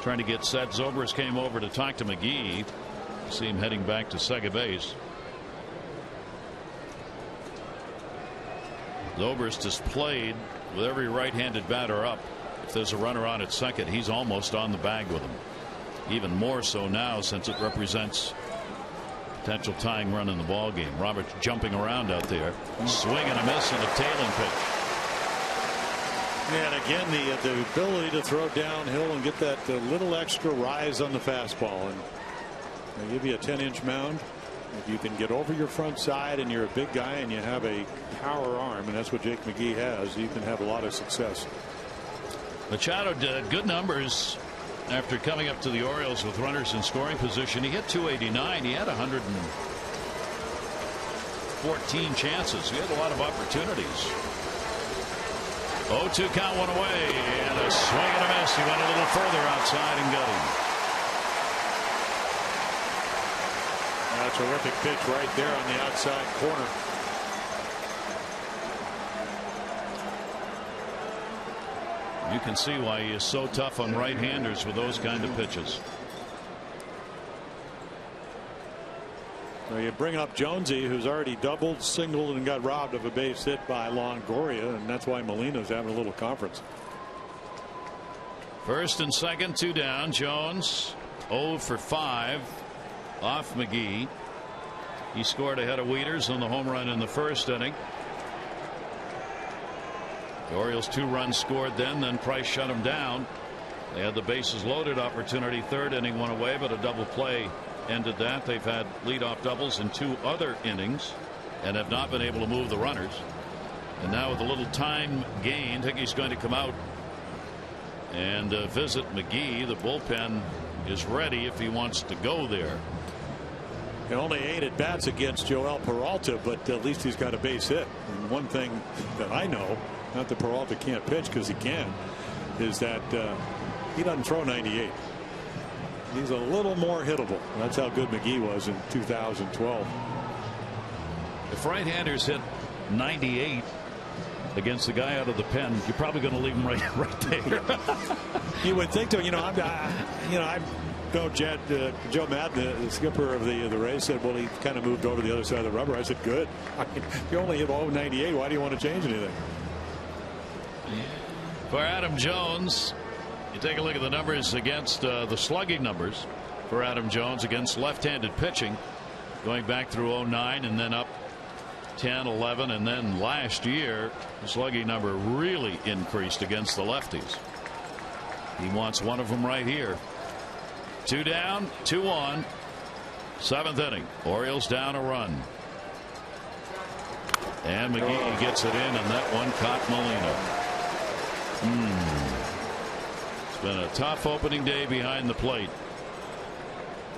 trying to get set. Zobrist came over to talk to McGee. See him heading back to second base. Zobrist has played with every right-handed batter up. If there's a runner on at second, he's almost on the bag with him. Even more so now, since it represents potential tying run in the ball game. Roberts jumping around out there. Swing and a miss and a tailing pitch. And again, the ability to throw downhill and get that little extra rise on the fastball. And they give you a 10-inch mound. If you can get over your front side and you're a big guy and you have a power arm, and that's what Jake McGee has, you can have a lot of success. Machado did good numbers after coming up to the Orioles with runners in scoring position. He hit 289. He had 114 chances. He had a lot of opportunities. 0-2 count, one away, and a swing and a miss. He went a little further outside and got him. A terrific pitch right there on the outside corner. You can see why he is so tough on right-handers with those kind of pitches. So you bring up Jonesy, who's already doubled, singled, and got robbed of a base hit by Longoria, and that's why Molina's having a little conference. First and second, 2 down. Jones 0 for 5 off McGee. He scored ahead of Wieters on the home run in the first inning. The Orioles 2 runs scored then Price shut him down. They had the bases loaded opportunity, third inning, one away, but a double play ended that. They've had leadoff doubles in 2 other innings and have not been able to move the runners. And now with a little time gained, Hickey's going to come out and visit McGee. The bullpen is ready if he wants to go there. He only 8 at bats against Joel Peralta, but at least he's got a base hit. And one thing that I know, not that Peralta can't pitch, because he can, is that he doesn't throw 98. He's a little more hittable. That's how good McGee was in 2012. If right-handers hit 98 against the guy out of the pen, you're probably going to leave him right there. You would think so. I know Joe Madden, the skipper of the Rays, said, well, he kind of moved over the other side of the rubber. I said, good. I mean, you only hit 98. Why do you want to change anything? For Adam Jones, you take a look at the numbers against the slugging numbers for Adam Jones against left-handed pitching, going back through 09 and then up 10, 11, and then last year the slugging number really increased against the lefties. He wants one of them right here. 2 down, 2 on, 7th inning. Orioles down a run. And McGee gets it in, and that one caught Molina. It's been a tough opening day behind the plate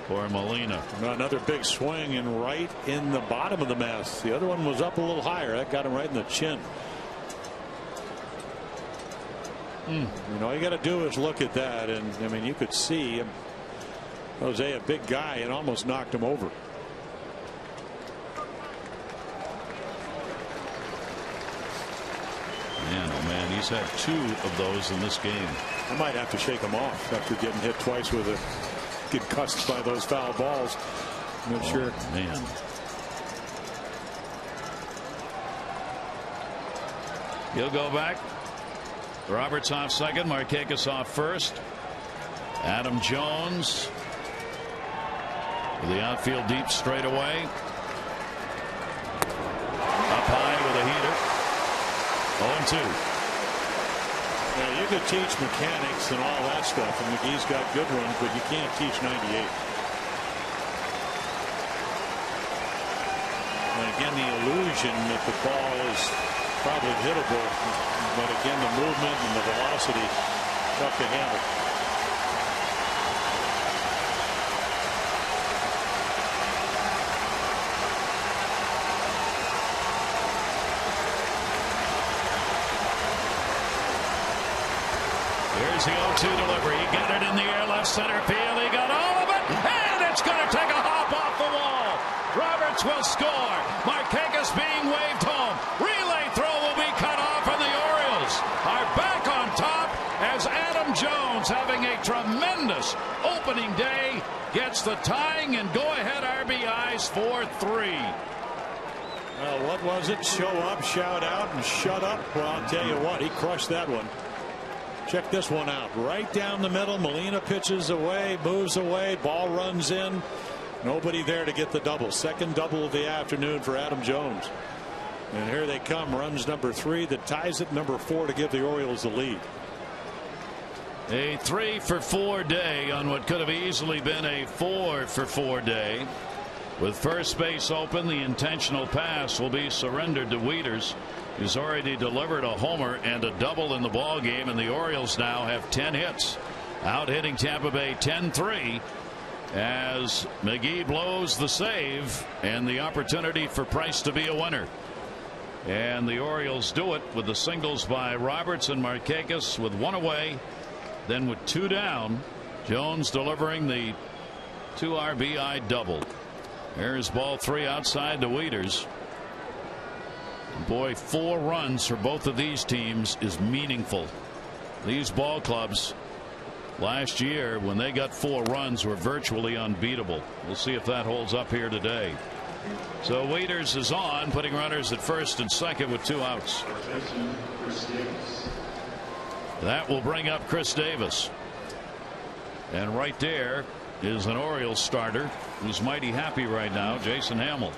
for Molina. Another big swing and right in the bottom of the mess. The other one was up a little higher. That got him right in the chin. All you got to do is look at that, and I mean, you could see Jose, a big guy, and almost knocked him over. Man, oh man, he's had 2 of those in this game. I might have to shake him off after getting hit twice with get cussed by those foul balls. I'm not sure. Man. He'll go back. Roberts off second. Markakis off first. Adam Jones with the outfield deep straightaway. Up high with a heater. 0-2. Now, you could teach mechanics and all that stuff, and McGee's got good ones, but you can't teach 98. And again, the illusion that the ball is probably hittable, but again, the movement and the velocity, tough to handle. Here's the 0-2 delivery. He got it in the air, left center field. He got all of it, and it's going to take a hop off the wall. Roberts will score. Markakis being waved home. Relay throw will be cut off, and the Orioles are back on top as Adam Jones, having a tremendous opening day, gets the tying and go-ahead RBIs for 3. Well, what was it? Show up, shout out, and shut up. Well, I'll tell you what, he crushed that one. Check this one out. Right down the middle. Molina pitches away, moves away, ball runs in. Nobody there to get the double. Second double of the afternoon for Adam Jones. And here they come. Runs number 3 that ties it, number 4 to give the Orioles the lead. A 3 for 4 day on what could have easily been a 4 for 4 day. With first base open, the intentional pass will be surrendered to Wieters, who's already delivered a homer and a double in the ball game, and the Orioles now have 10 hits. Out hitting Tampa Bay 10-3 as McGee blows the save and the opportunity for Price to be a winner. And the Orioles do it with the singles by Roberts and Markakis with one away. Then with two down, Jones delivering the 2 RBI double. There's ball 3 outside to Wieters. Boy, 4 runs for both of these teams is meaningful. These ball clubs last year, when they got 4 runs, were virtually unbeatable. We'll see if that holds up here today. So Wieters is on, putting runners at first and second with 2 outs. That will bring up Chris Davis. And right there is an Orioles starter who's mighty happy right now, Jason Hamill.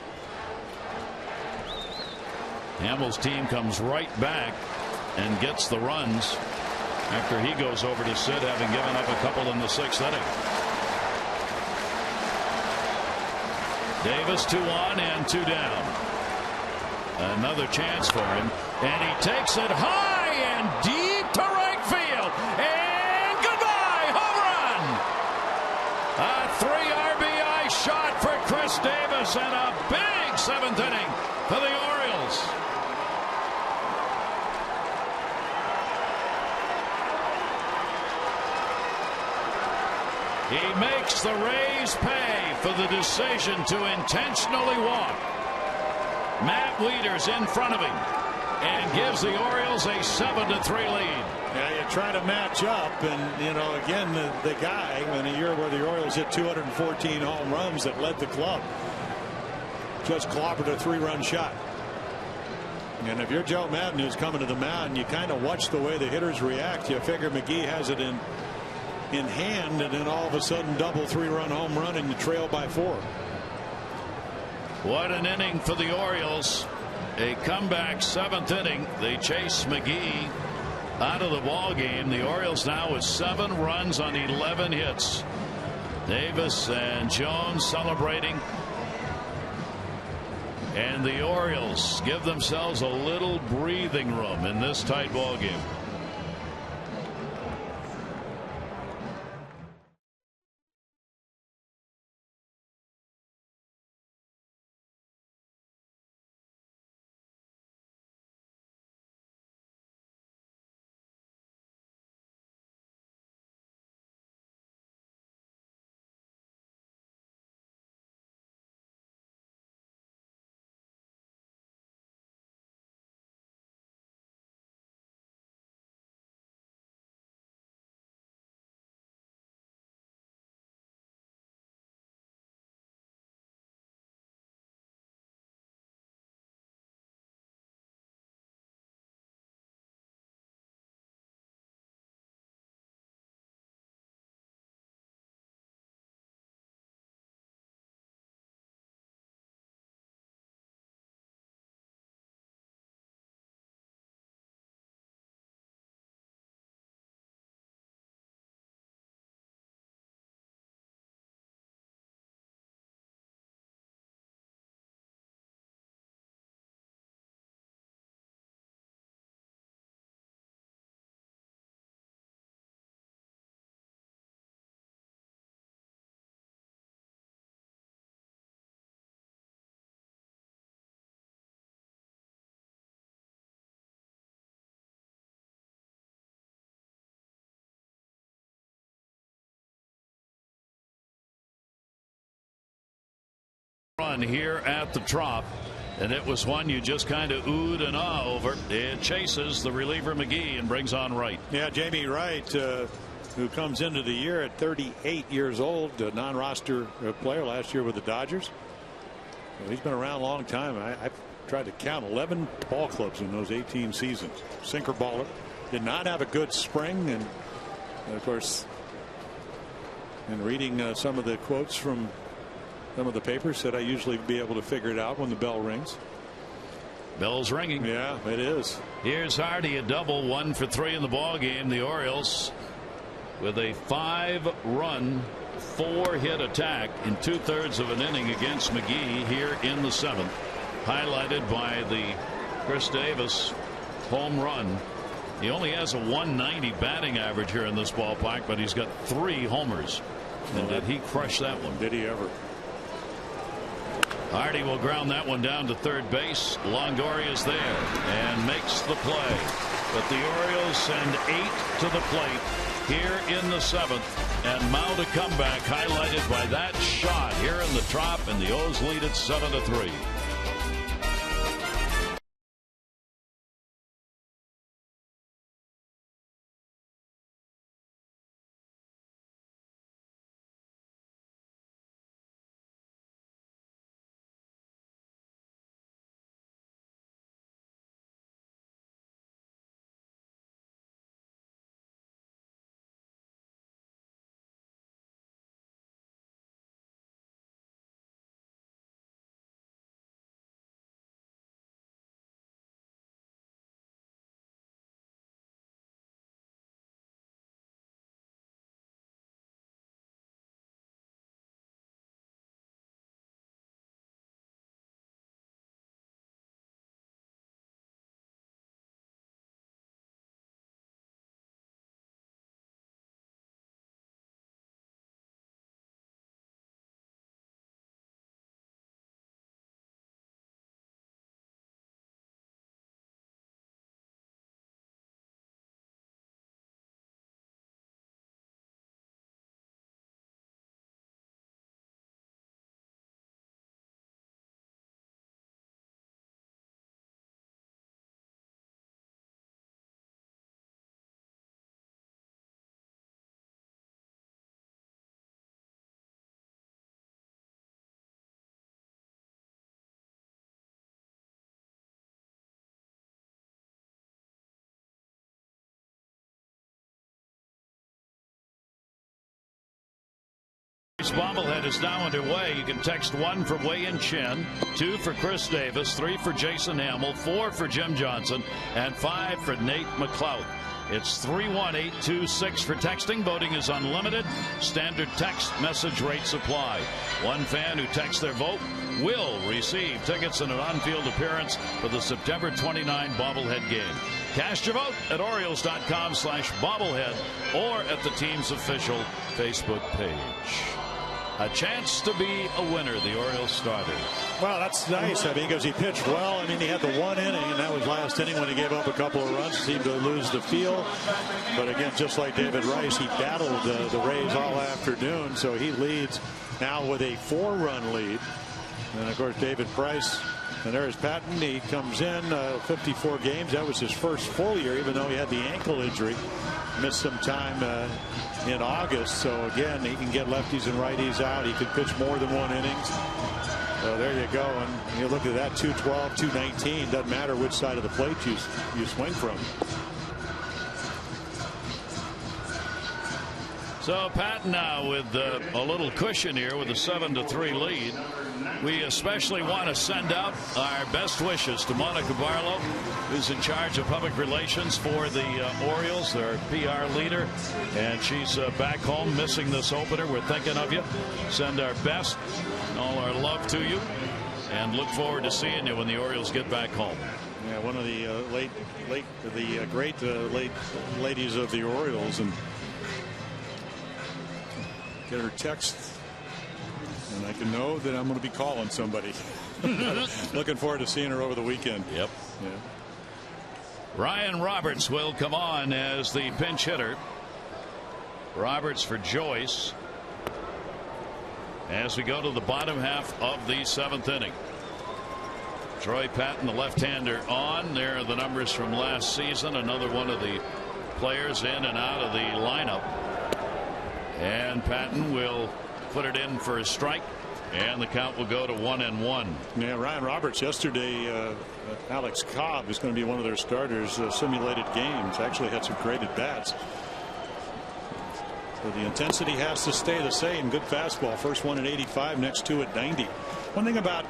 Hamill's team comes right back and gets the runs after he goes over to sit, having given up a couple in the 6th inning. Davis 2 on and 2 down. Another chance for him, and he takes it high and deep to right field, and goodbye, home run. A 3 RBI shot for Chris Davis, and a big 7th inning for the Orioles. He makes the Rays pay for the decision to intentionally walk. Matt Wieters in front of him and gives the Orioles a 7-3 lead. Yeah, you try to match up, and you know, again, the guy in a year where the Orioles hit 214 home runs that led the club just clobbered a 3-run shot. And if you're Joe Madden, who's coming to the mound, you kind of watch the way the hitters react. You figure McGee has it in hand, and then all of a sudden double 3-run home run and you trail by 4. What an inning for the Orioles. A comeback 7th inning. They chase McGee out of the ball game. The Orioles now with 7 runs on 11 hits. Davis and Jones celebrating, and the Orioles give themselves a little breathing room in this tight ball game. Run here at the Trop, and it was one you just kind of oohed and ah over. It chases the reliever McGee and brings on Wright. Yeah, Jamie Wright, who comes into the year at 38 years old, a non-roster player last year with the Dodgers. Well, he's been around a long time. I've tried to count 11 ball clubs in those 18 seasons. Sinker baller. Did not have a good spring, and of course, in reading some of the quotes from some of the papers, said I usually be able to figure it out when the bell rings. Bell's ringing. Yeah, it is. Here's Hardy, a double, 1 for 3 in the ball game. The Orioles with a 5-run 4-hit attack in 2/3 of an inning against McGee here in the 7th, highlighted by the Chris Davis home run. He only has a 190 batting average here in this ballpark, but he's got 3 homers. And did he crush that one? Did he ever? Hardy will ground that one down to third base. Longoria is there and makes the play. But the Orioles send 8 to the plate here in the 7th, and mount a comeback highlighted by that shot here in the Trop, and the O's lead at 7-3. Bobblehead is now underway. You can text 1 for Wei-Yin Chen, 2 for Chris Davis, 3 for Jason Hamill, 4 for Jim Johnson, and 5 for Nate McLeod. It's 31826 for texting. Voting is unlimited. Standard text message rates apply. One fan who texts their vote will receive tickets and an on-field appearance for the September 29 bobblehead game. Cast your vote at Orioles.com/bobblehead or at the team's official Facebook page. A chance to be a winner, the Orioles starter. Well, that's nice. I mean, because he pitched well. I mean, he had the 1 inning, and that was last inning when he gave up a couple of runs. Seemed to lose the feel. But again, just like David Rice, he battled the Rays all afternoon. So he leads now with a 4-run lead. And of course, David Price. And there's Patton. He comes in 54 games. That was his first full year, even though he had the ankle injury. Missed some time in August. So again, he can get lefties and righties out. He can pitch more than 1 innings. So there you go. And you look at that, 212, 219. Doesn't matter which side of the plate you swing from. So Patton now with a little cushion here with a 7-3 lead. We especially want to send out our best wishes to Monica Barlow, who's in charge of public relations for the Orioles, their PR leader, and she's back home missing this opener. We're thinking of you. Send our best and all our love to you, and look forward to seeing you when the Orioles get back home. Yeah, one of the great late ladies of the Orioles, and get her text, and I can know that I'm going to be calling somebody. Looking forward to seeing her over the weekend. Yep. Yeah. Ryan Roberts will come on as the pinch hitter. Roberts for Joyce as we go to the bottom half of the 7th inning. Troy Patton, the left-hander, on. There are the numbers from last season. Another one of the players in and out of the lineup. And Patton will put it in for a strike, and the count will go to 1-1. Yeah, Ryan Roberts yesterday. Alex Cobb is going to be one of their starters. Simulated games. Actually had some great at bats. So the intensity has to stay the same. Good fastball. First one at 85, next 2 at 90. One thing about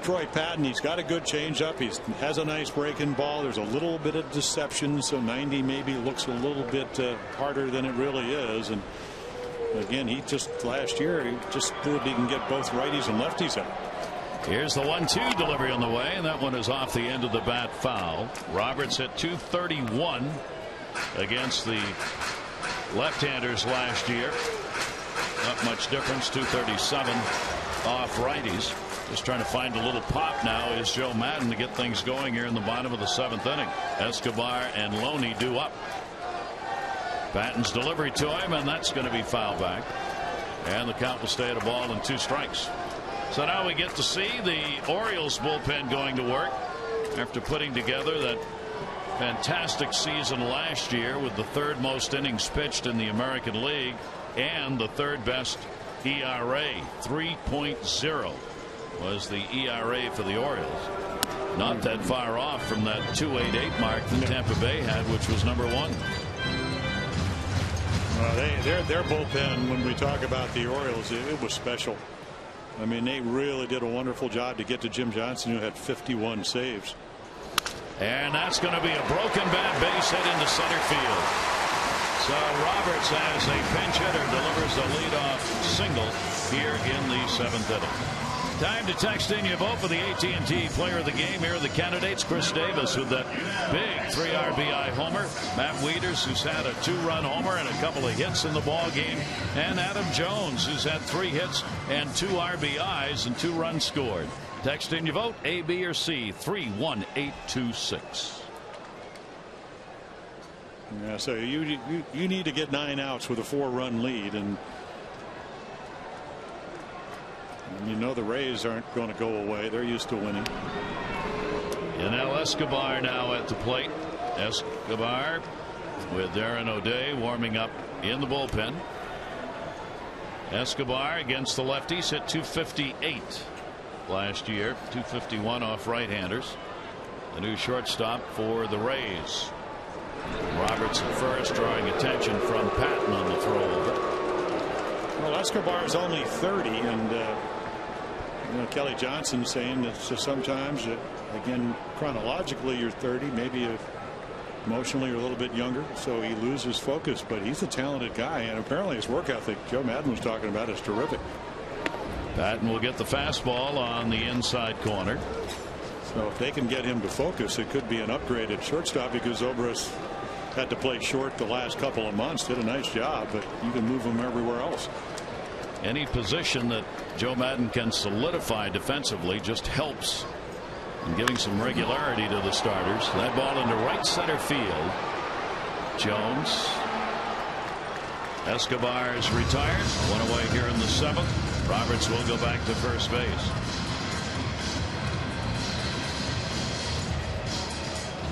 Troy Patton, he's got a good changeup. He has a nice breaking ball. There's a little bit of deception, so 90 maybe looks a little bit harder than it really is. And Again, he just last year he just proved he can get both righties and lefties out. Here's the 1-2 delivery on the way, and that one is off the end of the bat foul. Roberts hit .231 against the left-handers last year. Not much difference, .237 off righties. Just trying to find a little pop now is Joe Madden to get things going here in the bottom of the 7th inning. Escobar and Loney due up. Patton's delivery to him, and that's going to be foul back. And the count will stay at a ball and 2 strikes. So now we get to see the Orioles bullpen going to work after putting together that fantastic season last year with the 3rd most innings pitched in the American League and the 3rd best ERA. 3.0 was the ERA for the Orioles. Not that far off from that 2.88 mark that Tampa Bay had, which was number 1. Their bullpen, when we talk about the Orioles, it was special. I mean, they really did a wonderful job to get to Jim Johnson, who had 51 saves. And that's going to be a broken bat base hit into center field. So Roberts, as a pinch hitter, delivers a leadoff single here in the 7th inning. Time to text in your vote for the AT&T Player of the Game. Here are the candidates. Chris Davis with that big 3 RBI homer. Matt Wieters, who's had a 2-run homer and a couple of hits in the ball game. And Adam Jones, who's had 3 hits and 2 RBIs and 2 runs scored. Text in your vote, A, B, or C, 31826. Yeah, so you need to get 9 outs with a 4-run lead, and you know the Rays aren't going to go away. They're used to winning. And now Escobar now at the plate. Escobar with Darren O'Day warming up in the bullpen. Escobar against the lefties hit .258 last year. .251 off right-handers. The new shortstop for the Rays. Roberts at first, drawing attention from Patton on the throw over. Well, Escobar is only 30, and Kelly Johnson saying that sometimes, again, chronologically you're 30, maybe emotionally you're a little bit younger, so he loses focus. But he's a talented guy, and apparently his work ethic, Joe Madden was talking about, is terrific. Patton will get the fastball on the inside corner. So if they can get him to focus, it could be an upgrade at shortstop, because Zobrist had to play short the last couple of months. Did a nice job, but you can move him everywhere else. Any position that Joe Madden can solidify defensively just helps in giving some regularity to the starters. That ball into right center field. Jones. Escobar is retired. 1 away here in the 7th. Roberts will go back to first base.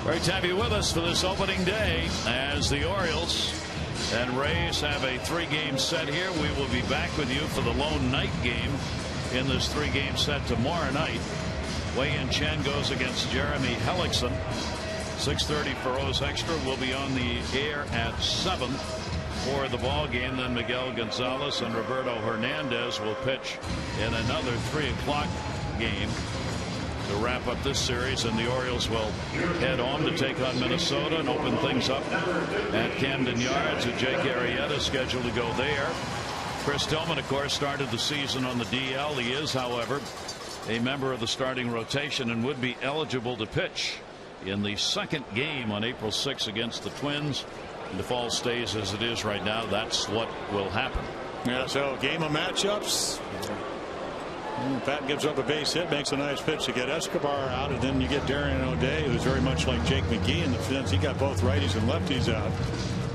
Great to have you with us for this opening day as the Orioles and Rays have a 3-game set here. We will be back with you for the lone night game in this 3-game set tomorrow night. Wei-Yin Chen goes against Jeremy Hellickson. 6:30 for O's Extra. Will be on the air at 7 for the ball game. Then Miguel Gonzalez and Roberto Hernandez will pitch in another 3 o'clock game to wrap up this series, and the Orioles will head on to take on Minnesota and open things up at Camden Yards with Jake Arrieta scheduled to go there. Chris Tillman, of course, started the season on the DL. He is, however, a member of the starting rotation and would be eligible to pitch in the 2nd game on April 6 against the Twins. And if all stays as it is right now, that's what will happen. Yeah, so game of matchups. Patton gives up a base hit, makes a nice pitch to get Escobar out, and then you get Darren O'Day, who's very much like Jake McGee in the sense he got both righties and lefties out.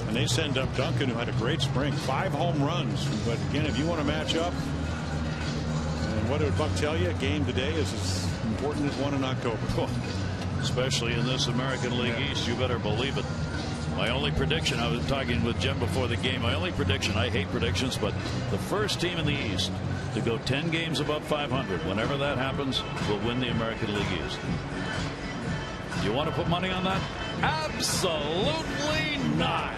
And they send up Duncan, who had a great spring, 5 home runs. But again, if you want to match up, and what did Buck tell you? A game today is as important as one in October. Especially in this American League East, you better believe it. My only prediction, I was talking with Jim before the game, my only prediction, I hate predictions, but the first team in the East to go 10 games above 500, whenever that happens, will win the American League East. You want to put money on that? Absolutely not.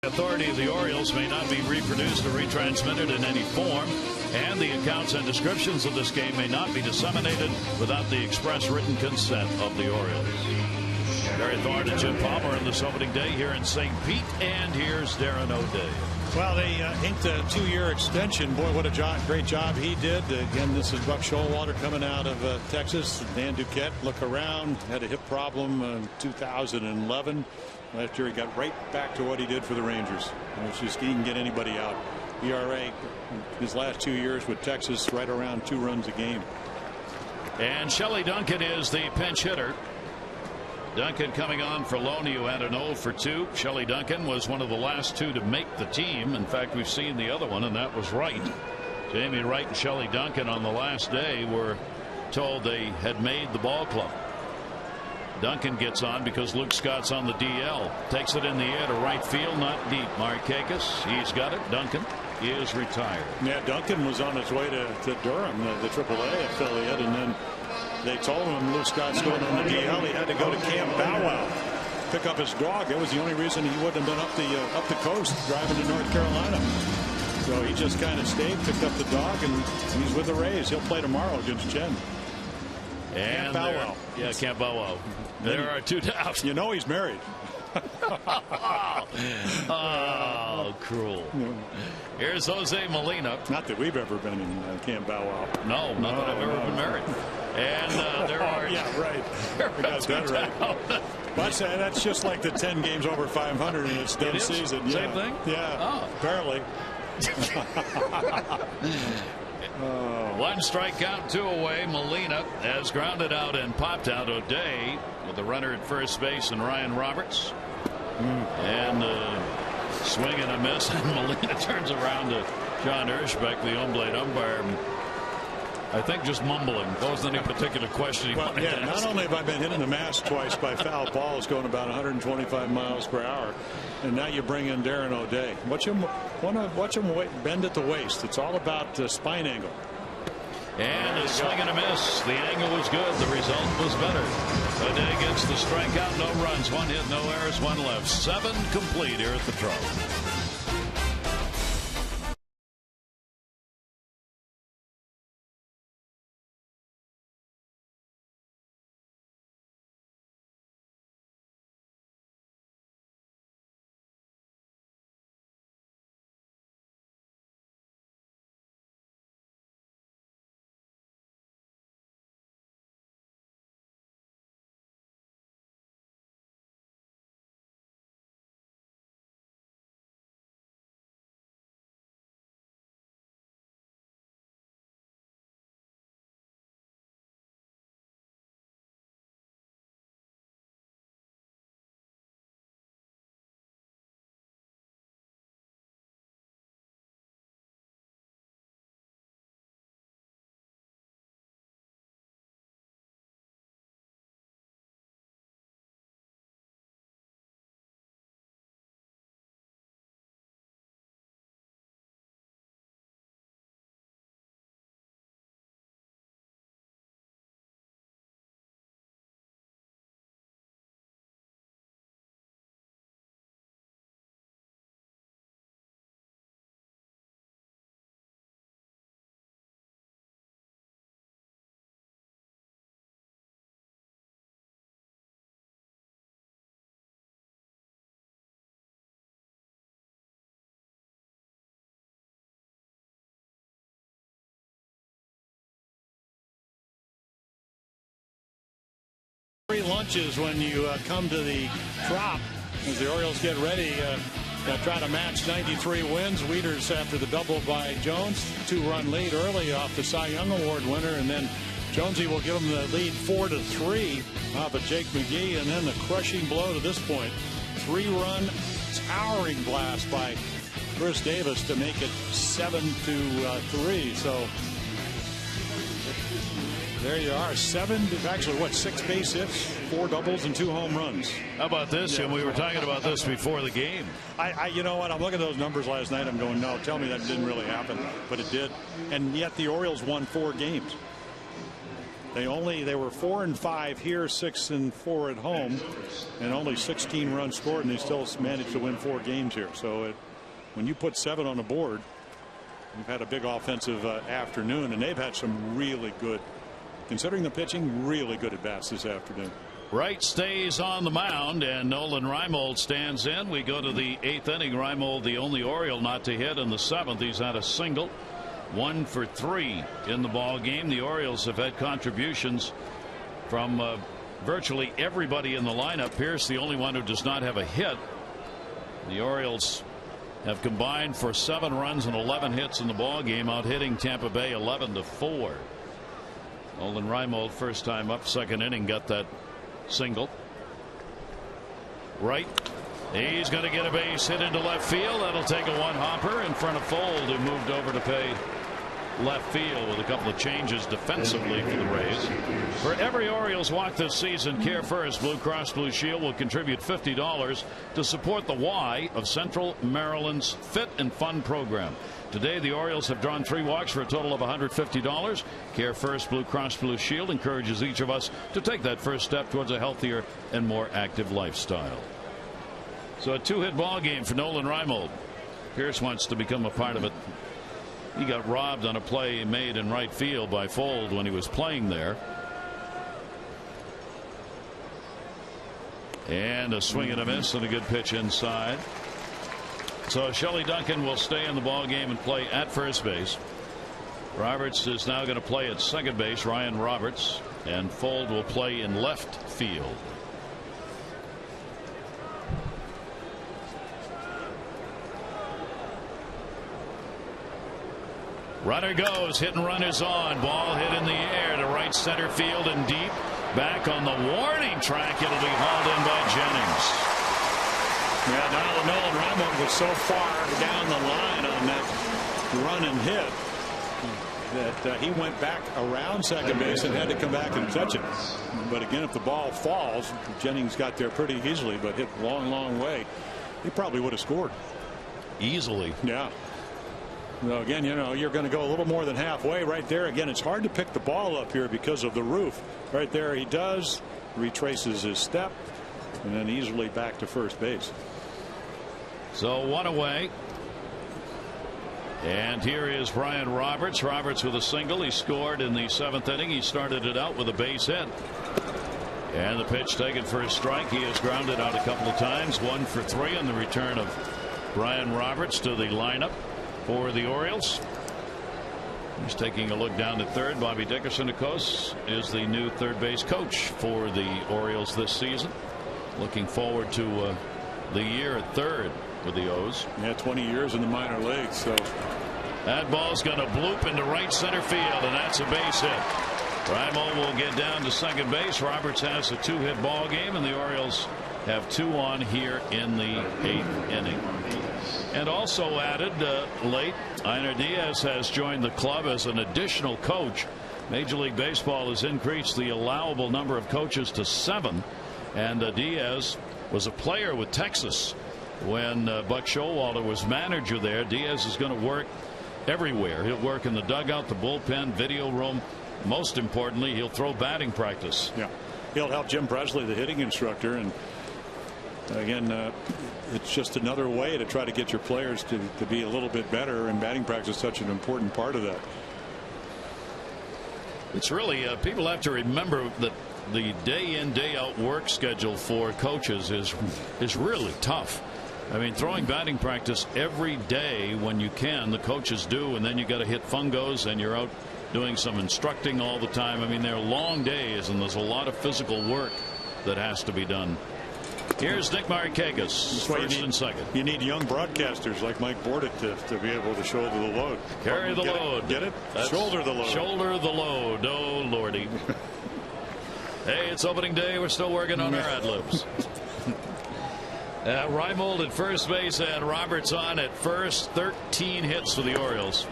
Authority of the Orioles may not be reproduced or retransmitted in any form, and the accounts and descriptions of this game may not be disseminated without the express written consent of the Orioles. Barry Thorne and Jim Palmer in this opening day here in St. Pete, and here's Darren O'Day. Well, they inked a 2-year extension. Boy, what a great job he did. Again, this is Buck Showalter coming out of Texas. Dan Duquette, look around, had a hip problem in 2011. Last year he got right back to what he did for the Rangers. It's just he can get anybody out. ERA his last 2 years with Texas right around 2 runs a game. And Shelley Duncan is the pinch hitter. Duncan coming on for Loney, who had an 0 for 2. Shelley Duncan was one of the last 2 to make the team. In fact, we've seen the other one, and that was Wright. Jamie Wright and Shelley Duncan on the last day were told they had made the ball club. Duncan gets on because Luke Scott's on the DL. Takes it in the air to right field, not deep. Markakis, he's got it. Duncan is retired. Yeah, Duncan was on his way to Durham, the AAA affiliate, and then they told him Luke Scott's going on the DL. He had to go to Camp Bow Wow, pick up his dog. That was the only reason he wouldn't have been up the coast driving to North Carolina. So he just kind of stayed, picked up the dog, and he's with the Rays. He'll play tomorrow against Jen. And Camp Bow Wow. Yeah, Camp Bow Wow. There are 2 down. You know he's married. Oh, cruel. Here's Jose Molina. Not that we've ever been in Camp Bow Wow. No, not that I've ever been married. And there are. Yeah, right. We got that right. But that's just like the 10 games over 500 in its done season. Same thing? Yeah. Oh. Apparently. 1 strikeout, 2 away. Molina has grounded out and popped out O'Day with the runner at first base and Ryan Roberts. And swing and a miss, and Molina turns around to John Hirschbeck, the home-plate umpire. I think just mumbling. Wasn't any particular question he wanted to ask. Not only have I been hit in the mask twice by foul balls going about 125 miles per hour, and now you bring in Darren O'Day. Watch him bend at the waist. It's all about spine angle. And a swing and a miss. The angle was good. The result was better. O'Day gets the strikeout. No runs, 1 hit, no errors, 1 left. 7 complete here at the Trop. Free lunches when you come to the Trop as the Orioles get ready to try to match 93 wins. Wieters after the double by Jones, 2-run lead early off the Cy Young Award winner, and then Jonesy will give him the lead 4-3 off of Jake McGee, and then the crushing blow to this point, 3-run towering blast by Chris Davis to make it 7-3. So there you are. 6 base hits, 4 doubles, and 2 home runs. How about this? And we were talking about this before the game. You know what? I'm looking at those numbers last night. I'm going, no, tell me that didn't really happen. But it did. And yet the Orioles won 4 games. They were 4-5 here, 6-4 at home, and only 16 runs scored, and they still managed to win 4 games here. So when you put 7 on the board, you've had a big offensive afternoon, and they've had some really good, considering the pitching, really good at bats this afternoon. Wright stays on the mound, and Nolan Reimold stands in. We go to the 8th inning. Reimold, the only Oriole not to hit in the 7th. He's had a single. 1 for 3 in the ball game. The Orioles have had contributions from virtually everybody in the lineup. Pierce, the only one who does not have a hit. The Orioles have combined for 7 runs and 11 hits in the ball game, out hitting Tampa Bay 11-4. Nolan Reimold, first time up, 2nd inning, got that single. Right. He's going to get a base hit into left field. That'll take a 1-hopper in front of Fold, who moved over to pay left field with a couple of changes defensively for the Rays. For every Orioles walk this season, Care First Blue Cross Blue Shield will contribute $50 to support the Y of Central Maryland's Fit and Fun program. Today, the Orioles have drawn 3 walks for a total of $150. Care First Blue Cross Blue Shield encourages each of us to take that first step towards a healthier and more active lifestyle. So a 2-hit ball game for Nolan Reimold. Pierce wants to become a part of it. He got robbed on a play made in right field by Fold when he was playing there. And a swing and a miss and a good pitch inside. So Shelley Duncan will stay in the ball game and play at first base. Roberts is now going to play at second base, Ryan Roberts, and Fold will play in left field. Runner goes. Hit and run is on. Ball hit in the air to right center field and deep. Back on the warning track. It'll be hauled in by Jennings. Yeah, now Nolan Reimold was so far down the line on that run and hit that he went back around second base and had to come back and touch it. But again, if the ball falls, Jennings got there pretty easily, but hit a long way. He probably would have scored easily. Yeah. Well, again, you know, you're going to go a little more than halfway right there. Again, it's hard to pick the ball up here because of the roof. Right there he does, retraces his step, and then easily back to first base. So 1 away. And here is Brian Roberts. Roberts with a single. He scored in the 7th inning. He started it out with a base hit. And the pitch taken for a strike. He has grounded out a couple of times. 1 for 3 on the return of Brian Roberts to the lineup for the Orioles. He's taking a look down at third. Bobby Dickerson, of course, is the new third base coach for the Orioles this season. Looking forward to the year at third with the O's. Yeah, 20 years in the minor leagues. So that ball's going to bloop into right center field, and that's a base hit. Reimold will get down to second base. Roberts has a 2-hit ball game, and the Orioles have 2 on here in the 8th inning. And also added late, Einar Diaz has joined the club as an additional coach. Major League Baseball has increased the allowable number of coaches to 7, and Diaz was a player with Texas when Buck Showalter was manager there. Diaz is going to work everywhere. He'll work in the dugout, the bullpen, video room. Most importantly, he'll throw batting practice. Yeah, he'll help Jim Presley, the hitting instructor, and again, it's just another way to try to get your players to be a little bit better, and batting practice is such an important part of that. It's really people have to remember that the day in day out work schedule for coaches is really tough. I mean, throwing batting practice every day when you can, the coaches do, and then you got to hit fungos and you're out doing some instructing all the time. I mean, they're long days and there's a lot of physical work that has to be done. Here's Nick Markakis, first and second. You need young broadcasters like Mike Bordet to be able to shoulder the load. Carry the load. Get it? That's shoulder the load. Shoulder the load. Oh, Lordy. Hey, it's opening day. We're still working on our ad-libs. Reimold at first base and Roberts on at first. 13 hits for the Orioles.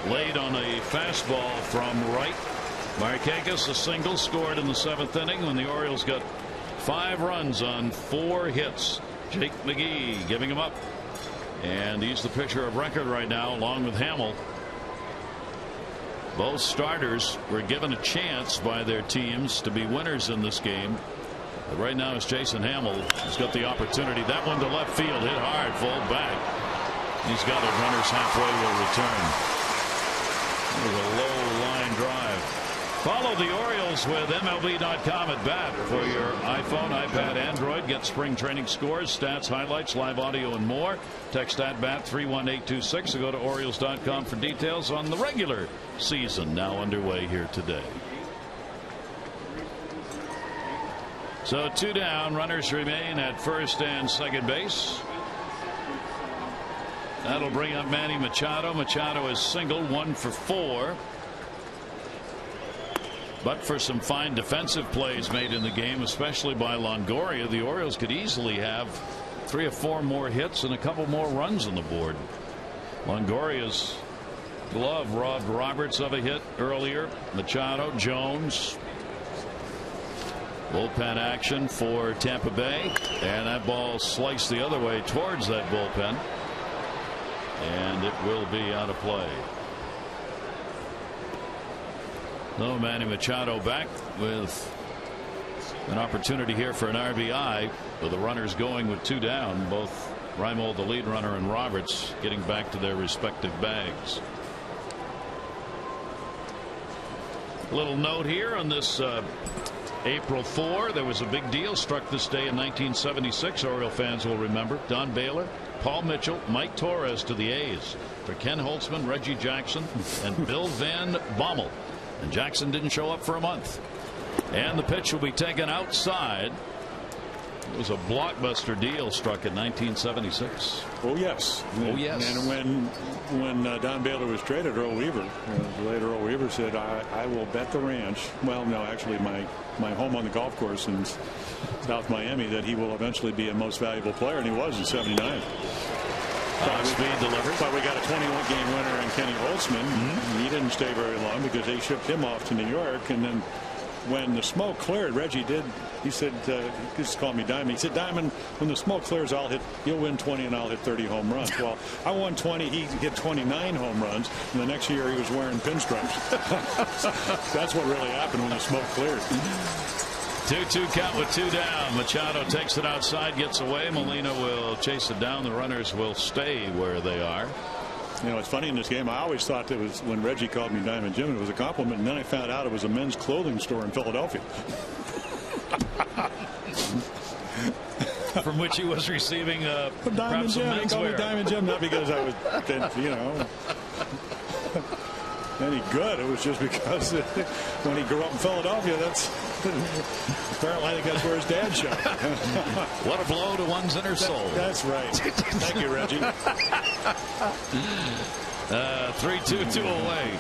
Laid on a fastball from right. Markakis, a single, scored in the 7th inning when the Orioles got 5 runs on 4 hits. Jake McGee giving him up. And he's the pitcher of record right now, along with Hamill. Both starters were given a chance by their teams to be winners in this game. But right now it's Jason Hamill who's got the opportunity. That one to left field, hit hard, full back. He's got it. Runners halfway will return. It was a low line drive. Follow the Orioles with MLB.com at bat for your iPhone, iPad, Android. Get spring training scores, stats, highlights, live audio, and more. Text at bat 31826 or go to Orioles.com for details on the regular season now underway here today. So 2 down, runners remain at first and second base. That'll bring up Manny Machado. Machado is singled 1 for 4. But for some fine defensive plays made in the game, especially by Longoria, the Orioles could easily have 3 or 4 more hits and a couple more runs on the board. Longoria's glove robbed Roberts of a hit earlier. Machado, Jones. Bullpen action for Tampa Bay, and that ball sliced the other way towards that bullpen, and it will be out of play. No, Manny Machado back with an opportunity here for an RBI with the runners going with 2 down. Both Reimold, the lead runner, and Roberts getting back to their respective bags. A little note here on this April 4. There was a big deal struck this day in 1976. Oriole fans will remember. Don Baylor, Paul Mitchell, Mike Torres to the A's for Ken Holtzman, Reggie Jackson, and Bill Van Bommel. And Jackson didn't show up for a month. And the pitch will be taken outside. It was a blockbuster deal struck in 1976. Oh yes. Oh yes. And when Don Baylor was traded, Earl Weaver, later Earl Weaver said, I will bet the ranch, well no, actually my home on the golf course in South Miami, that he will eventually be a most valuable player, and he was in '79. Speed delivery. But we got a 21-game winner in Kenny Holtzman. He didn't stay very long because they shipped him off to New York. And then when the smoke cleared, Reggie did. He said, he just called me Diamond. He said, Diamond, when the smoke clears, you'll win 20 and I'll hit 30 home runs. Well, I won 20. He hit 29 home runs. And the next year he was wearing pinstripes. That's what really happened when the smoke cleared. 2-2 count with 2 down. Machado takes it outside, gets away. Molina will chase it down. The runners will stay where they are. You know, it's funny in this game. I always thought it was, when Reggie called me Diamond Jim, it was a compliment, and then I found out it was a men's clothing store in Philadelphia. From which he was receiving Diamond Jim. He called me Diamond Jim, not because I was, any good. It was just because when he grew up in Philadelphia, that's apparently I think that's where his dad shot. What a blow to one's inner soul. That's right. Thank you, Reggie. 3-2 away.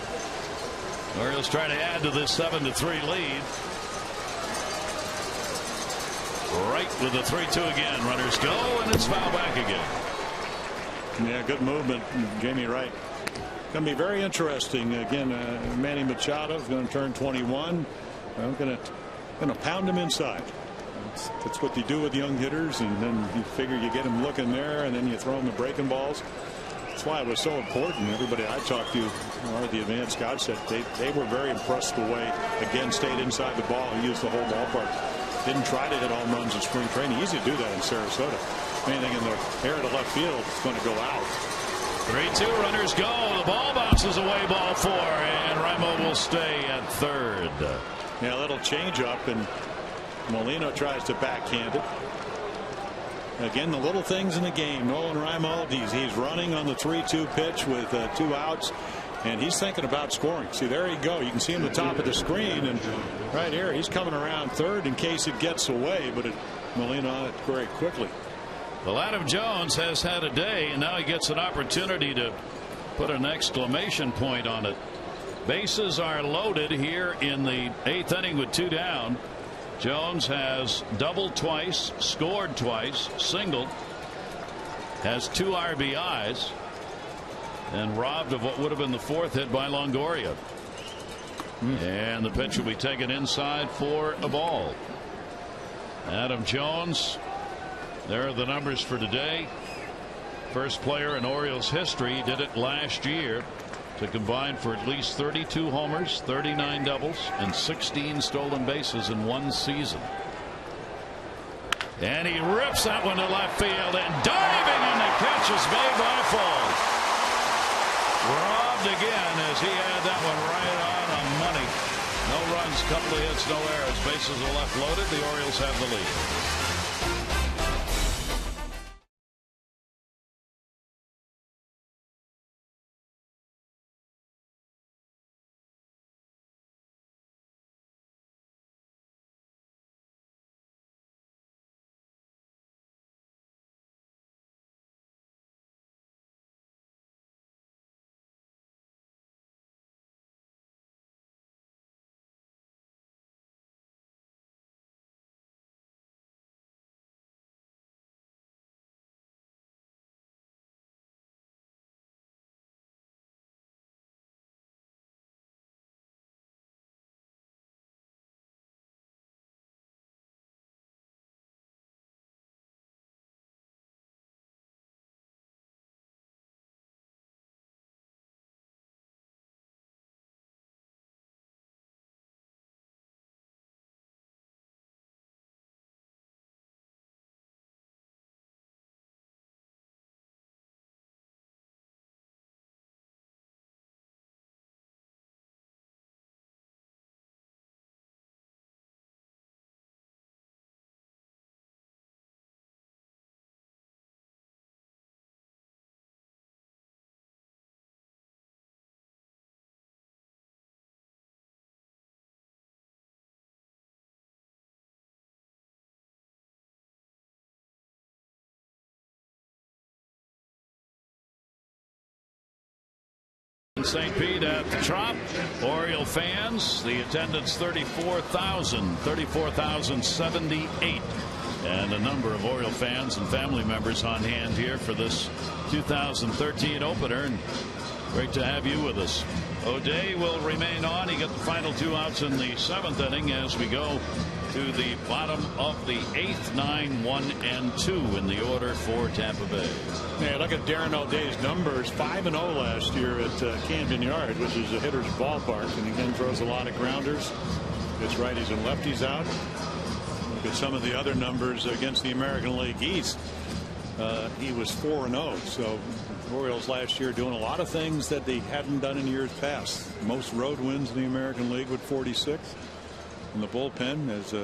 Orioles trying to add to this 7-3 lead. Right with the 3-2 again. Runners go, and it's foul back again. Yeah, good movement, Jamie Wright. Going to be very interesting. Again, Manny Machado is going to turn 21. I'm going to pound him inside. That's what you do with young hitters, and then you figure you get him looking there, and then you throw him the breaking balls. That's why it was so important. Everybody I talked to, or the advanced scouts, said they were very impressed the way, again, stayed inside the ball. He used the whole ballpark. Didn't try to hit home runs in spring training. Easy to do that in Sarasota. Anything in the air to left field is going to go out. 3-2, runners go. The ball bounces away, ball 4, and Raimo will stay at third. Yeah, a little change up, and Molina tries to backhand it. Again, the little things in the game. Nolan Reimold, he's running on the 3-2 pitch with 2 outs, and he's thinking about scoring. See, there you go. You can see him at the top of the screen, and right here, he's coming around third in case it gets away, but Molina on it very quickly. Well, Adam Jones has had a day, and now he gets an opportunity to put an exclamation point on it. Bases are loaded here in the 8th inning with 2 down. Jones has doubled twice, scored twice, singled, has 2 RBIs, and robbed of what would have been the 4th hit by Longoria. And the pitch will be taken inside for a ball. Adam Jones, there are the numbers for today. First player in Orioles history, did it last year. to combine for at least 32 homers, 39 doubles, and 16 stolen bases in one season. And he rips that one to left field, and diving, and the catch is made by Falls. Robbed again as he had that one right on money. No runs, couple of hits, no errors. Bases are left loaded. The Orioles have the lead. St. Pete at the Trop. Oriole fans, the attendance 34,078, and a number of Oriole fans and family members on hand here for this 2013 opener, and great to have you with us. O'Day will remain on. He got the final 2 outs in the 7th inning as we go to the bottom of the 8th. 9, 1, and 2 in the order for Tampa Bay. Yeah, look at Darren O'Day's numbers. 5-0 last year at Camden Yard, which is a hitter's ballpark, and again throws a lot of grounders. Gets righties and lefties out. Look at some of the other numbers against the American League East. He was 4-0. So Orioles last year doing a lot of things that they hadn't done in years past. Most road wins in the American League with 46. In the bullpen, as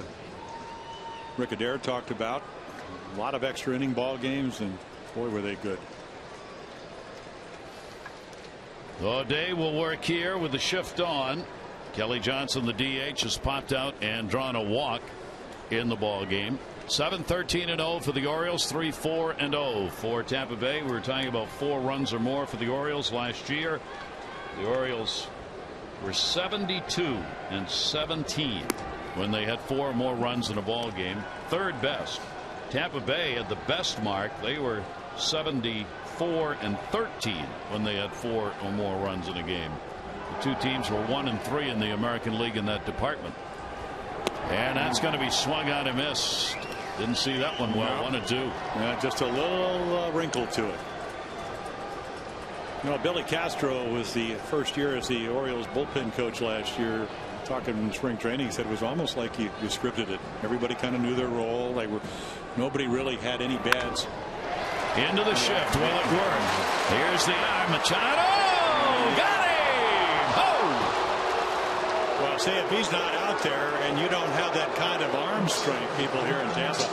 Rick Adair talked about, a lot of extra inning ball games, and boy were they good. O'Day will work here with the shift on. Kelly Johnson, the DH, has popped out and drawn a walk in the ball game. 7-13-0 for the Orioles, 3-4-0 for Tampa Bay. We were talking about 4 runs or more for the Orioles last year. The Orioles were 72-17 when they had 4 or more runs in a ball game. Third best. Tampa Bay had the best mark. They were 74-13 when they had 4 or more runs in a game. The 2 teams were 1-3 in the American League in that department. And that's going to be swung out and missed. Didn't see that one well. 1-2. Yeah, just a little wrinkle to it. You know, Billy Castro was the first year as the Orioles bullpen coach last year. Talking in spring training, he said it was almost like you scripted it. Everybody kind of knew their role. Nobody really had any bads. Into the shift. Will it work? Here's the arm. Machado got him. Oh! Well, see, if he's not out there and you don't have that kind of arm strength, people here in Tampa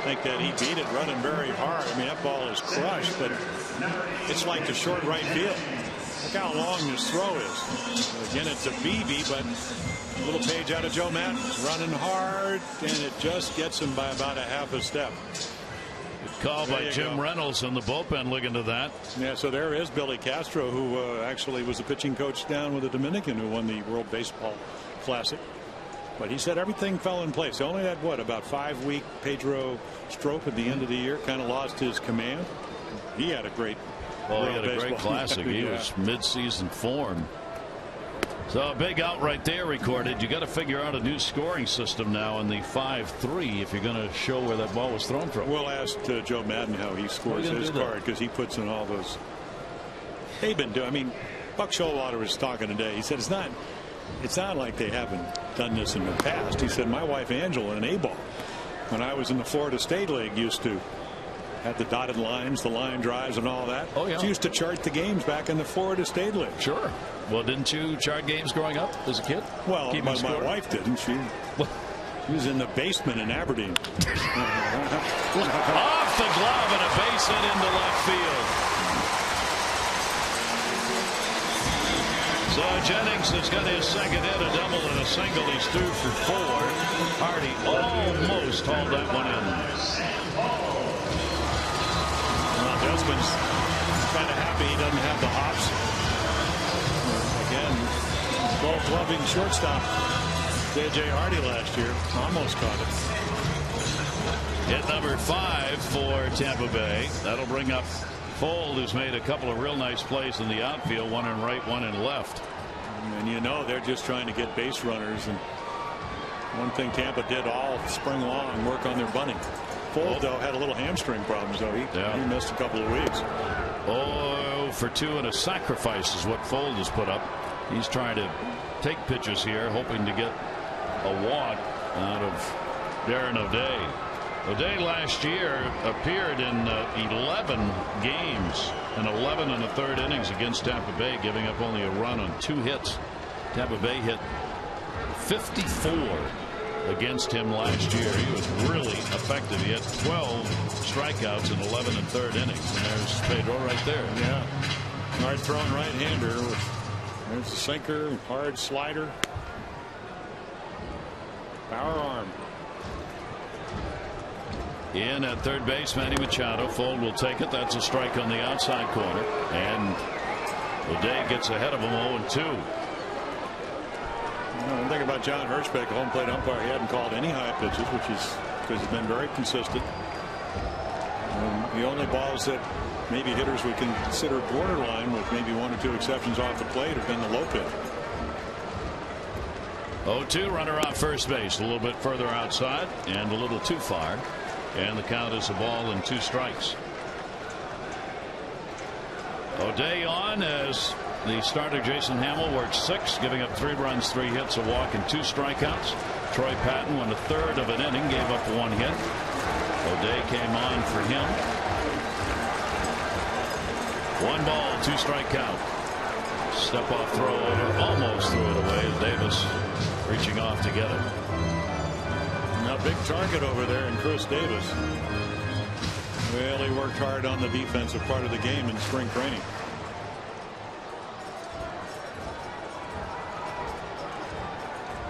think that he beat it running very hard. I mean, that ball is crushed, but it's like the short right field. Look how long this throw is. Again, it's a BB, but a little page out of Joe Maddon, running hard, and it just gets him by about a half a step. Good call by Jim Reynolds in the bullpen. Look into that. Yeah, so there is Billy Castro, who actually was the pitching coach down with a Dominican who won the World Baseball Classic. But he said everything fell in place. Only had about 5-week Pedro stroke at the end of the year. Kind of lost his command. He had a great. Well, he had a great classic. He was mid-season form. So a big out right there recorded. You got to figure out a new scoring system now in the 5-3 if you're going to show where that ball was thrown from. We'll ask Joe Maddon how he scores his card, because he puts in all those. They've been doing. I mean, Buck Showalter was talking today. He said it's not like they haven't done this in the past. He said my wife Angela in A-ball, when I was in the Florida State League, used to have the dotted lines, the line drives, and all that. Oh yeah. She used to chart the games back in the Florida State League. Sure. Well, didn't you chart games growing up as a kid? Well, my wife didn't. She was in the basement in Aberdeen. Off the glove and a base hit into left field. So Jennings has got his second hit, a double and a single. He's 2 for 4. Hardy almost hauled that one in. Well, Desmond's kind of happy he doesn't have the hops. Again, gold-gloving shortstop J.J. Hardy last year almost caught it. Hit number 5 for Tampa Bay. That'll bring up Fold, who's made a couple of real nice plays in the outfield, one in right, one in left. And you know they're just trying to get base runners. And one thing Tampa did all spring long, work on their bunting. Fold, though, had a little hamstring problem, so he missed a couple of weeks. 0 for 2 and a sacrifice is what Fold has put up. He's trying to take pitches here, hoping to get a walk out of Darren O'Day. O'Day last year appeared in 11 games and 11 and a third innings against Tampa Bay, giving up only a run on 2 hits. Tampa Bay hit 54 against him last year. He was really effective. He had 12 strikeouts in 11 and third innings, and there's Pedro right there. Yeah, hard throwing right-hander. There's the sinker, hard slider, power arm. In at third base, Manny Machado. Fold will take it. That's a strike on the outside corner. And O'Day gets ahead of him 0-2. One thing about John Hirschbeck, home plate umpire, he hadn't called any high pitches, which is because he's been very consistent. And the only balls that maybe hitters would consider borderline, with maybe 1 or 2 exceptions off the plate, have been the low pitch. 0-2, runner on first base, a little bit further outside and a little too far. And the count is a ball and 2 strikes. O'Day on as the starter Jason Hamill worked 6, giving up 3 runs, 3 hits, a walk, and 2 strikeouts. Troy Patton went a third of an inning, gave up 1 hit. O'Day came on for him. 1 ball, 2 strike count. Step off throw, almost threw it away. Davis reaching off to get it. Now big target over there in Chris Davis. Well, he worked hard on the defensive part of the game in spring training.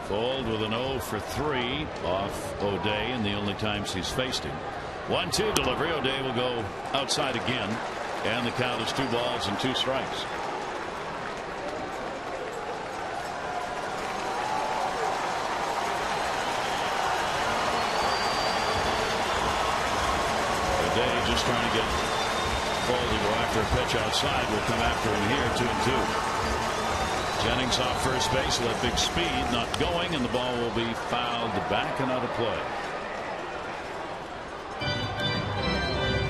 Fold with an 0 for 3 off O'Day, and the only times he's faced him. 1-2 delivery. O'Day will go outside again, and the count is 2 balls and 2 strikes. Just trying to get Fold to go after a pitch outside. Will come after him here. 2-2. Jennings off first base, let big speed, not going, and the ball will be fouled back and out of play.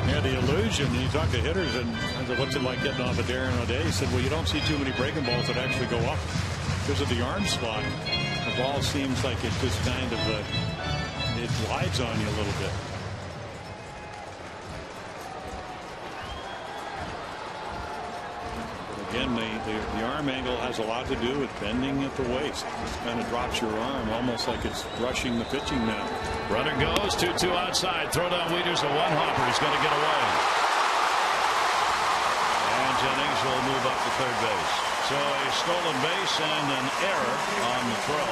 Yeah, the illusion. You talk to hitters, and what's it like getting off of Darren O'Day? He said, well, you don't see too many breaking balls that actually go up because of the arm slot. The ball seems like it just kind of it glides on you a little bit. Again, the arm angle has a lot to do with bending at the waist. It kind of drops your arm almost like it's rushing the pitching mound. Runner goes 2-2 outside. Throw down Wieters, a 1-hopper. He's going to get away. And Jennings will move up to third base. So a stolen base and an error on the throw.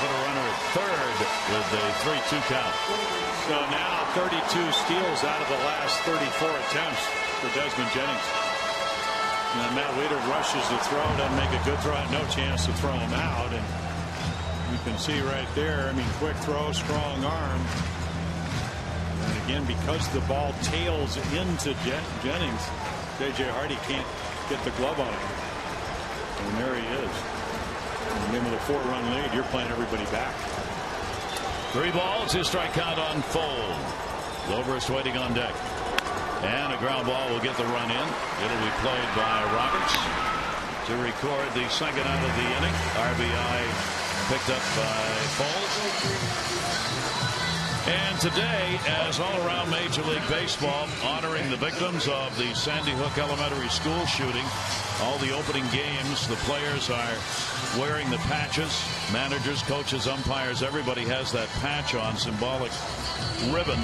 Put a runner at third with a 3-2 count. So now 32 steals out of the last 34 attempts for Desmond Jennings. And Matt Wieters rushes the throw, doesn't make a good throw, no chance to throw him out. And you can see right there, I mean, quick throw, strong arm. And again, because the ball tails into Jennings, J.J. Hardy can't get the glove on him. And there he is. In the game of the 4-run lead, you're playing everybody back. 3 balls, 2 strike count on Fold. Lovrist waiting on deck. And a ground ball will get the run in. It'll be played by Roberts to record the second out of the inning. RBI picked up by Foles. And today, as all-around Major League Baseball honoring the victims of the Sandy Hook Elementary School shooting, all the opening games, the players are wearing the patches. Managers, coaches, umpires, everybody has that patch on, symbolic ribbon.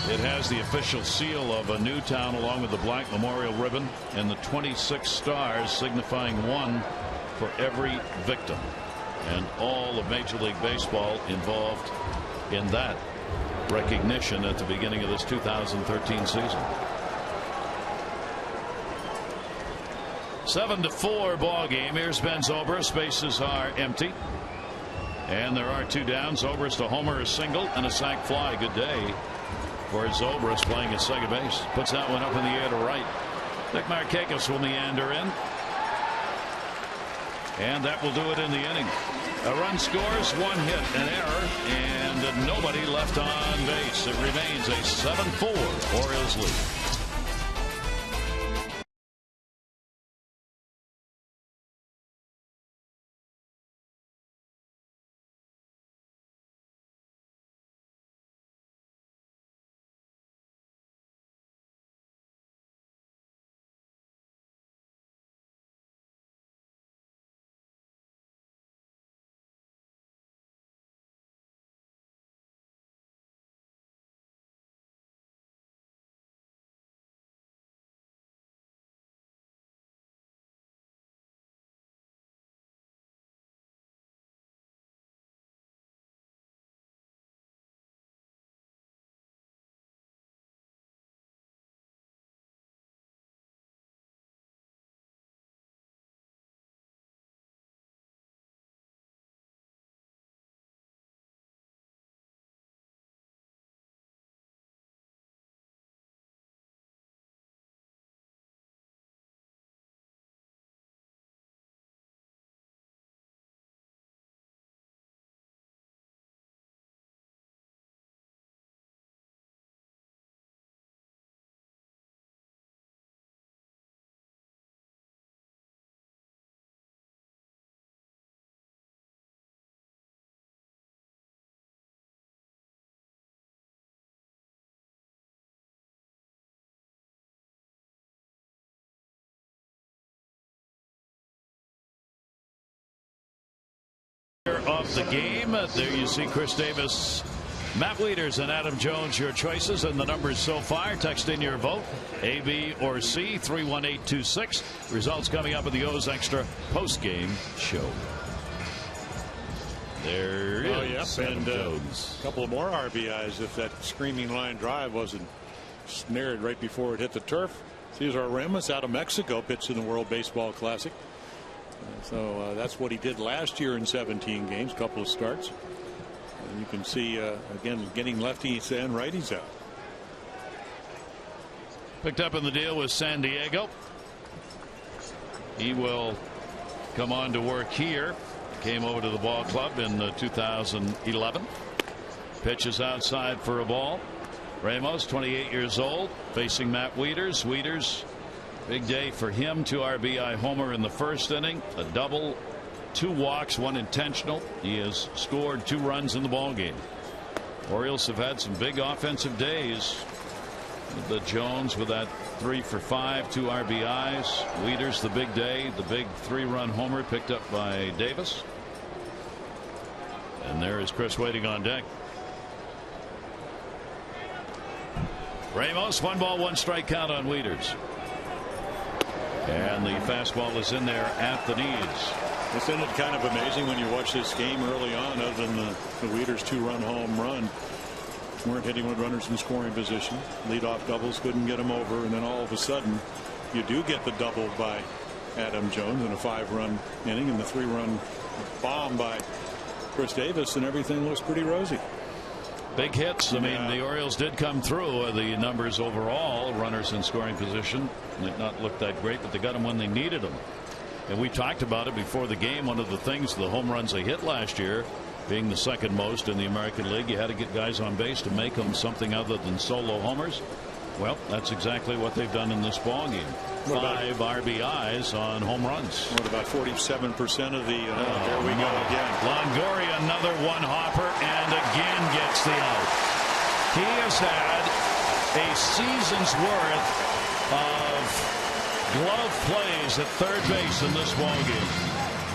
It has the official seal of a Newtown along with the black memorial ribbon and the 26 stars signifying one for every victim. And all of Major League Baseball involved in that recognition at the beginning of this 2013 season. 7-4 ball game. Here's Ben Zobrist. Bases are empty. And there are two down. Zobrist a homer, a single, and a sac fly. Good day for Zobrist playing at second base. Puts that one up in the air to right. Nick Markakis will meander in. And that will do it in the inning. A run scores, one hit, an error, and nobody left on base. It remains a 7-4 Orioles lead. Of the game, there you see Chris Davis, Matt Wieters, and Adam Jones, your choices and the numbers so far. Text in your vote, A, B, or C, 31826. Results coming up in the O's Extra post-game show. There is and Jones. A couple of more RBIs if that screaming line drive wasn't snared right before it hit the turf. Cesar Ramos out of Mexico pitched in the World Baseball Classic. So that's what he did last year in 17 games, couple of starts. And you can see again getting lefties and righties out. Picked up in the deal with San Diego. He will come on to work here. Came over to the ball club in 2011. Pitches outside for a ball. Ramos, 28 years old, facing Matt Wieters. Wieters, big day for him. 2 RBI homer in the first inning, a double, 2 walks, 1 intentional. He has scored 2 runs in the ball game. Orioles have had some big offensive days. The Jones with that 3 for 5, 2 RBIs. Wieters the big day, the big 3-run homer picked up by Davis. And there is Chris waiting on deck. Ramos, 1 ball, 1 strike count on Wieters. And the fastball is in there at the knees. Isn't it kind of amazing when you watch this game early on, other than the Wieters 2-run home run, weren't hitting with runners in scoring position. Leadoff doubles couldn't get him over, and then all of a sudden you do get the double by Adam Jones in a 5-run inning and the 3-run bomb by Chris Davis, and everything looks pretty rosy. Big hits. I mean, the Orioles did come through. The numbers overall, runners in scoring position, might not look that great, but they got them when they needed them. And we talked about it before the game. One of the things, the home runs they hit last year, being the second most in the American League, you had to get guys on base to make them something other than solo homers. Well, that's exactly what they've done in this ball game. 5 RBIs on home runs. What about 47% of the there we go again. Longoria, another one hopper, and again gets the out. He has had a season's worth of glove plays at third base in this ball game.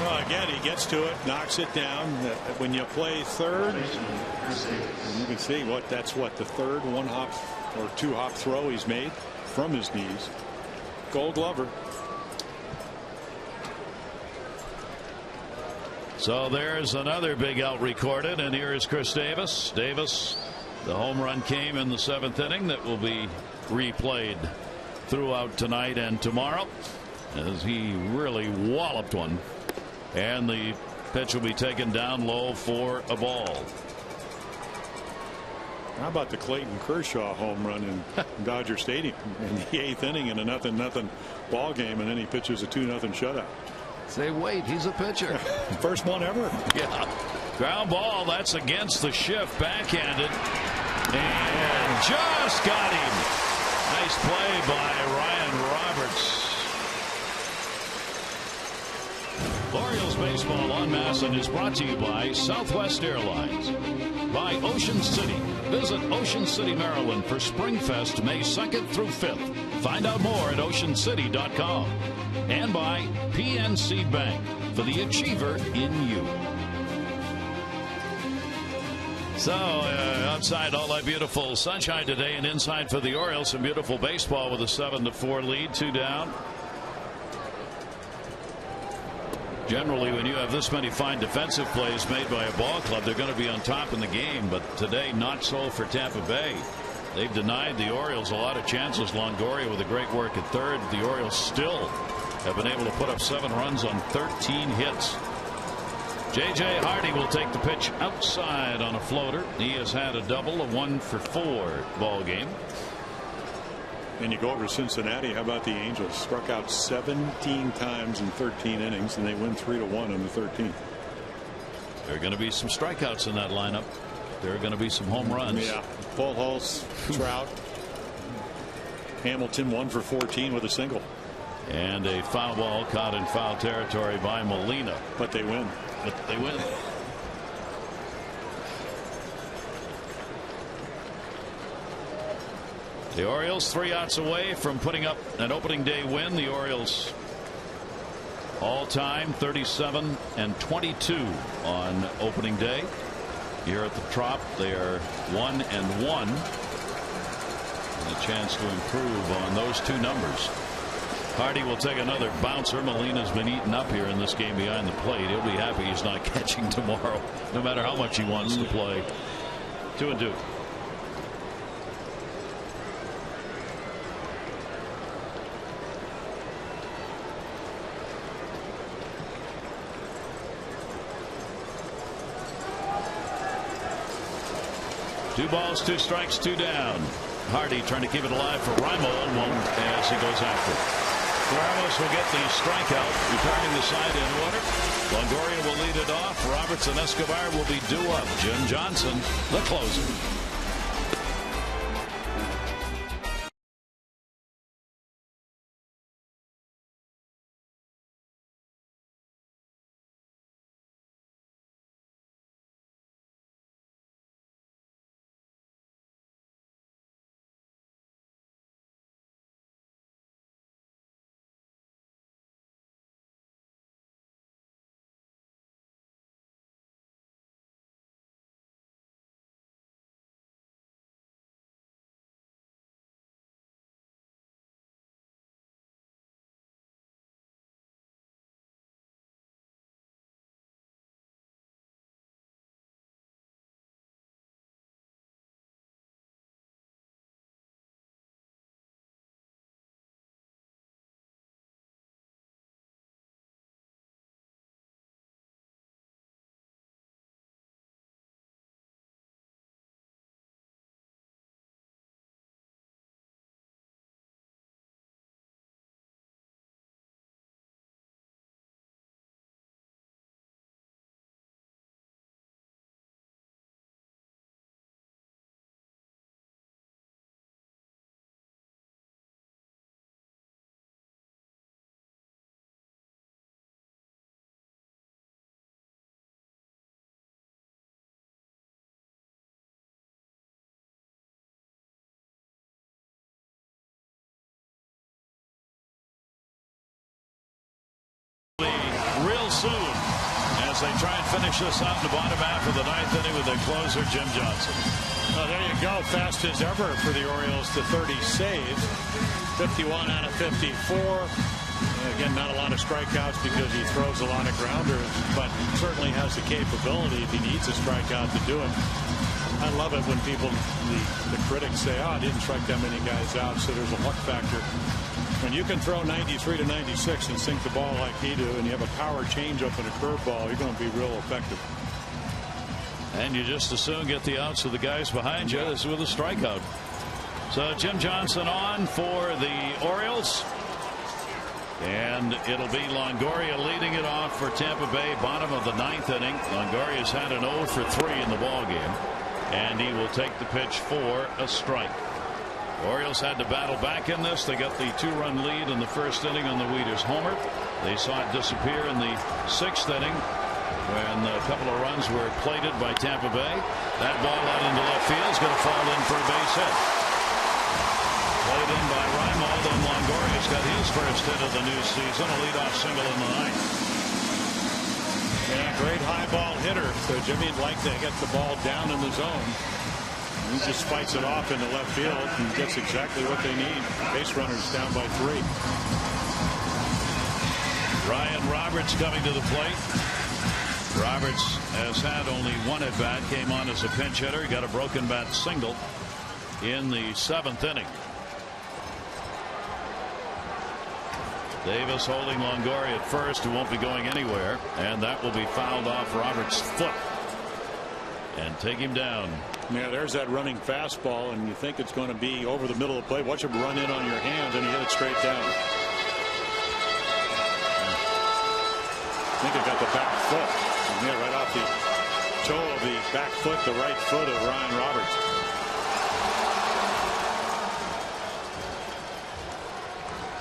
Well, again, he gets to it, knocks it down. When you play third, you can see that's the third 1-hop or 2-hop throw he's made from his knees. Gold Glover. So there's another big out recorded, and here is Chris Davis. Davis, the home run came in the 7th inning that will be replayed throughout tonight and tomorrow as he really walloped one, and the pitch will be taken down low for a ball. How about the Clayton Kershaw home run in Dodger Stadium in the 8th inning in a 0-0 ball game, and then he pitches a 2-0 shutout. Say, wait, he's a pitcher. First one ever. Yeah. Ground ball. That's against the shift. Backhanded. And just got him. Nice play by Ryan Roberts. Orioles baseball on Masson is brought to you by Southwest Airlines, by Ocean City. Visit Ocean City, Maryland for Springfest May 2nd through 5th. Find out more at oceancity.com. And by PNC Bank, for the achiever in you. So outside, all that beautiful sunshine today, and inside for the Orioles, some beautiful baseball with a 7-4 lead, 2 down. Generally, when you have this many fine defensive plays made by a ball club, they're going to be on top in the game. But today, not so for Tampa Bay. They've denied the Orioles a lot of chances. Longoria with a great work at third. The Orioles still have been able to put up 7 runs on 13 hits. J.J. Hardy will take the pitch outside on a floater. He has had a double, a 1-for-4 ball game. And you go over to Cincinnati. How about the Angels? Struck out 17 times in 13 innings, and they win 3-1 in the 13th. There are going to be some strikeouts in that lineup. There are going to be some home runs. Yeah. Pujols, Trout, Hamilton 1-for-14 with a single. And a foul ball caught in foul territory by Molina. But they win. But they win. The Orioles 3 outs away from putting up an opening day win. The Orioles all-time 37-22 on opening day. Here at the Trop, they are 1-1, and a chance to improve on those 2 numbers. Hardy will take another bouncer. Molina's been eaten up here in this game behind the plate. He'll be happy he's not catching tomorrow, no matter how much he wants to play. 2-2. Two balls, 2 strikes, 2 down. Hardy trying to keep it alive for Reimold as he goes after it. Ramos will get the strikeout, retiring the side in order. Longoria will lead it off. Roberts and Escobar will be due up. Jim Johnson, the closer. as they try and finish this out in the bottom half of the ninth inning with their closer, Jim Johnson. Well, there you go. Fast as ever for the Orioles to 30 saves. 51 out of 54. Again, not a lot of strikeouts because he throws a lot of grounders, but certainly has the capability if he needs a strikeout to do it. I love it when people, the critics say, oh, I didn't strike that many guys out, so there's a luck factor. When you can throw 93 to 96 and sink the ball like he do, and you have a power changeup and a curveball, you're going to be real effective. And you just as soon get the outs of the guys behind you as with a strikeout. So Jim Johnson on for the Orioles. And it'll be Longoria leading it off for Tampa Bay, bottom of the ninth inning. Longoria's had an 0 for 3 in the ball game, and he will take the pitch for a strike. Orioles had to battle back in this. They got the 2-run lead in the first inning on the Wieters homer. They saw it disappear in the 6th inning when a couple of runs were plated by Tampa Bay. That ball out into left field is going to fall in for a base hit. Played in by Reimold, and Longoria's got his first hit of the new season, a leadoff single in the ninth. Yeah, great high ball hitter. So Jimmy would like to get the ball down in the zone. He just fights it off into left field and gets exactly what they need. Base runners down by 3. Ryan Roberts coming to the plate. Roberts has had only one at bat, came on as a pinch hitter. He got a broken bat single in the 7th inning. Davis holding Longoria at first, who won't be going anywhere, and that will be fouled off Roberts' foot and take him down. Yeah, there's that running fastball, and you think it's going to be over the middle of the plate. Watch him run in on your hands, and he hit it straight down. I think it got the back foot. Yeah, right off the toe of the back foot, the right foot of Ryan Roberts.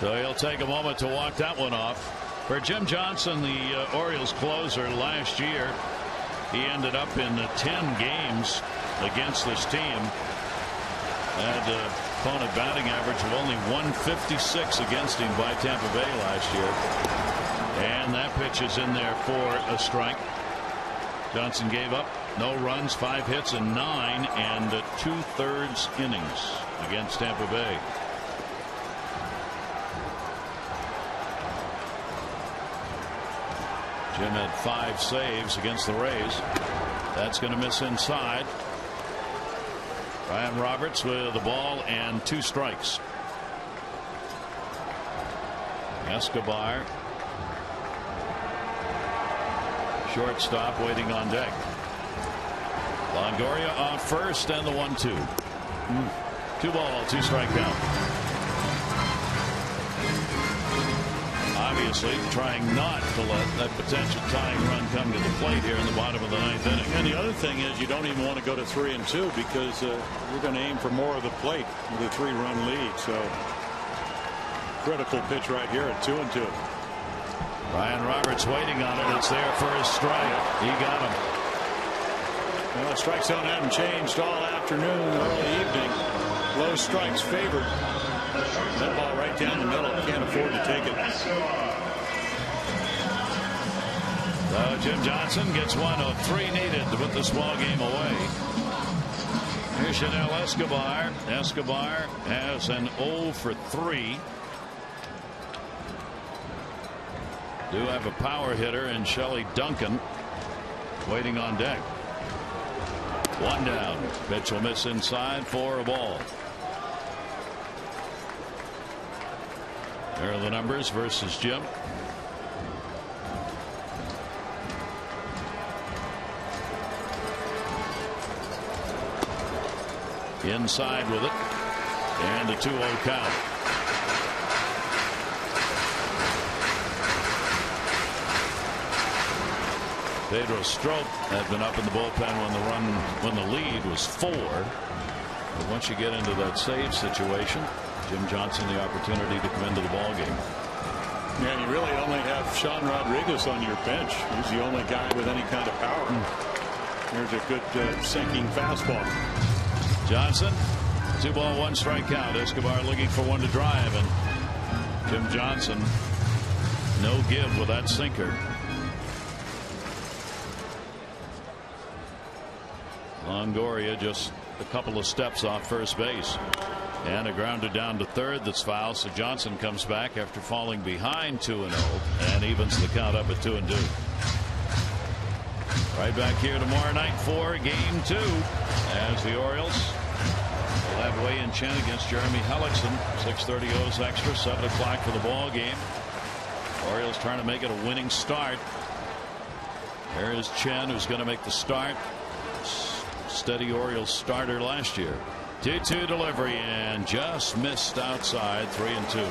So he'll take a moment to walk that one off. For Jim Johnson, the Orioles closer last year, he ended up in 10 games against this team. Had an opponent batting average of only 156 against him by Tampa Bay last year. And that pitch is in there for a strike. Johnson gave up no runs, 5 hits and 9 and 2/3 innings against Tampa Bay. Jim had 5 saves against the Rays. That's going to miss inside. Ryan Roberts with the ball and 2 strikes. Escobar, shortstop, waiting on deck. Longoria off first, and the 1-2. 2 ball, 2 strike count. Obviously trying not to let that potential tying run come to the plate here in the bottom of the 9th inning. And the other thing is you don't even want to go to 3-2 because you're going to aim for more of the plate with a 3-run lead. So critical pitch right here at 2-2. Ryan Roberts waiting on it. It's there for his strike. He got him. Well, the strike zone hadn't changed all afternoon, early evening. Low strikes favored. That ball right down the middle. Can't afford to take it. So Jim Johnson gets 1 of 3 needed to put this ball game away. Here's Chanel Escobar. Escobar has an 0 for 3. Do have a power hitter in Shelley Duncan waiting on deck. 1 down. Pitch will miss inside for a ball. There are the numbers versus Jim. Inside with it. And a 2-0 count. Pedro Strop had been up in the bullpen when the lead was 4. But once you get into that save situation, Jim Johnson the opportunity to come into the ball game. Yeah, you really only have Sean Rodriguez on your bench. He's the only guy with any kind of power. There's a good sinking fastball. Johnson, 2 ball 1 strike count. Escobar looking for one to drive, and Jim Johnson no give with that sinker. Longoria just a couple of steps off first base. And a grounder down to third that's foul. So Johnson comes back after falling behind 2-0 and evens the count up at 2-2. Right back here tomorrow night for game 2 as the Orioles will have Wei Chen against Jeremy Hellickson. 6:30 O's extra, 7 o'clock for the ball game. Orioles trying to make it a winning start. There is Chen, who's going to make the start. Steady Orioles starter last year. 2-2 delivery and just missed outside. 3-2.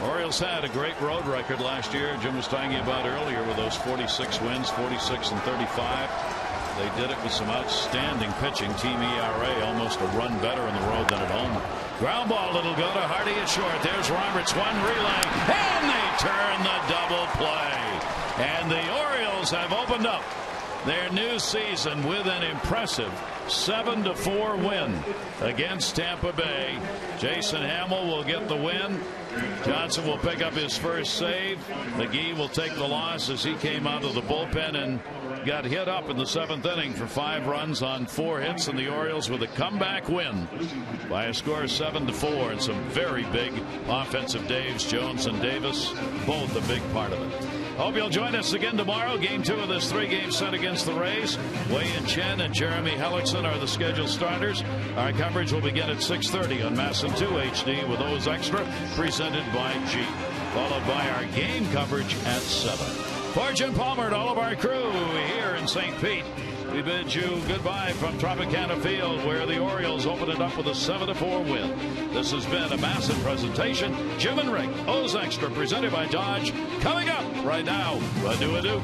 Orioles had a great road record last year. Jim was talking about earlier with those 46 wins, 46 and 35. They did it with some outstanding pitching. Team ERA almost a run better on the road than at home. Ground ball, it'll go to Hardy at short. There's Roberts, one relay, and they turn the double play. And the Orioles have opened up their new season with an impressive 7-4 win against Tampa Bay. Jason Hamill will get the win. Johnson will pick up his first save. McGee will take the loss as he came out of the bullpen and got hit up in the 7th inning for 5 runs on 4 hits, and the Orioles with a comeback win by a score of 7-4, and some very big offensive days. Jones and Davis, both a big part of it. Hope you'll join us again tomorrow. Game 2 of this 3-game set against the Rays. Wei Chen and Jeremy Hellickson are the scheduled starters. Our coverage will begin at 6:30 on MASN 2 HD with O's Extra, presented by Jeep, followed by our game coverage at 7. For Jim Palmer and all of our crew here in St. Pete, we bid you goodbye from Tropicana Field, where the Orioles open it up with a 7-4 win. This has been a MASN presentation. Jim and Rick, O's Extra, presented by Dodge. Coming up right now, Ado.